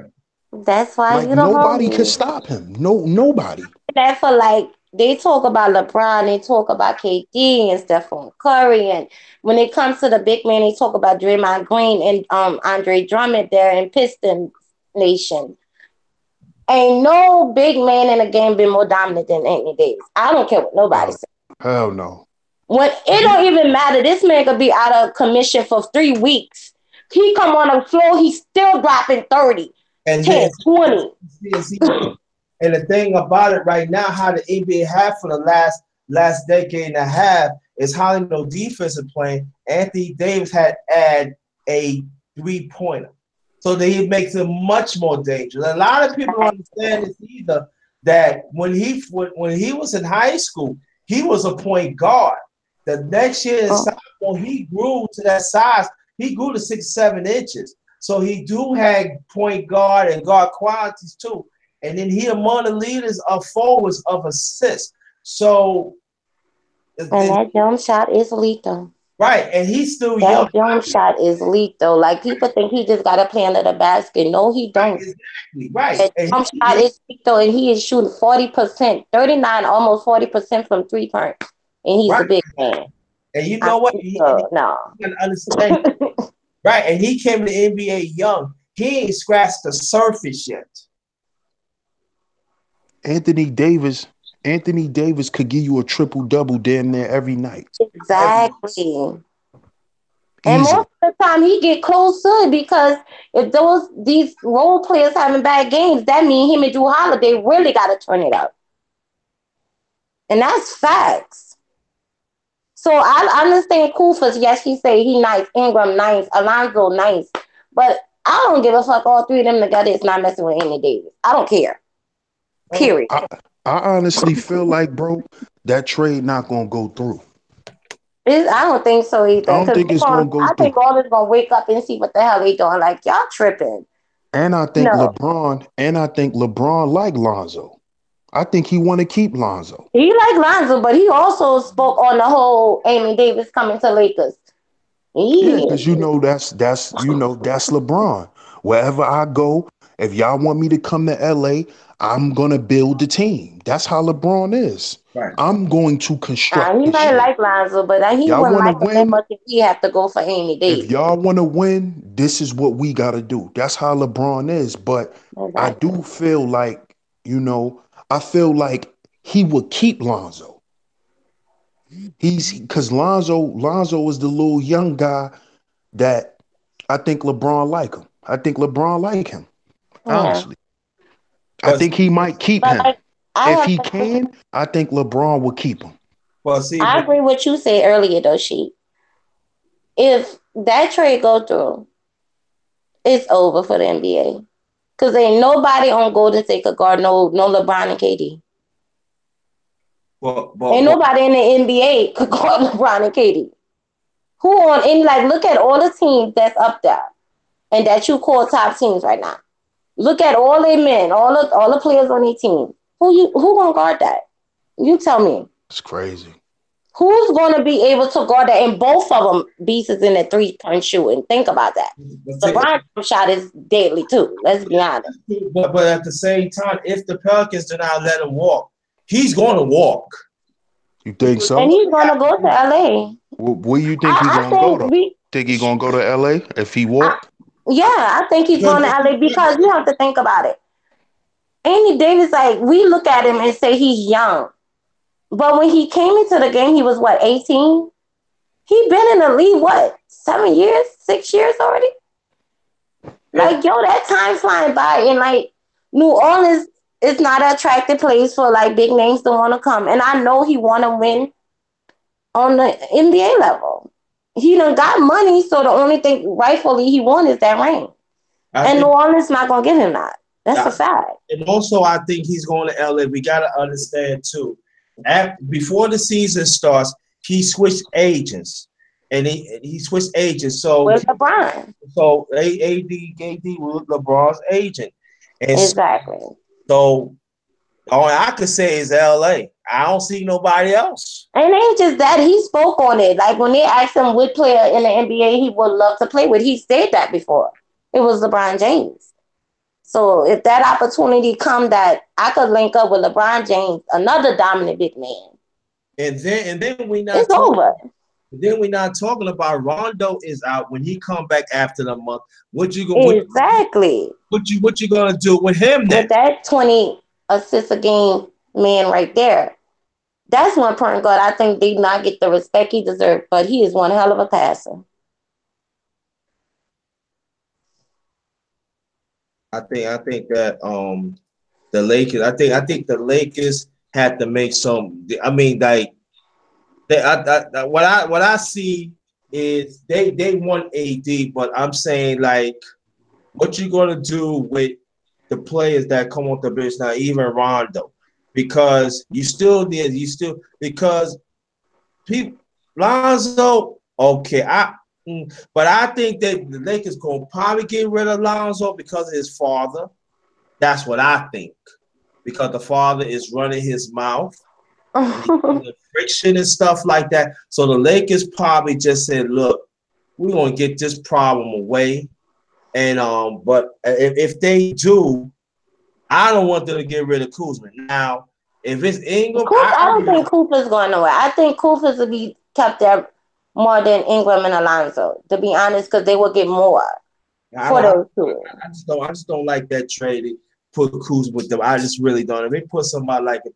Speaker 3: That's why
Speaker 2: Like
Speaker 3: you don't
Speaker 2: nobody
Speaker 3: homie.
Speaker 2: could stop him. Nobody.
Speaker 3: That for like they talk about LeBron, they talk about KD and Stephen Curry, and when it comes to the big man, they talk about Draymond Green and Andre Drummond there in Piston Nation. Ain't no big man in the game been more dominant than Anthony Davis. I don't care what nobody says.
Speaker 2: Hell no.
Speaker 3: When it don't even matter, this man could be out of commission for 3 weeks. He come on the floor, he's still dropping 30,
Speaker 1: And
Speaker 3: 10, 20.
Speaker 1: And the thing about it right now, how the NBA have for the last decade and a half is how no defensive playing. Anthony Davis had a 3-pointer, so that he makes it much more dangerous. A lot of people don't understand this either. That when he was in high school, he was a point guard. The next year in sophomore, he grew to that size. He grew to 6-7 inches. So he do have point guard and guard qualities too. And then he among the leaders of forwards of assists. So
Speaker 3: and that jump shot is lethal.
Speaker 1: right, and he's still young.
Speaker 3: That jump shot is lethal. Like people think he just got to play under the basket. No, he don't.
Speaker 1: Exactly, right.
Speaker 3: That jump shot is lethal, and he is shooting 40%, 39, almost 40% from 3-point. And he's a big man.
Speaker 1: And you know what?
Speaker 3: No.
Speaker 1: You gotta understand. Right, and he came to the NBA young. He ain't scratched the surface yet.
Speaker 2: Anthony Davis could give you a triple-double damn near every night.
Speaker 3: Exactly. And most of the time he get close to it because if these role players having bad games, that means him and Drew Holiday really got to turn it up. And that's facts. So I understand Kufas. Yes, he say he nice. Ingram nice. Alonzo nice. But I don't give a fuck. All three of them together is not messing with Anthony Davis. I don't care. Period.
Speaker 2: I honestly feel like, bro, that trade not gonna go through.
Speaker 3: I don't think so either.
Speaker 2: I don't think it's gonna go through.
Speaker 3: I think all is gonna wake up and see what the hell they doing. Like y'all tripping.
Speaker 2: And I think LeBron like Lonzo. I think he want to keep Lonzo.
Speaker 3: He like Lonzo, but he also spoke on the whole Anthony Davis coming to Lakers.
Speaker 2: Yeah, because that's LeBron. Wherever I go, if y'all want me to come to LA, I'm gonna build the team. That's how LeBron is.
Speaker 1: Right.
Speaker 2: I'm going to construct
Speaker 3: He
Speaker 2: the
Speaker 3: might
Speaker 2: shit.
Speaker 3: like Lonzo, but he
Speaker 2: Y'all
Speaker 3: wouldn't
Speaker 2: want to
Speaker 3: like him that
Speaker 2: win?
Speaker 3: much if he have to go for Andy
Speaker 2: If
Speaker 3: Davis.
Speaker 2: y'all want to win, this is what we got to do. That's how LeBron is. But I
Speaker 3: Exactly.
Speaker 2: do feel like, I feel like he would keep Lonzo. Because Lonzo is the little young guy that I think LeBron like him. I think LeBron like him.
Speaker 3: Yeah.
Speaker 2: Honestly, I
Speaker 1: But
Speaker 2: think he might keep
Speaker 3: But
Speaker 2: him.
Speaker 3: like I
Speaker 2: If
Speaker 3: have
Speaker 2: he
Speaker 3: to say,
Speaker 2: can, I think LeBron will keep him.
Speaker 1: see,
Speaker 3: I
Speaker 1: but
Speaker 3: agree with what you said earlier though, she. If that trade go through, it's over for the NBA. Cause ain't nobody on Golden State could guard no LeBron and KD. Ain't
Speaker 1: but
Speaker 3: nobody in the NBA could guard LeBron and KD. Who on any like look at all the teams that's up there and that you call top teams right now. Look at all the men, all the players on their team. Who gonna guard that? You tell me.
Speaker 2: It's crazy.
Speaker 3: Who's gonna be able to guard that? And both of them beasts is in the 3-point shooting. Think about that. LeBron's shot is deadly too. Let's be honest.
Speaker 1: but at the same time, if the Pelicans do not let him walk, he's going to walk.
Speaker 2: You think so?
Speaker 3: And he's gonna go to LA.
Speaker 2: Where you think he
Speaker 3: I
Speaker 2: gonna go
Speaker 3: think
Speaker 2: to? Think he gonna go to LA if he walk?
Speaker 3: I think he's going to LA because you have to think about it. Andy Davis, like we look at him and say he's young. But when he came into the game, he was what, 18? He been in the league, what, 7 years, 6 years already? Like, yo, that time flying by. And like New Orleans is not an attractive place for like big names to want to come. And I know he want to win on the NBA level. He done got money, so the only thing rightfully he won is that ring. And New Orleans not gonna give him that. That's a fact.
Speaker 1: And also, I think he's going to LA. We got to understand too. Before the season starts, he switched agents, and he switched agents. So
Speaker 3: with LeBron.
Speaker 1: So AD was LeBron's agent, and
Speaker 3: exactly.
Speaker 1: So all I could say is LA. I don't see nobody else.
Speaker 3: And it ain't just that, he spoke on it. Like when they asked him what player in the NBA he would love to play with, he said that before. It was LeBron James. So if that opportunity come that I could link up with LeBron James, another dominant big man,
Speaker 1: and then we not
Speaker 3: it's over.
Speaker 1: Then we're not talking about Rondo is out. When he come back after the month, what you gonna do with him then?
Speaker 3: With that 20 assists a game man right there. That's one point guard I think did not get the respect he deserved, but he is one hell of a passer.
Speaker 1: I think that the Lakers. I think the Lakers had to make some. I mean, like what I see is they want AD, but I'm saying like, what you gonna do with the players that come off the bench now, even Rondo, because because people Lonzo. Okay, but I think that the Lakers gonna probably get rid of Lonzo because of his father. That's what I think, because the father is running his mouth, and friction and stuff like that. So the Lakers probably just said, "Look, we're gonna get this problem away." And but if they do, I don't want them to get rid of Kuzma. Now, if it's Ingram,
Speaker 3: I don't think Cooper's going nowhere. I think Cooper's will be kept there more than Ingram and Alonzo, to be honest, because they will get more for those two.
Speaker 1: I just don't like that trade. Put Kuzma with them. I just really don't. If they put somebody like it,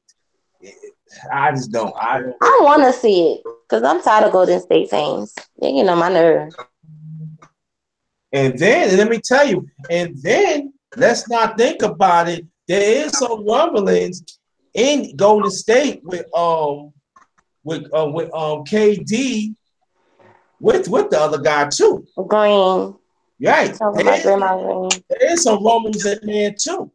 Speaker 1: I just don't. I
Speaker 3: want to see it because I'm tired of Golden State fans. They get on my nerves.
Speaker 1: And then let me tell you. And then let's not think about it. There is some rumblings in Golden State with KD with the other guy too.
Speaker 3: Green.
Speaker 1: Right. There is some rumblings in there too.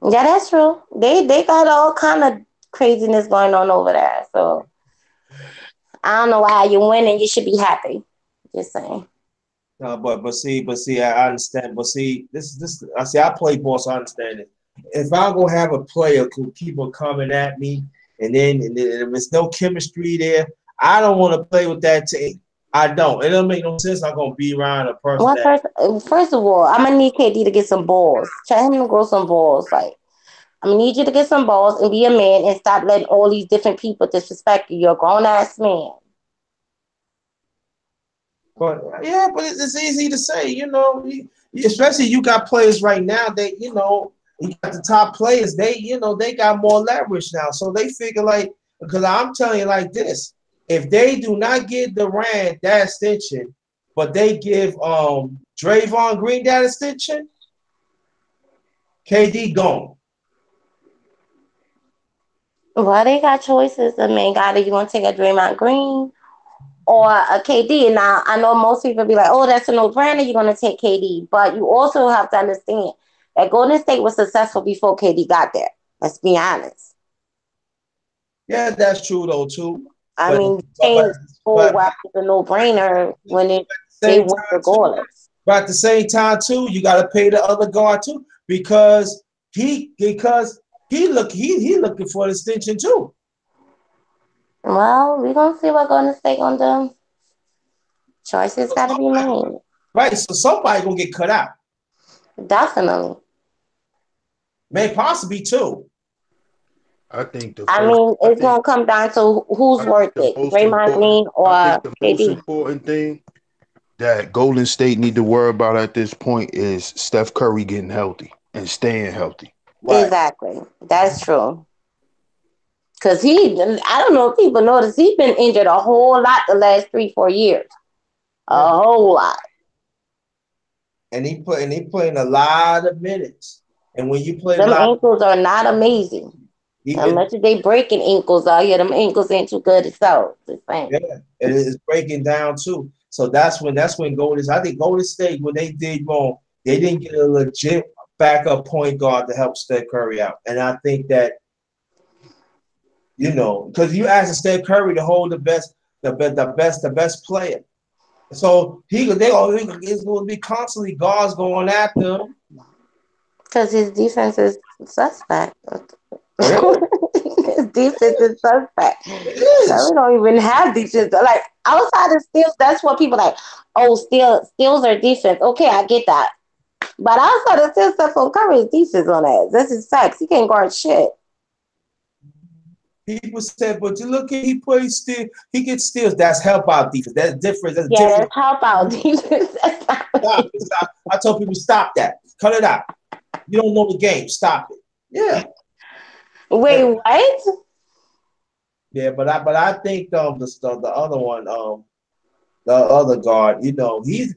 Speaker 3: Yeah, that's true. They got all kind of craziness going on over there. So I don't know why you're winning. You should be happy. Just saying.
Speaker 1: No, but see, I understand. But see, this I play ball, so I understand it. If I'm gonna have a player who keep on coming at me, and then if there's no chemistry there, I don't want to play with that team. I don't. It don't make no sense. I'm gonna be around a person
Speaker 3: Well,
Speaker 1: that.
Speaker 3: first of all, I'm gonna need KD to get some balls. Tell him to grow some balls. Like I'm gonna need you to get some balls and be a man and stop letting all these different people disrespect you. You're a grown ass man.
Speaker 1: But yeah, but it's easy to say. Especially you got players right now. You got the top players. They got more leverage now. So they figure like, because I'm telling you like this: if they do not give Durant that extension, but they give Draymond Green that extension, KD gone.
Speaker 3: Well, they got choices. I mean, God, if you want to take a Draymond Green or a KD. Now, I know most people be like, oh, that's a no-brainer. You're going to take KD. But you also have to understand that Golden State was successful before KD got there. Let's be honest.
Speaker 1: Yeah, that's true though too.
Speaker 3: I
Speaker 1: But
Speaker 3: mean, you
Speaker 1: but but
Speaker 3: can't go
Speaker 1: but
Speaker 3: after the no-brainer when they
Speaker 1: same
Speaker 3: went
Speaker 1: time too.
Speaker 3: regardless.
Speaker 1: But at the same time too, you got to pay the other guard too because he looking for an extension too.
Speaker 3: Well, we're going to see what Golden State going to do. Choices
Speaker 1: So
Speaker 3: got to be
Speaker 1: somebody,
Speaker 3: made.
Speaker 1: right? So somebody gonna get cut out.
Speaker 3: Definitely.
Speaker 1: May possibly two.
Speaker 2: I think the
Speaker 3: I
Speaker 2: first.
Speaker 3: mean,
Speaker 2: I
Speaker 3: it's
Speaker 2: think.
Speaker 3: going to come down to who's
Speaker 2: I
Speaker 3: worth
Speaker 2: think the
Speaker 3: it,
Speaker 2: most
Speaker 3: Draymond
Speaker 2: important.
Speaker 3: Green
Speaker 2: I think
Speaker 3: or
Speaker 2: the most
Speaker 3: KD.
Speaker 2: important thing that Golden State need to worry about at this point is Steph Curry getting healthy and staying healthy.
Speaker 1: Right.
Speaker 3: Exactly. That's true. Because I don't know if people notice, he's been injured a whole lot the last 3, 4 years.
Speaker 1: Yeah.
Speaker 3: A whole lot.
Speaker 1: And he playing a lot of minutes. And when you play a
Speaker 3: Them
Speaker 1: lot,
Speaker 3: ankles are not amazing.
Speaker 1: he,
Speaker 3: As much as they breaking ankles out here, them ankles ain't too good itself. Just saying.
Speaker 1: yeah, and it's breaking down too. So that's when Golden. I think Golden State when they did wrong, they didn't get a legit backup point guard to help Steph Curry out. And I think that because you asked Steph Curry to hold the best player. So it's going to be constantly guards going after him.
Speaker 3: Because his defense is suspect.
Speaker 1: Really,
Speaker 3: His defense is suspect.
Speaker 1: it
Speaker 3: Curry
Speaker 1: is.
Speaker 3: don't even have defense. Like outside of steals, that's what people like. Oh, steals are defense. Okay, I get that. But outside of steals, Stephen Curry's defense on that. That's his facts. He can't guard shit.
Speaker 1: People said, but you look at he plays still. He gets steals. That's help out defense. That's different. That's
Speaker 3: Yeah,
Speaker 1: different.
Speaker 3: that's help out defense. That's not
Speaker 1: Stop it. Stop. I told people stop that. Cut it out. You don't know the game. Stop it. Yeah.
Speaker 3: Wait, what?
Speaker 1: Yeah, but I think the other one the other guard he's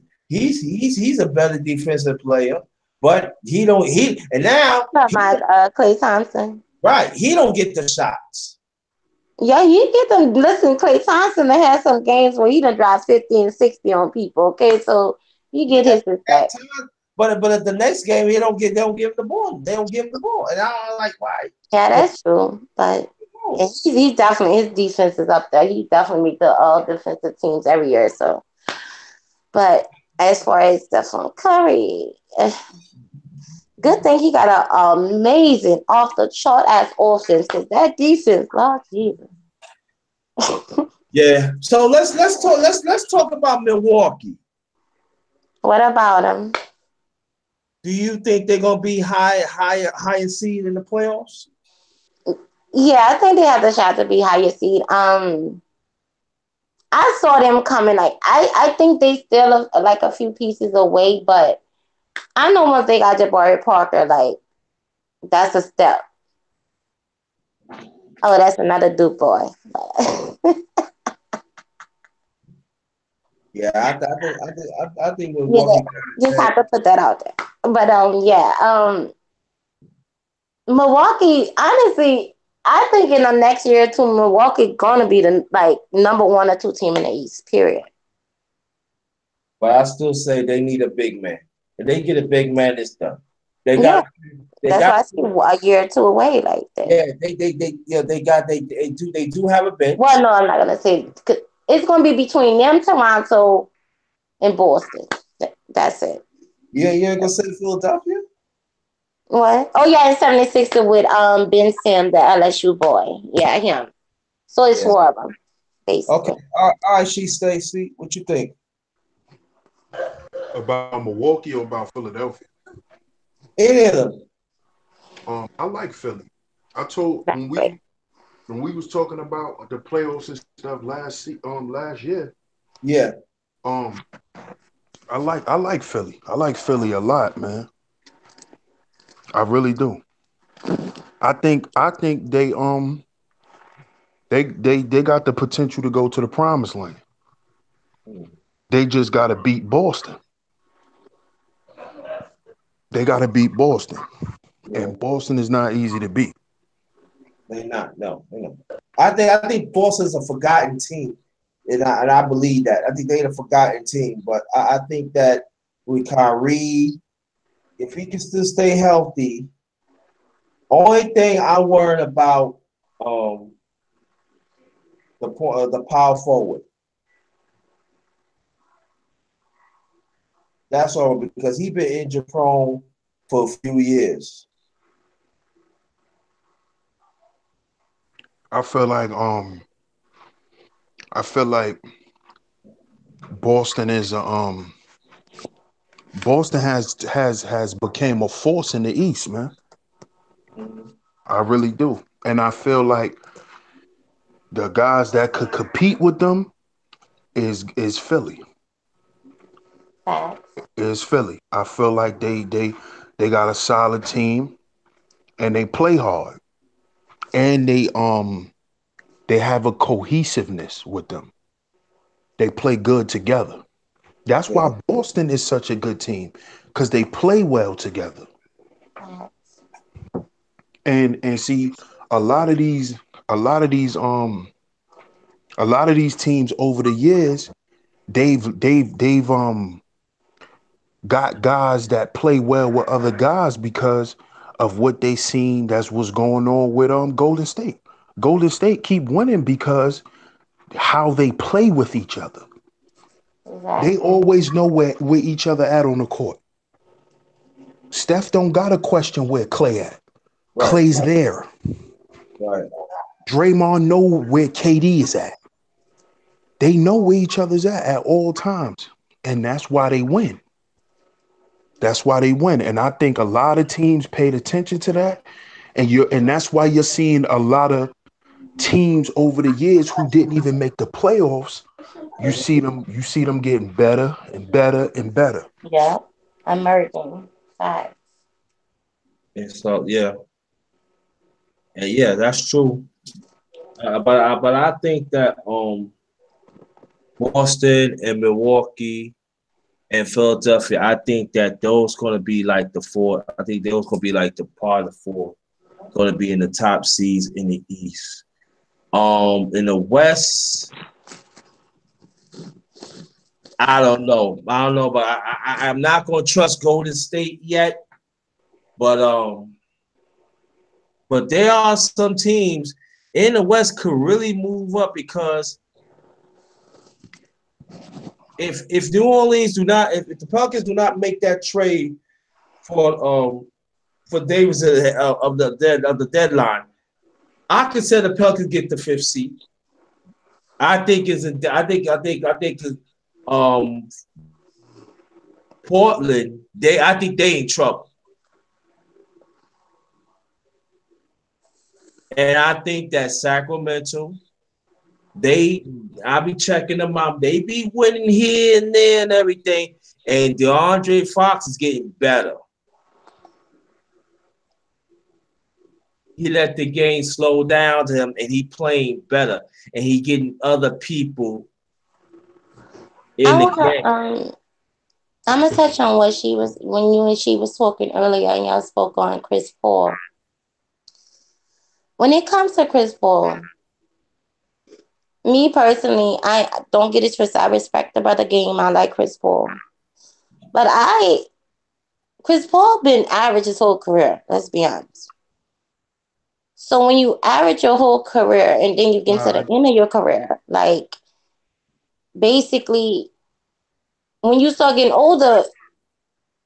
Speaker 1: a better defensive player, but he don't he and now
Speaker 3: Not
Speaker 1: he
Speaker 3: my Clay Thompson.
Speaker 1: right he don't get the shots.
Speaker 3: Yeah, he get them. Listen, Clay Thompson had some games where he done dropped 50 and 60 on people. Okay, so he get
Speaker 1: Yeah,
Speaker 3: his
Speaker 1: at
Speaker 3: respect.
Speaker 1: times, but at the next game they don't give him the ball. They don't give him the ball, and I'm like why?
Speaker 3: Yeah,
Speaker 1: But
Speaker 3: that's true. But
Speaker 1: no.
Speaker 3: he definitely his defense is up there. He definitely make the all defensive teams every year. So, but as far as Stephen Curry, good thing he got an amazing off the chart ass offense because that defense, Lord Jesus.
Speaker 1: Yeah. So let's talk about Milwaukee.
Speaker 3: What about him?
Speaker 1: Do you think they're gonna be higher seed in the playoffs?
Speaker 3: Yeah, I think they have the shot to be higher seed. I saw them coming. Like I think they still like a few pieces away, but I know once they got Jabari Parker, like that's a step. Oh, that's another Duke boy.
Speaker 1: Yeah, I think
Speaker 3: Yeah,
Speaker 1: Milwaukee.
Speaker 3: just have to put that out there. But yeah, Milwaukee. Honestly, I think in the next year or two, Milwaukee gonna be the like number 1 or 2 team in the East. Period.
Speaker 1: But I still say they need a big man. If they get a big man, it's done. They
Speaker 3: Yeah,
Speaker 1: got they
Speaker 3: that's why
Speaker 1: got
Speaker 3: I see a year or two away like that.
Speaker 1: yeah, they do have a
Speaker 3: Well,
Speaker 1: bench.
Speaker 3: no, I'm not gonna say it's gonna be between them, Toronto, and Boston. That's it.
Speaker 1: You ain't gonna say Philadelphia?
Speaker 3: What? Oh yeah, in 76 with Ben Sim, the LSU boy. Yeah, him. So it's
Speaker 1: Yeah.
Speaker 3: 4 of them. basically.
Speaker 1: Okay. All right, she Stacy. What you think?
Speaker 2: About Milwaukee or about Philadelphia?
Speaker 1: Any of them?
Speaker 2: I like Philly. I told
Speaker 3: Exactly.
Speaker 2: when we was talking about the playoffs and stuff last year.
Speaker 1: Yeah.
Speaker 2: Um, I like Philly. I like Philly a lot, man. I really do. I think they got the potential to go to the promised land. They just got to beat Boston. They got to beat Boston,
Speaker 1: Yeah.
Speaker 2: and Boston is not easy to beat.
Speaker 1: They not. No. They not. I think Boston's a forgotten team, and I believe that. I think they're a forgotten team, but I think that with Kyrie, if he can still stay healthy, only thing I'm worried about um the power forward. That's all because he been injury prone for a few years.
Speaker 2: I feel like I feel like Boston is Boston has became a force in the East, man.
Speaker 1: Mhm.
Speaker 2: I really do, and I feel like the guys that could compete with them is Philly.
Speaker 3: Facts.
Speaker 2: Is Philly. I feel like they got a solid team and they play hard and they have a cohesiveness with them. They play good together. That's
Speaker 1: Yeah.
Speaker 2: why Boston is such a good team because they play well together.
Speaker 3: Facts.
Speaker 2: And see, a lot of these, a lot of these, a lot of these teams over the years, they've got guys that play well with other guys because of what they seen. That's what's going on with Golden State. Golden State keep winning because how they play with each other. They
Speaker 3: Exactly.
Speaker 2: always know where each other at on the court. Steph don't got to question where Clay at.
Speaker 1: Right.
Speaker 2: Clay's there.
Speaker 1: Right.
Speaker 2: Draymond know where KD is at. They know where each other's at all times. And that's why they win. That's why they win. And I think a lot of teams paid attention to that. And that's why you're seeing a lot of teams over the years who didn't even make the playoffs. You see them getting better and better and better.
Speaker 3: Yep. Emerging. Facts.
Speaker 1: And so yeah, and yeah, that's true. But I think that Boston and Milwaukee and Philadelphia, I think that those gonna be like the four. I think those gonna be like the part of the four. Gonna be in the top seeds in the East. In the West, I don't know. I don't know, but I'm not gonna trust Golden State yet. But but there are some teams in the West could really move up because if New Orleans do not, if the Pelicans do not make that trade for Davis of the deadline, I consider the Pelicans get the fifth seed. I think is I think um Portland I think they in trouble, and I think that Sacramento they I be checking them out. They be winning here and there and everything, and DeAndre Fox is getting better. He let the game slow down to him, and he playing better, and he getting other people in
Speaker 3: I
Speaker 1: the
Speaker 3: wanna
Speaker 1: game.
Speaker 3: I'm gonna touch on what she was when you and she was talking earlier, and y'all spoke on Chris Paul. When it comes to Chris Paul, me personally, I don't get it twisted. I respect the brother game. I like Chris Paul, but Chris Paul been average his whole career. Let's be honest. So when you average your whole career and then you get to the
Speaker 2: Right.
Speaker 3: end of your career, like basically when you start getting older,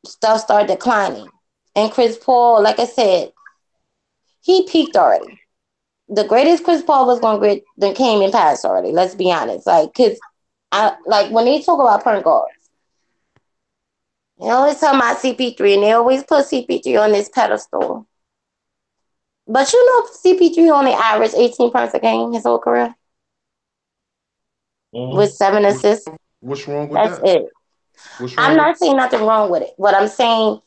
Speaker 3: stuff start declining. And Chris Paul, like I said, he peaked already. the greatest Chris Paul was going to get then came and passed already. Let's be honest. Like, cause I like when they talk about point guards, they always talk about CP3, and they always put CP3 on this pedestal. But you know, CP3 only averaged 18 points a game his whole career with 7 assists.
Speaker 2: What's wrong with
Speaker 3: That's
Speaker 2: that?
Speaker 3: it.
Speaker 2: What's wrong
Speaker 3: I'm not saying nothing wrong with it. What I'm saying,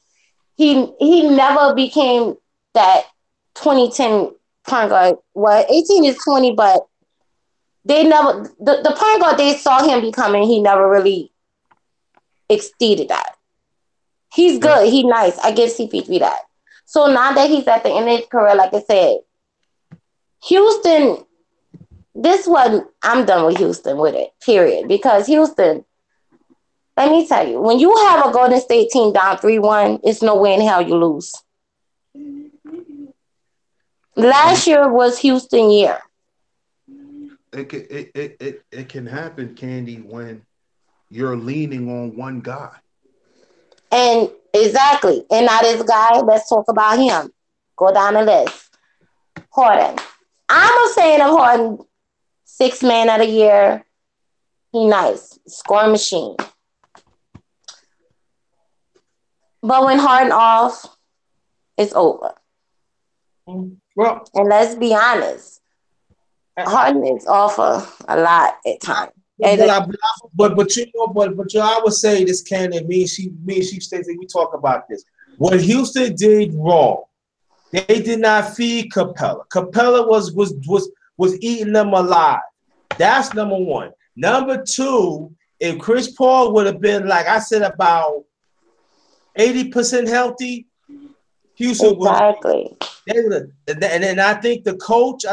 Speaker 3: he never became that 2010 point guard. Well, 18 is 20, but they never the point guard they saw him becoming. He never really exceeded that. He's good. He's nice. I give CP3 that. So now that he's at the end of his career, like I said, Houston. This one, I'm done with Houston with it. Period. Because Houston. Let me tell you, when you have a Golden State team down 3-1, it's no way in hell you lose. Last year was Houston year.
Speaker 2: It can happen, Candy, when you're leaning on one guy.
Speaker 3: And exactly. And now this guy, let's talk about him. Go down the list. Harden. I'm a fan of Harden. 6th man of the year. He nice. Scoring machine. But when Harden off, it's over.
Speaker 1: Well,
Speaker 3: and let's be honest, Harden is off a lot at times.
Speaker 1: But you know, but I would say this, Ken, and me and she states that we talk about this. What Houston did wrong, they did not feed Capella. Capella was eating them alive. That's number one. Number two, if Chris Paul would have been, like I said, about 80% healthy, Houston
Speaker 3: exactly.
Speaker 1: And I think the coach,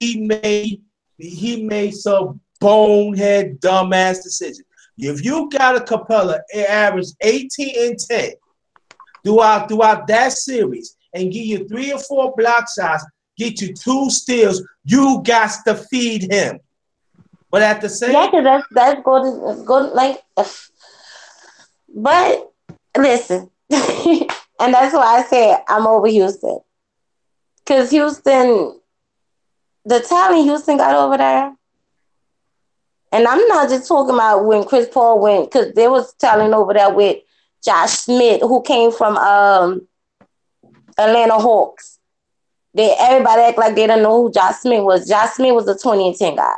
Speaker 1: he made some bonehead, dumbass decision. If you got a Capella, it averaged 18 and 10 throughout that series, and give you 3 or 4 block shots, get you 2 steals, you got to feed him. But at the same,
Speaker 3: because that's good. Like, but listen, and that's why I said I'm over Houston, because Houston, the talent Houston got over there. And I'm not just talking about when Chris Paul went, because there was talent over there with Josh Smith, who came from Atlanta Hawks. Everybody act like they don't know who Josh Smith was. Josh Smith was a 20 and 10 guy.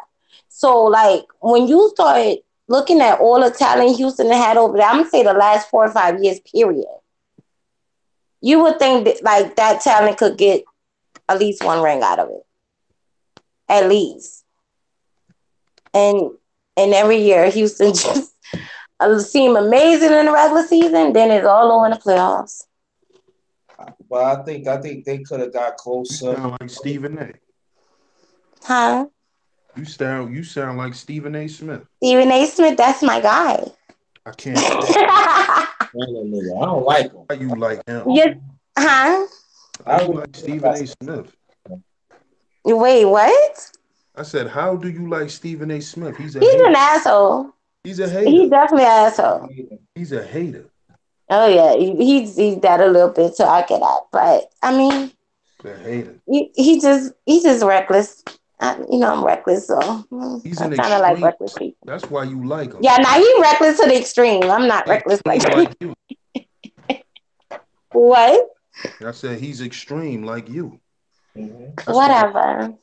Speaker 3: So, like, when you started looking at all the talent Houston had over there, I'm going to say the last 4 or 5 years, period, you would think that, like, that talent could get at least 1 ring out of it. At least. And every year, Houston just seem amazing in the regular season, then it's all over in the playoffs.
Speaker 1: But I think they could have got closer.
Speaker 2: You sound like Stephen A.
Speaker 3: Huh?
Speaker 2: You sound like Stephen A. Smith.
Speaker 3: Stephen A. Smith, that's my guy.
Speaker 2: I can't.
Speaker 1: I don't like him.
Speaker 2: How you like him?
Speaker 3: Yes. Huh?
Speaker 2: How you like Stephen A. Smith?
Speaker 3: Wait, what?
Speaker 2: I said, how do you like Stephen A. Smith? He's
Speaker 3: an asshole.
Speaker 2: He's a hater.
Speaker 3: He's definitely an asshole.
Speaker 2: He's a hater.
Speaker 3: Oh yeah, he's that a little bit, so I get that. But I mean,
Speaker 2: a hater.
Speaker 3: He's just reckless. I'm reckless, so
Speaker 2: he's
Speaker 3: I kind of like reckless people.
Speaker 2: That's why you like him.
Speaker 3: Yeah, now he's reckless to the extreme. I'm not reckless like
Speaker 2: you.
Speaker 3: What?
Speaker 2: I said he's extreme like you.
Speaker 3: Whatever.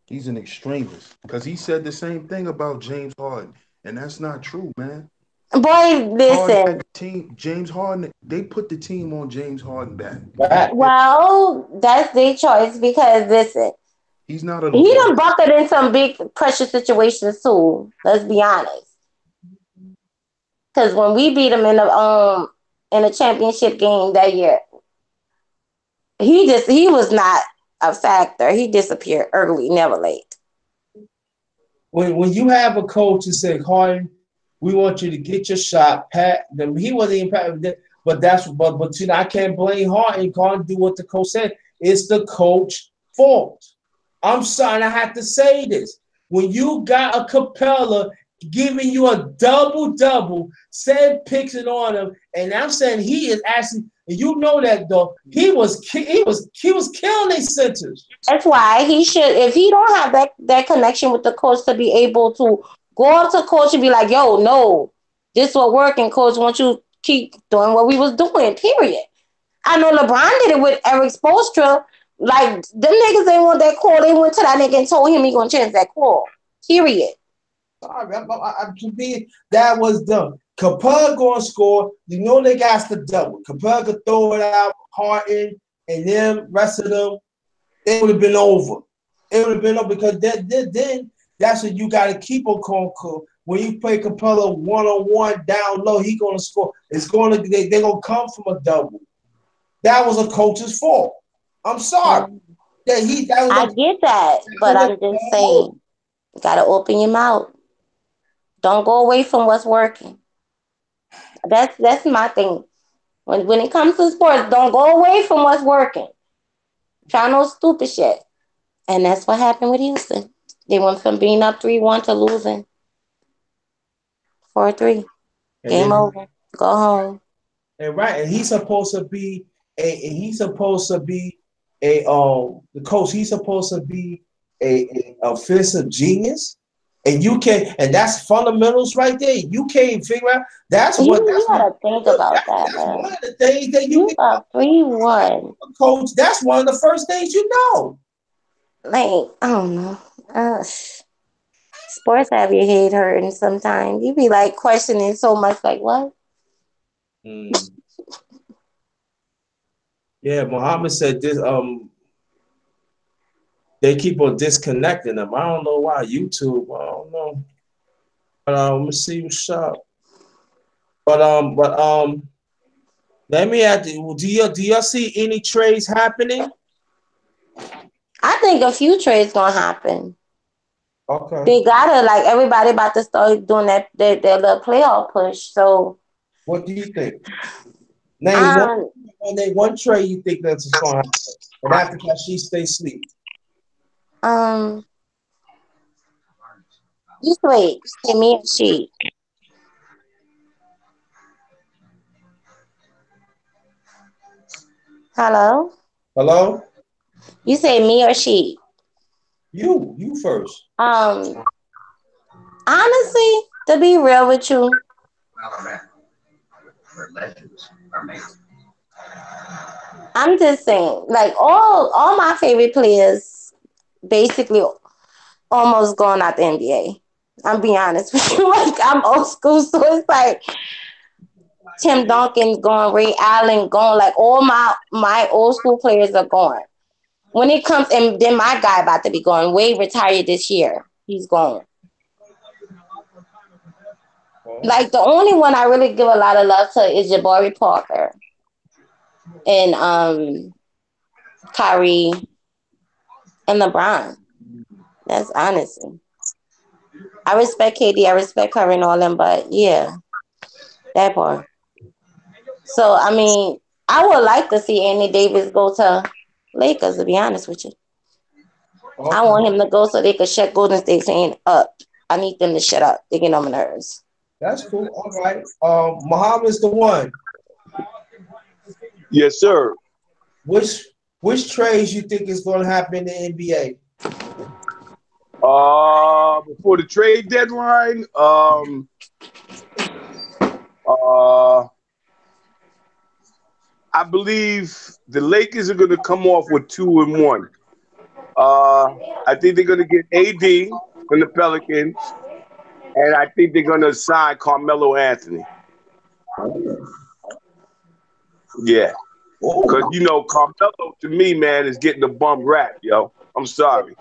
Speaker 2: He's an extremist because he said the same thing about James Harden, and that's not true, man.
Speaker 3: Boy, listen.
Speaker 2: James Harden, they put the team on James Harden back.
Speaker 3: Well, that's their choice because listen,
Speaker 2: he
Speaker 3: done buckled in some big pressure situations too. Let's be honest. Because when we beat him in the championship game that year, he was not a factor. He disappeared early, never late.
Speaker 1: When you have a coach who say, Harden, we want you to get your shot, Pat. He wasn't even Pat, but I can't blame Harden. Harden do what the coach said. It's the coach's fault. I'm sorry, I have to say this. When you got a Capella giving you a double-double, 7 picks on him, and I'm saying he is actually and you know that though he was killing their centers.
Speaker 3: That's why he should, if he don't have that connection with the coach to be able to go up to coach and be like, yo, no, this was working, coach. Want you keep doing what we was doing, period. I know LeBron did it with Eric Spoelstra. Like, them niggas ain't want that call. They went to that nigga and told him he gonna change that call. Period.
Speaker 1: To me, that was done. Capella going to score. You know they got the double. Capella could throw it out, Harden, and them, rest of them, it would have been over. It would have been over because then that's what you got to keep on calling. When you play Capella one-on-one down low, he going to score. It's going to they're going to come from a double. That was a coach's fault. I'm sorry.
Speaker 3: I get that, but I'm just saying, you got to open your mouth. Don't go away from what's working. That's my thing. When it comes to sports, don't go away from what's working. Try no stupid shit. And that's what happened with Houston. They went from being up 3-1 to losing 4-3. Game over. Go home.
Speaker 1: And right, and he's supposed to be the coach. He's supposed to be a offensive genius. And that's fundamentals right there. You can't figure out.
Speaker 3: You gotta think about that.
Speaker 1: That's one of the things that you
Speaker 3: got 3-1.
Speaker 1: Coach, that's one of the first things you know.
Speaker 3: Like, I don't know. Sports have your head hurting sometimes. You be like questioning so much, like what?
Speaker 1: Yeah, Muhammad said this. They keep on disconnecting them. I don't know why. YouTube, I don't know. But let me see what's up. But let me ask you, do you see any trades happening?
Speaker 3: I think a few trades gonna happen.
Speaker 1: Okay.
Speaker 3: They gotta, like, everybody about to start doing their little playoff push. So
Speaker 1: what do you think? Name one trade you think that's gonna happen. And after that, she stays asleep.
Speaker 3: Just wait. Say me or she. Hello?
Speaker 1: Hello?
Speaker 3: You say me or she?
Speaker 1: You first.
Speaker 3: Honestly, to be real with you, I'm just saying, like, all my favorite players basically almost gone out the NBA. I'm being honest with you. Like, I'm old school, so it's like Tim Duncan's gone, Ray Allen gone, like all my old school players are gone. When it comes, and then my guy about to be gone. Wade retired this year. He's gone. Like, the only one I really give a lot of love to is Jabari Parker and Kyrie and LeBron. That's honestly. I respect KD, I respect Kyrie and all them, but yeah, that part. So, I mean, I would like to see Anthony Davis go to Lakers, to be honest with you. Okay. I want him to go so they could shut Golden State saying up. I need them to shut up. They get on my nerves.
Speaker 1: That's cool. All right. Muhammad's the one.
Speaker 5: Yes, sir.
Speaker 1: Which trades you think is going to happen in the NBA?
Speaker 5: Before the trade deadline, I believe the Lakers are going to come off with 2-1. I think they're going to get AD from the Pelicans, and I think they're going to sign Carmelo Anthony. Yeah. Because, you know, Carmelo, to me, man, is getting a bum rap, yo. I'm sorry.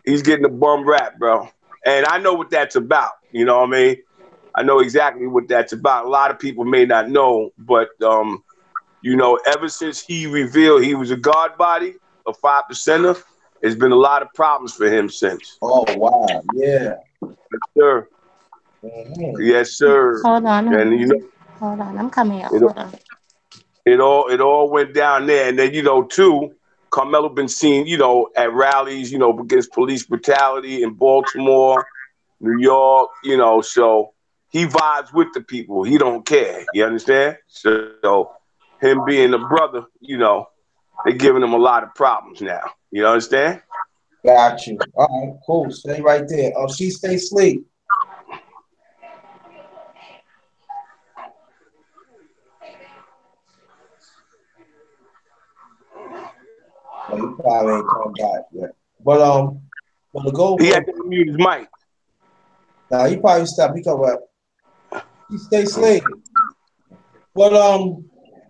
Speaker 5: He's getting a bum rap, bro. And I know what that's about. You know what I mean? I know exactly what that's about. A lot of people may not know, but, you know, ever since he revealed he was a guard body, a 5%er, there's been a lot of problems for him since.
Speaker 1: Oh, wow. Yeah.
Speaker 5: Yes, sir. Mm-hmm. Yes, sir.
Speaker 3: Hold on.
Speaker 5: And, you know,
Speaker 3: hold on. I'm coming out. Hold on.
Speaker 5: It all went down there. And then, you know, too, Carmelo been seen, you know, at rallies, you know, against police brutality in Baltimore, New York, you know, so he vibes with the people. He don't care. You understand? So him being a brother, you know, they're giving him a lot of problems now. You understand?
Speaker 1: Got you. All right, cool. Stay right there. Oh, she stay asleep. Oh, you probably ain't come back yet. But the goal.
Speaker 5: He had to mute his mic.
Speaker 1: Nah, he probably stopped. He come back. He stay asleep. But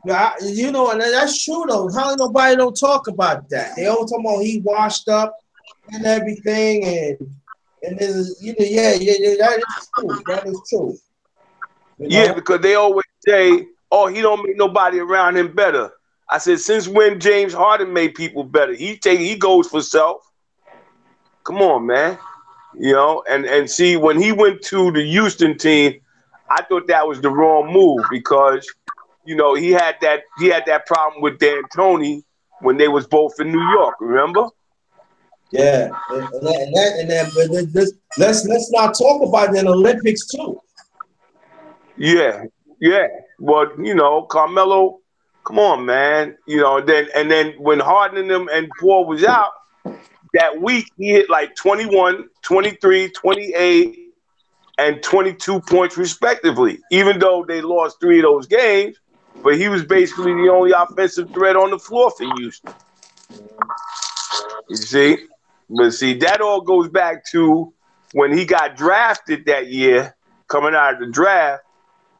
Speaker 1: yeah, you know, and that's true though. How nobody don't talk about that? They all talk about he washed up and everything, and there's, you know, yeah, that is true. That is true. You
Speaker 5: Yeah,
Speaker 1: know?
Speaker 5: because they always say, "Oh, he don't make nobody around him better." I said, since when James Harden made people better? He goes for self. Come on, man. You know, and see, when he went to the Houston team, I thought that was the wrong move because, you know, he had that problem with D'Antoni when they was both in New York. Remember?
Speaker 1: Yeah, but let's not talk about the Olympics too.
Speaker 5: Yeah, yeah. Well, you know, Carmelo, come on, man. You know, and then when Harden and them and Paul was out that week, he hit like 21, 23, 28, and 22 points respectively. Even though they lost 3 of those games, but he was basically the only offensive threat on the floor for Houston. You see? But see, that all goes back to when he got drafted that year, coming out of the draft,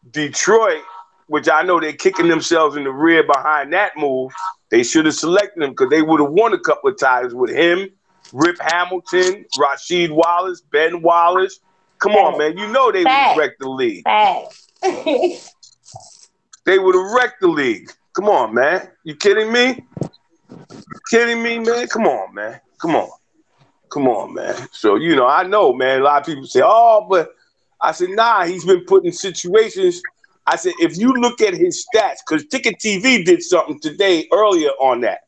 Speaker 5: Detroit, which I know they're kicking themselves in the rear behind that move. They should have selected him because they would have won a couple of titles with him, Rip Hamilton, Rasheed Wallace, Ben Wallace. Come on, man. You know they would have wrecked the league. They would have wrecked the league. Come on, man. You kidding me? Kidding me, man? Come on, man. Come on. Come on, man. So, you know, I know, man, a lot of people say, oh, but I said, nah, he's been put in situations. I said, if you look at his stats, because Ticket TV did something today earlier on that.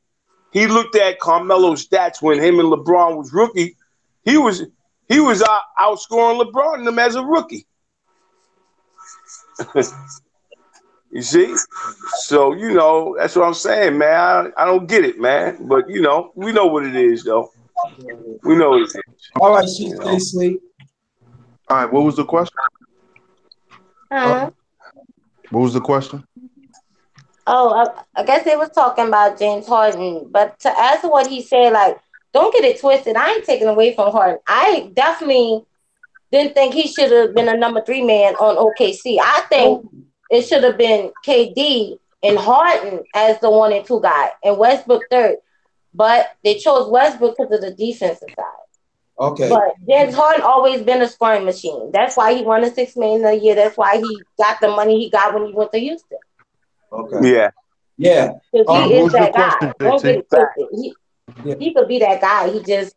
Speaker 5: He looked at Carmelo's stats when him and LeBron was rookie. He was outscoring LeBron and them as a rookie. You see? So, you know, that's what I'm saying, man. I don't get it, man. But, you know, we know what it is, though. We know what it is.
Speaker 1: All right, she stay asleep.
Speaker 2: All right, what was the question?
Speaker 3: Huh?
Speaker 2: What was the question?
Speaker 3: Oh, I guess they was talking about James Harden, but to answer what he said, like, don't get it twisted. I ain't taking away from Harden. I definitely didn't think he should have been a number 3 man on OKC. I think it should have been KD and Harden as the 1 and 2 guy, and Westbrook third. But they chose Westbrook because of the defensive side.
Speaker 1: Okay.
Speaker 3: But James Harden always been a scoring machine. That's why he won the $6 million a year. That's why he got the money he got when he went to Houston.
Speaker 1: Okay.
Speaker 5: Yeah.
Speaker 1: Yeah.
Speaker 3: Because he is that guy. Don't get it twisted. He could be that guy. It just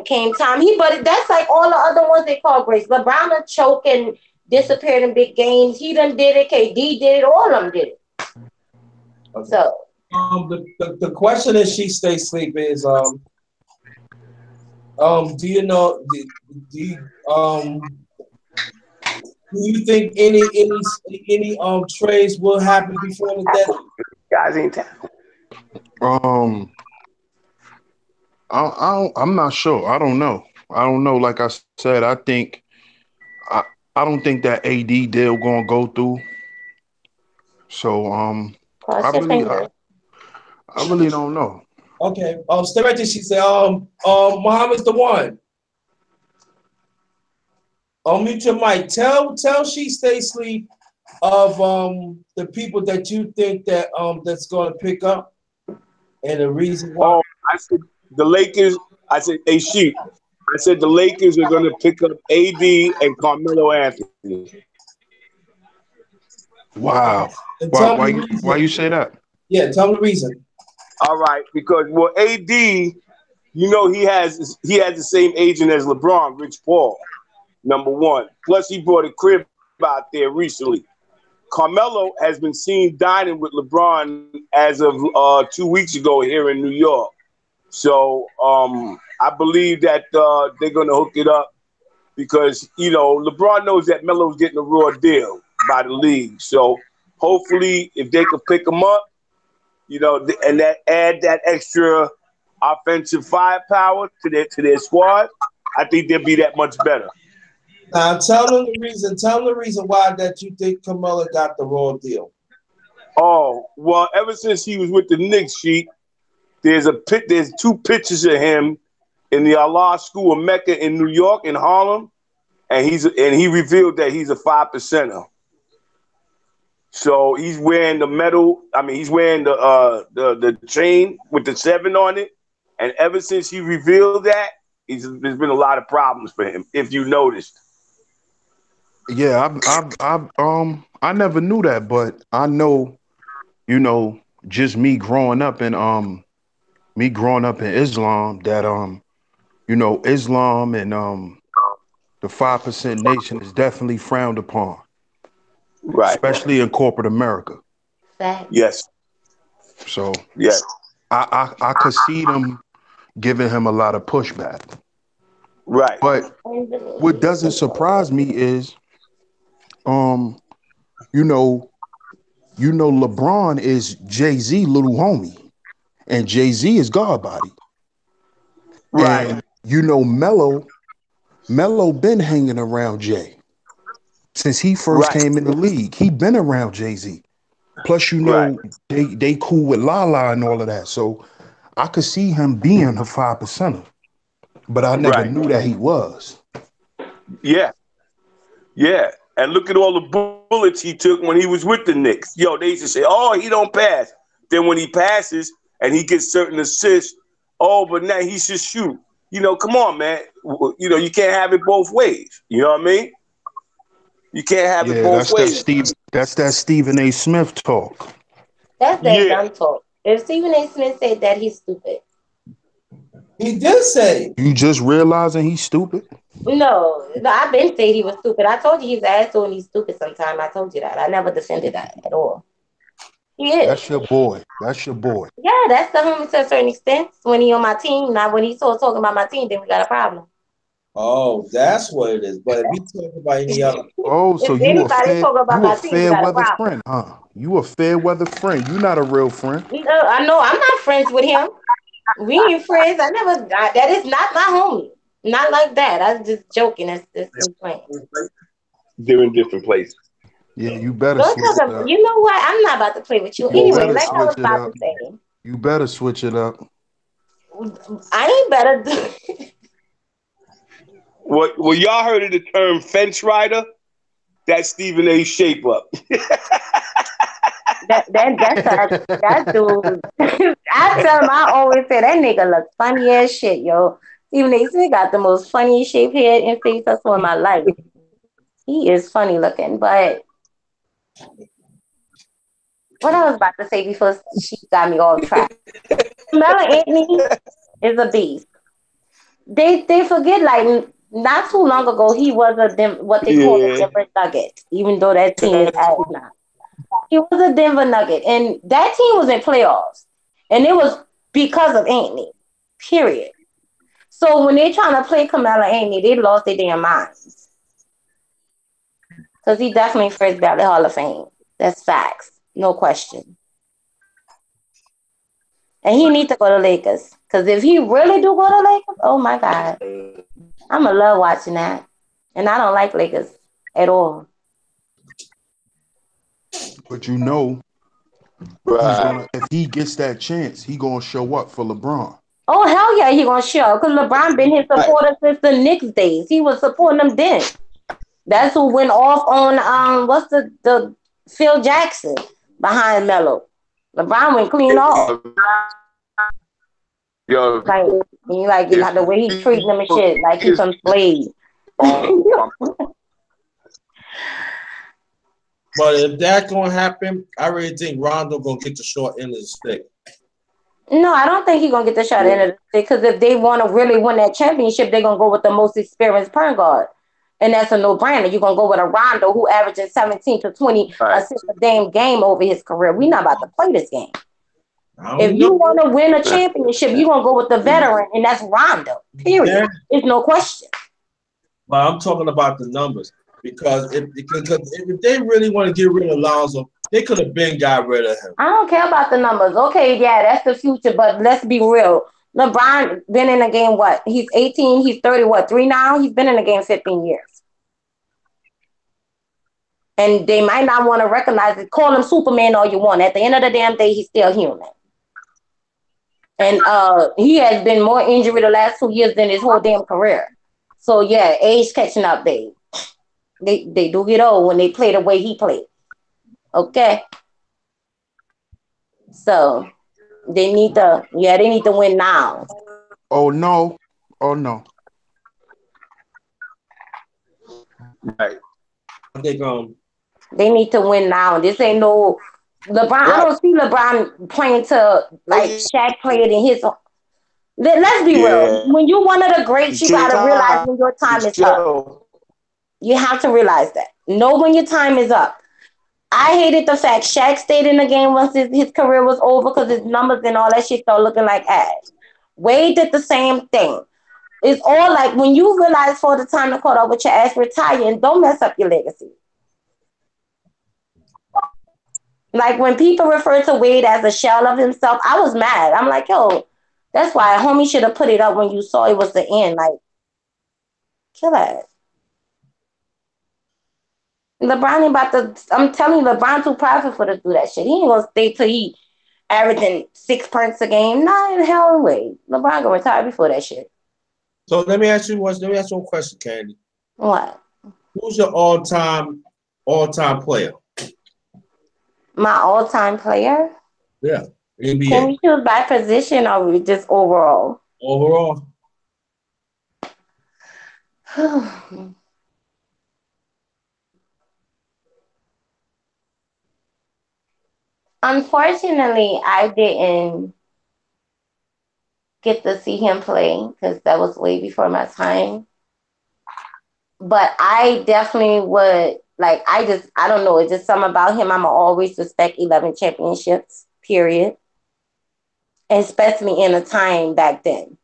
Speaker 3: came time. But that's like all the other ones they call greats. LeBron done choke and disappeared in big games. He done did it. KD did it. All of them did it.
Speaker 1: Okay.
Speaker 3: So
Speaker 1: the question is, she stay asleep is do you know do you think any trades will happen before the deadline?
Speaker 5: Guys ain't town.
Speaker 2: I'm not sure. I don't know. Like I said, I don't think that AD deal gonna go through. So
Speaker 3: cross your fingers.
Speaker 2: I really don't know.
Speaker 1: Okay. Stay right there. She said, Muhammad's the one. Mute your mic. Tell she stay asleep of the people that you think that that's gonna pick up and the reason why.
Speaker 5: Oh, I said the Lakers. I said, hey, Sheep. I said the Lakers are gonna pick up AD and Carmelo Anthony.
Speaker 2: Wow. Why you say that?
Speaker 1: Yeah, tell me the reason.
Speaker 5: All right, because AD, you know, he has the same agent as LeBron, Rich Paul, number one. Plus, he brought a crib out there recently. Carmelo has been seen dining with LeBron as of 2 weeks ago here in New York. So I believe that they're going to hook it up because, you know, LeBron knows that Melo's getting a raw deal by the league. So hopefully, if they could pick him up, you know, and that add that extra offensive firepower to their squad, I think they'll be that much better.
Speaker 1: Now tell them the reason. Tell them the reason why that you think Carmelo got the raw deal.
Speaker 5: Oh well, ever since he was with the Knicks, there's two pictures of him in the Allah School of Mecca in New York in Harlem, and he revealed that he's a 5%er. So he's wearing the metal. I mean, he's wearing the chain with the 7 on it, and ever since he revealed that, there's been a lot of problems for him. If you noticed.
Speaker 2: Yeah, I never knew that, but I know, you know, just me growing up in Islam, that you know, Islam and the 5% nation is definitely frowned upon,
Speaker 5: Right.
Speaker 2: especially in corporate America.
Speaker 3: Facts.
Speaker 5: Yes.
Speaker 2: So
Speaker 5: Yes.
Speaker 2: I could see them giving him a lot of pushback.
Speaker 5: Right.
Speaker 2: But what doesn't surprise me is, you know, LeBron is Jay-Z little homie, and Jay-Z is God body.
Speaker 5: Right.
Speaker 2: And you know, Melo been hanging around Jay since he first
Speaker 5: Right.
Speaker 2: came in the league. He been around Jay-Z. Plus, you
Speaker 5: Right.
Speaker 2: know, they cool with Lala and all of that. So I could see him being a 5%er, but I never
Speaker 5: Right.
Speaker 2: knew that he was.
Speaker 5: Yeah. Yeah. And look at all the bullets he took when he was with the Knicks. Yo, they used to say, "Oh, he don't pass." Then when he passes and he gets certain assists, oh, but now he should shoot. You know, come on, man. You know, you can't have it both ways. You know what I mean? You can't have it
Speaker 2: Yeah,
Speaker 5: both ways.
Speaker 2: That's that Stephen A. Smith talk.
Speaker 3: That's that
Speaker 5: Yeah.
Speaker 3: dumb talk. If Stephen A. Smith said that, he's stupid.
Speaker 1: He did say.
Speaker 2: You just realizing he's stupid?
Speaker 3: No, I've been saying he was stupid. I told you he's an asshole and he's stupid sometimes. I told you that. I never defended that at all. He is.
Speaker 2: That's your boy. That's your boy.
Speaker 3: Yeah, that's the homie to a certain extent. When he on my team, not when he's talking about my team, then we got a problem.
Speaker 1: Oh, that's what it is. But if we talk about any other,
Speaker 2: Oh, so
Speaker 3: If anybody talk about
Speaker 2: you a
Speaker 3: my team, we
Speaker 2: fair
Speaker 3: got a
Speaker 2: weather
Speaker 3: problem.
Speaker 2: friend, huh? You a fair weather friend. You not a real friend.
Speaker 3: No, I know I'm not friends with him. We ain't friends. That is not my homie. Not like that. I was just joking. That's playing.
Speaker 5: They're in different places.
Speaker 2: Yeah, you better
Speaker 3: Don't
Speaker 2: switch
Speaker 3: talk
Speaker 2: it up.
Speaker 3: about, you know what? I'm not about to play with you.
Speaker 2: You
Speaker 3: Anyway,
Speaker 2: better
Speaker 3: like I was
Speaker 2: switch it
Speaker 3: about
Speaker 2: up.
Speaker 3: to say,
Speaker 2: You better switch it up.
Speaker 3: I ain't better.
Speaker 5: Well, y'all heard of the term fence rider? That's Stephen A. shape up.
Speaker 3: That dude. I tell him, I always say that nigga looks funny as shit, yo. Stephen A. Smith got the most funniest shaped head and face I saw in my life. He is funny looking, but what I was about to say before she got me off track. Mela Anthony is a beast. They forget, like, not too long ago he was what they call a Denver Nugget, even though that team is ass now. He was a Denver Nugget, and that team was in playoffs, and it was because of Anthony. Period. So when they trying to play Carmelo Anthony, they lost their damn minds because he definitely first ballot Hall of Fame. That's facts, no question. And he needs to go to Lakers because if he really do go to Lakers, oh my God, I'ma love watching that. And I don't like Lakers at all.
Speaker 2: But you know,
Speaker 5: Right.
Speaker 2: if he gets that chance, he gonna show up for LeBron.
Speaker 3: Oh hell yeah, he gonna show because LeBron been his supporter since the Knicks days. He was supporting them then. That's who went off on what's the Phil Jackson behind Melo. LeBron went clean off.
Speaker 5: Yo,
Speaker 3: Like the way he treating them and shit, like he some slave.
Speaker 1: but if that gonna happen, I really think Rondo gonna get the short end of the stick.
Speaker 3: No, I don't think he's gonna get the shot in it because if they want to really win that championship, they're gonna go with the most experienced point guard, and that's a no-brainer. You're gonna go with a Rondo who averages 17 to 20 assists a damn game over his career. We're not about to play this game. If you want to win a championship, you're gonna go with the veteran, and that's Rondo. Period. Yeah. There's no question.
Speaker 1: But I'm talking about the numbers because if they really want to get rid of Lonzo, They could have been got rid of him.
Speaker 3: I don't care about the numbers. Okay, yeah, that's the future, but let's be real. LeBron been in the game, what? He's 18, he's 30, what, 3 now? He's been in the game 15 years. And they might not want to recognize it. Call him Superman all you want. At the end of the damn day, he's still human. And he has been more injured the last 2 years than his whole damn career. So yeah, age catching up, babe. They do get old when they play the way he played. Okay. So they need to win now.
Speaker 2: Oh no. Oh no.
Speaker 5: Right.
Speaker 1: I think
Speaker 3: They need to win now. This ain't no LeBron. Right. I don't see LeBron playing to like Shaq played in his. Let's be real. When you're one of the greats, you gotta realize when your time is up. You have to realize that. Know when your time is up. I hated the fact Shaq stayed in the game once his career was over because his numbers and all that shit started looking like ass. Wade did the same thing. It's all like when you realize for the time to caught up with your ass, retire and don't mess up your legacy. Like when people refer to Wade as a shell of himself, I was mad. I'm like, yo, that's why homie should have put it up when you saw it was the end. Like, kill that. LeBron ain't about to. I'm telling you, LeBron too prideful to do that shit. He ain't gonna stay till he averaging 6 points a game. Not in the hell way. LeBron gonna retire before that shit.
Speaker 1: So let me ask you one question, Candy.
Speaker 3: What?
Speaker 1: Who's your all-time player?
Speaker 3: My all-time player?
Speaker 1: Yeah, NBA.
Speaker 3: Can we choose by position or just overall?
Speaker 1: Overall.
Speaker 3: Unfortunately, I didn't get to see him play because that was way before my time. But I definitely would, like, I don't know. It's just something about him. I'm always respect 11 championships, period. Especially in a time back then.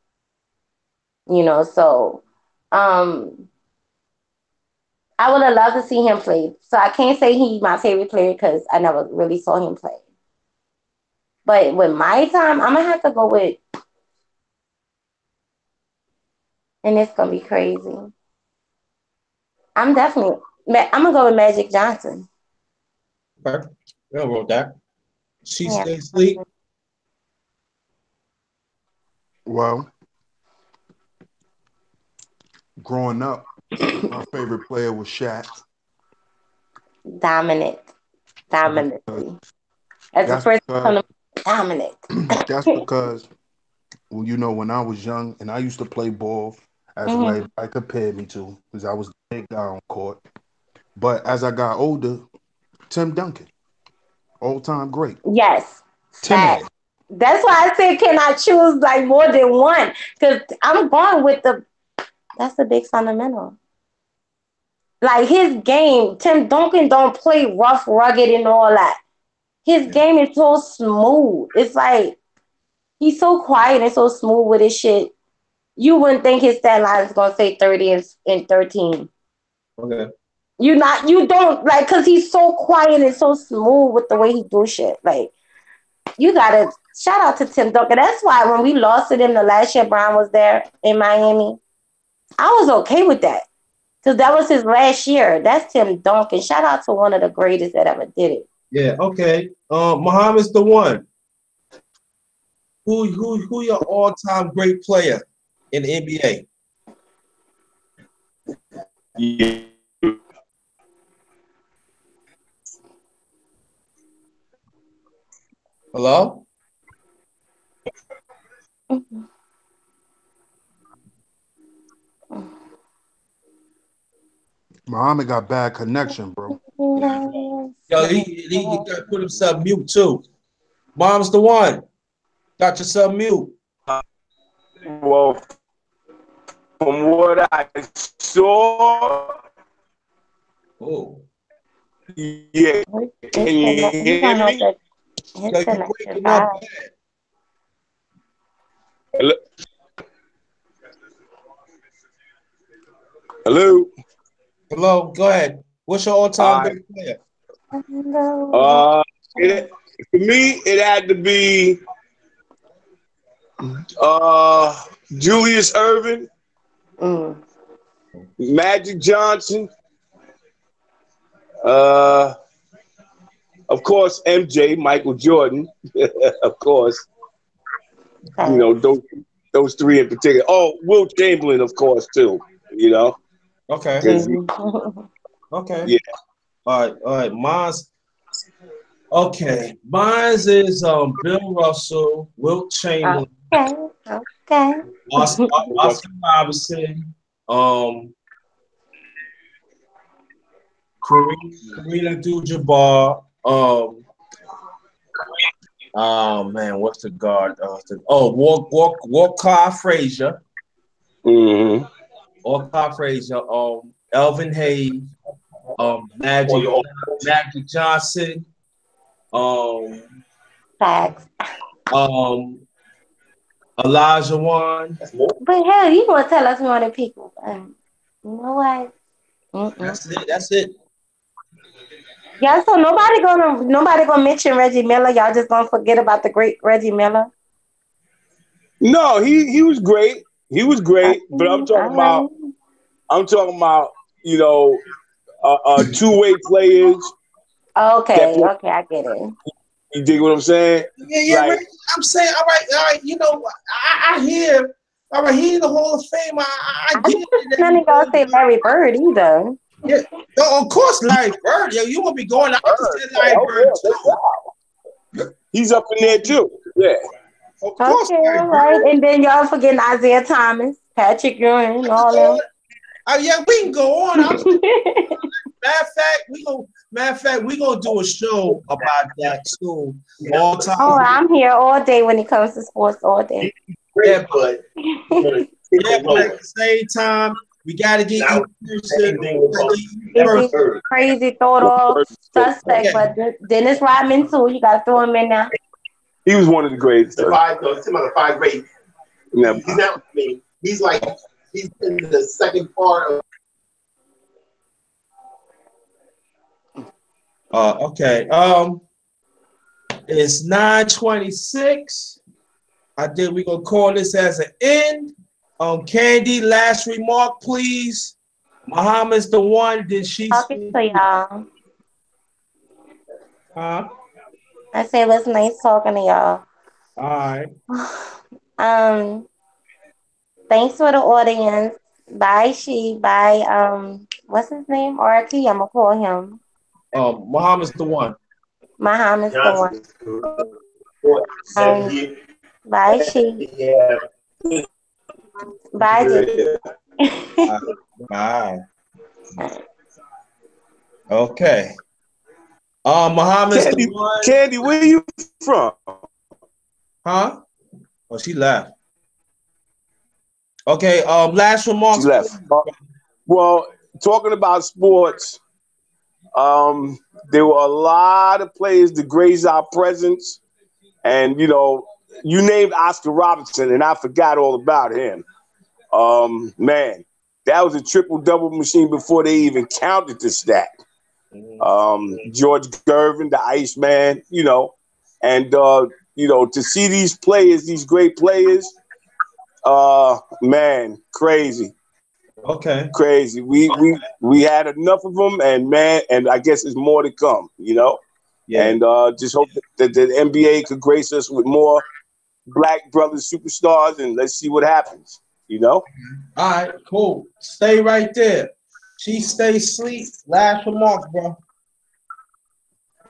Speaker 3: You know, so I would have loved to see him play. So I can't say he's my favorite player because I never really saw him play. But with my time, I'm going to have to go with, and it's going to be crazy. I'm going to go with Magic Johnson.
Speaker 1: Okay. I wrote that. She stay asleep.
Speaker 2: Well, growing up, my favorite player was Shaq.
Speaker 3: Dominant. Dominantly. As the first one, dominant.
Speaker 2: That's because, well, you know, when I was young and I used to play ball, as way I compared me to, because I was the big guy on court. But as I got older, Tim Duncan, all-time great.
Speaker 3: Yes. That's why I said, can I choose like more than one? Because I'm going with that's a big fundamental. Like his game, Tim Duncan don't play rough, rugged, and all that. His game is so smooth. It's like he's so quiet and so smooth with his shit. You wouldn't think his stat line is gonna say 30 and 13.
Speaker 1: Okay.
Speaker 3: You don't like because he's so quiet and so smooth with the way he do shit. Like you gotta shout out to Tim Duncan. That's why when we lost it in the last year, Brian was there in Miami. I was okay with that. Because that was his last year. That's Tim Duncan. Shout out to one of the greatest that ever did it.
Speaker 1: Yeah, okay. Muhammad's the one. Who your all-time great player in the NBA?
Speaker 5: Yeah.
Speaker 1: Hello?
Speaker 2: Muhammad got bad connection, bro.
Speaker 1: Yo, he got to put himself mute too. Mom's the one. Got yourself mute.
Speaker 5: Well, from what I saw, yeah. Can you hear me?
Speaker 1: You're breaking up bad.
Speaker 5: Hello? Hello?
Speaker 1: Hello, go ahead. What's your all-time great player?
Speaker 5: Uh, for me, it had to be uh, Julius Irvin,
Speaker 3: Mm.
Speaker 5: Magic Johnson, uh, of course, MJ, Michael Jordan, of course. You
Speaker 3: Okay.
Speaker 5: know, those three in particular. Oh, Will Chamberlain, of course, too. You know,
Speaker 1: Okay.
Speaker 5: because
Speaker 3: Mhm.
Speaker 1: Okay.
Speaker 5: yeah,
Speaker 1: All right. All right. Mine's okay. Mine's is Bill Russell, Wilt Chamberlain,
Speaker 3: Okay. Okay.
Speaker 1: Oscar Robertson, um, Karina Abdul-Jabbar, oh man, what's the guard? Walker Frazier,
Speaker 5: hmm
Speaker 1: Walker Frazier, Elvin Hayes, Magic Johnson, um,
Speaker 3: Facts.
Speaker 1: um, Elijah Wan.
Speaker 3: But hell, you gonna tell us more than people? You know what? Mm-mm.
Speaker 1: That's it. That's it.
Speaker 3: Yeah. So nobody gonna mention Reggie Miller. Y'all just gonna forget about the great Reggie Miller.
Speaker 5: no, he was great. He was great, but
Speaker 3: All right.
Speaker 5: I'm talking about you know two-way players that
Speaker 3: Okay.
Speaker 5: play.
Speaker 3: Okay. I get it.
Speaker 5: You dig what I'm saying?
Speaker 1: Yeah,
Speaker 5: Like
Speaker 1: right. I'm saying, all right. You know, I hear, all right. He in the Hall of Fame. I
Speaker 3: I
Speaker 1: get
Speaker 3: didn't
Speaker 1: it.
Speaker 3: none of y'all say Larry Bird either.
Speaker 1: Yeah. No, of course, Larry Bird. Yo, you want me going? I just said Larry Bird too.
Speaker 5: he's up in there too. Yeah.
Speaker 1: Of course,
Speaker 3: Okay.
Speaker 1: Larry
Speaker 3: All right.
Speaker 1: Bird.
Speaker 3: And then y'all forgetting Isaiah Thomas, Patrick Ewing,
Speaker 1: I can
Speaker 3: all
Speaker 1: go on.
Speaker 3: them.
Speaker 1: Yeah, we can go on. Matter of fact, we gonna do a show about that too. All
Speaker 3: Oh,
Speaker 1: time.
Speaker 3: I'm here all day when it comes to sports, all day.
Speaker 1: Yeah, but at the same time, we gotta get each person.
Speaker 3: Busy, crazy, thought of suspect,
Speaker 1: Yeah.
Speaker 3: but Dennis Rodman too. You gotta throw him in there.
Speaker 5: He was one of the greats.
Speaker 6: The five, no, it's about the five great.
Speaker 5: Yeah.
Speaker 6: He's not. I mean, he's in the second part of.
Speaker 1: Okay. It's 9:26. We gonna call this as an end. Candy, last remark, please. Muhammad's the one. Did she
Speaker 3: Talking
Speaker 1: speak?
Speaker 3: to y'all.
Speaker 1: Huh?
Speaker 3: I say it was nice talking to y'all.
Speaker 1: All right.
Speaker 3: Um, thanks for the audience. Bye, bye. What's his name? RT. I'ma call him.
Speaker 1: Muhammad's the one.
Speaker 3: Muhammad's the one.
Speaker 6: Johnson. And he,
Speaker 3: Bye,
Speaker 6: yeah,
Speaker 3: Bye,
Speaker 6: good.
Speaker 1: Bye. Okay. Muhammad's the
Speaker 5: Candy,
Speaker 1: one.
Speaker 5: Candy, where you from?
Speaker 1: Huh? Oh, she left. Okay. Last remarks.
Speaker 5: She left. Well, talking about sports, there were a lot of players to grace our presence, and you named Oscar Robertson, and I forgot all about him. Man, that was a triple double machine before they even counted the stat. George Gervin, the Iceman, and to see these players, these great players, man, crazy.
Speaker 1: Okay.
Speaker 5: Crazy. We had enough of them, and man, and I guess there's more to come,
Speaker 1: Yeah.
Speaker 5: And just hope that the NBA could grace us with more black brothers superstars, and let's see what happens,
Speaker 1: All right, cool. Stay right there. She stay asleep. Last remarks, bro.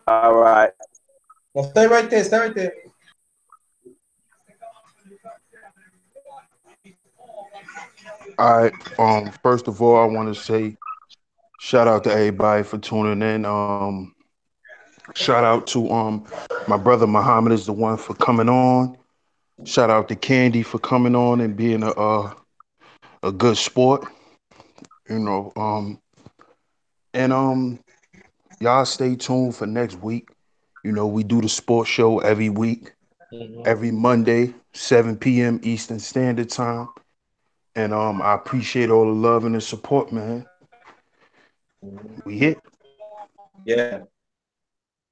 Speaker 5: All right.
Speaker 1: Well, stay right there. Stay right there.
Speaker 2: All right. First of all, I want to say shout out to everybody for tuning in. Shout out to my brother Muhammad is the one for coming on. Shout out to Candy for coming on and being a good sport. You know. And y'all stay tuned for next week. We do the sports show every week, every Monday, 7 p.m. Eastern Standard Time. And I appreciate all the love and the support, man. We hit.
Speaker 1: Yeah.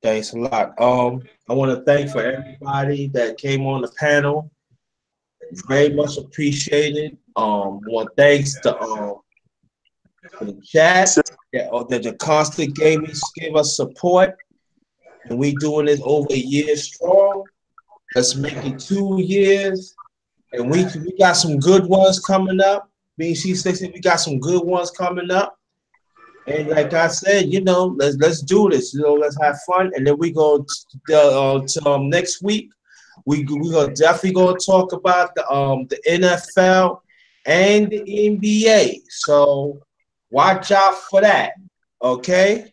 Speaker 1: Thanks a lot. I want to thank for everybody that came on the panel. Very much appreciated. Want thanks to the chat that the constant gamers give us support, and we doing this over a year strong. Let's make it 2 years, and we got some good ones coming up. Me and she said we got some good ones coming up. And like I said, let's do this. Let's have fun, and then we go to next week. We gonna definitely gonna talk about the NFL and the NBA. So watch out for that. Okay.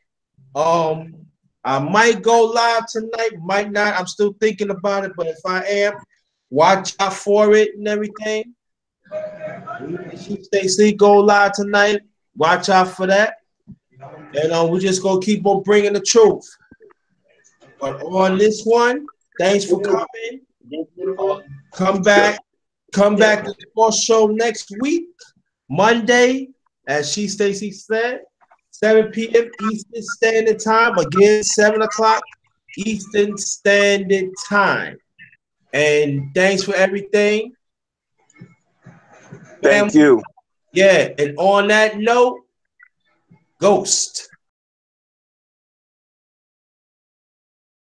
Speaker 1: I might go live tonight, might not. I'm still thinking about it, but if I am, watch out for it and everything. Stacey go live tonight. Watch out for that. And we just gonna keep on bringing the truth. But on this one, thanks for coming. Come back to the sports show next week, Monday, as Stacey said, 7 p.m. Eastern Standard Time. Again, 7 o'clock Eastern Standard Time. And thanks for everything.
Speaker 5: Thank you.
Speaker 1: Yeah, and on that note, Ghost.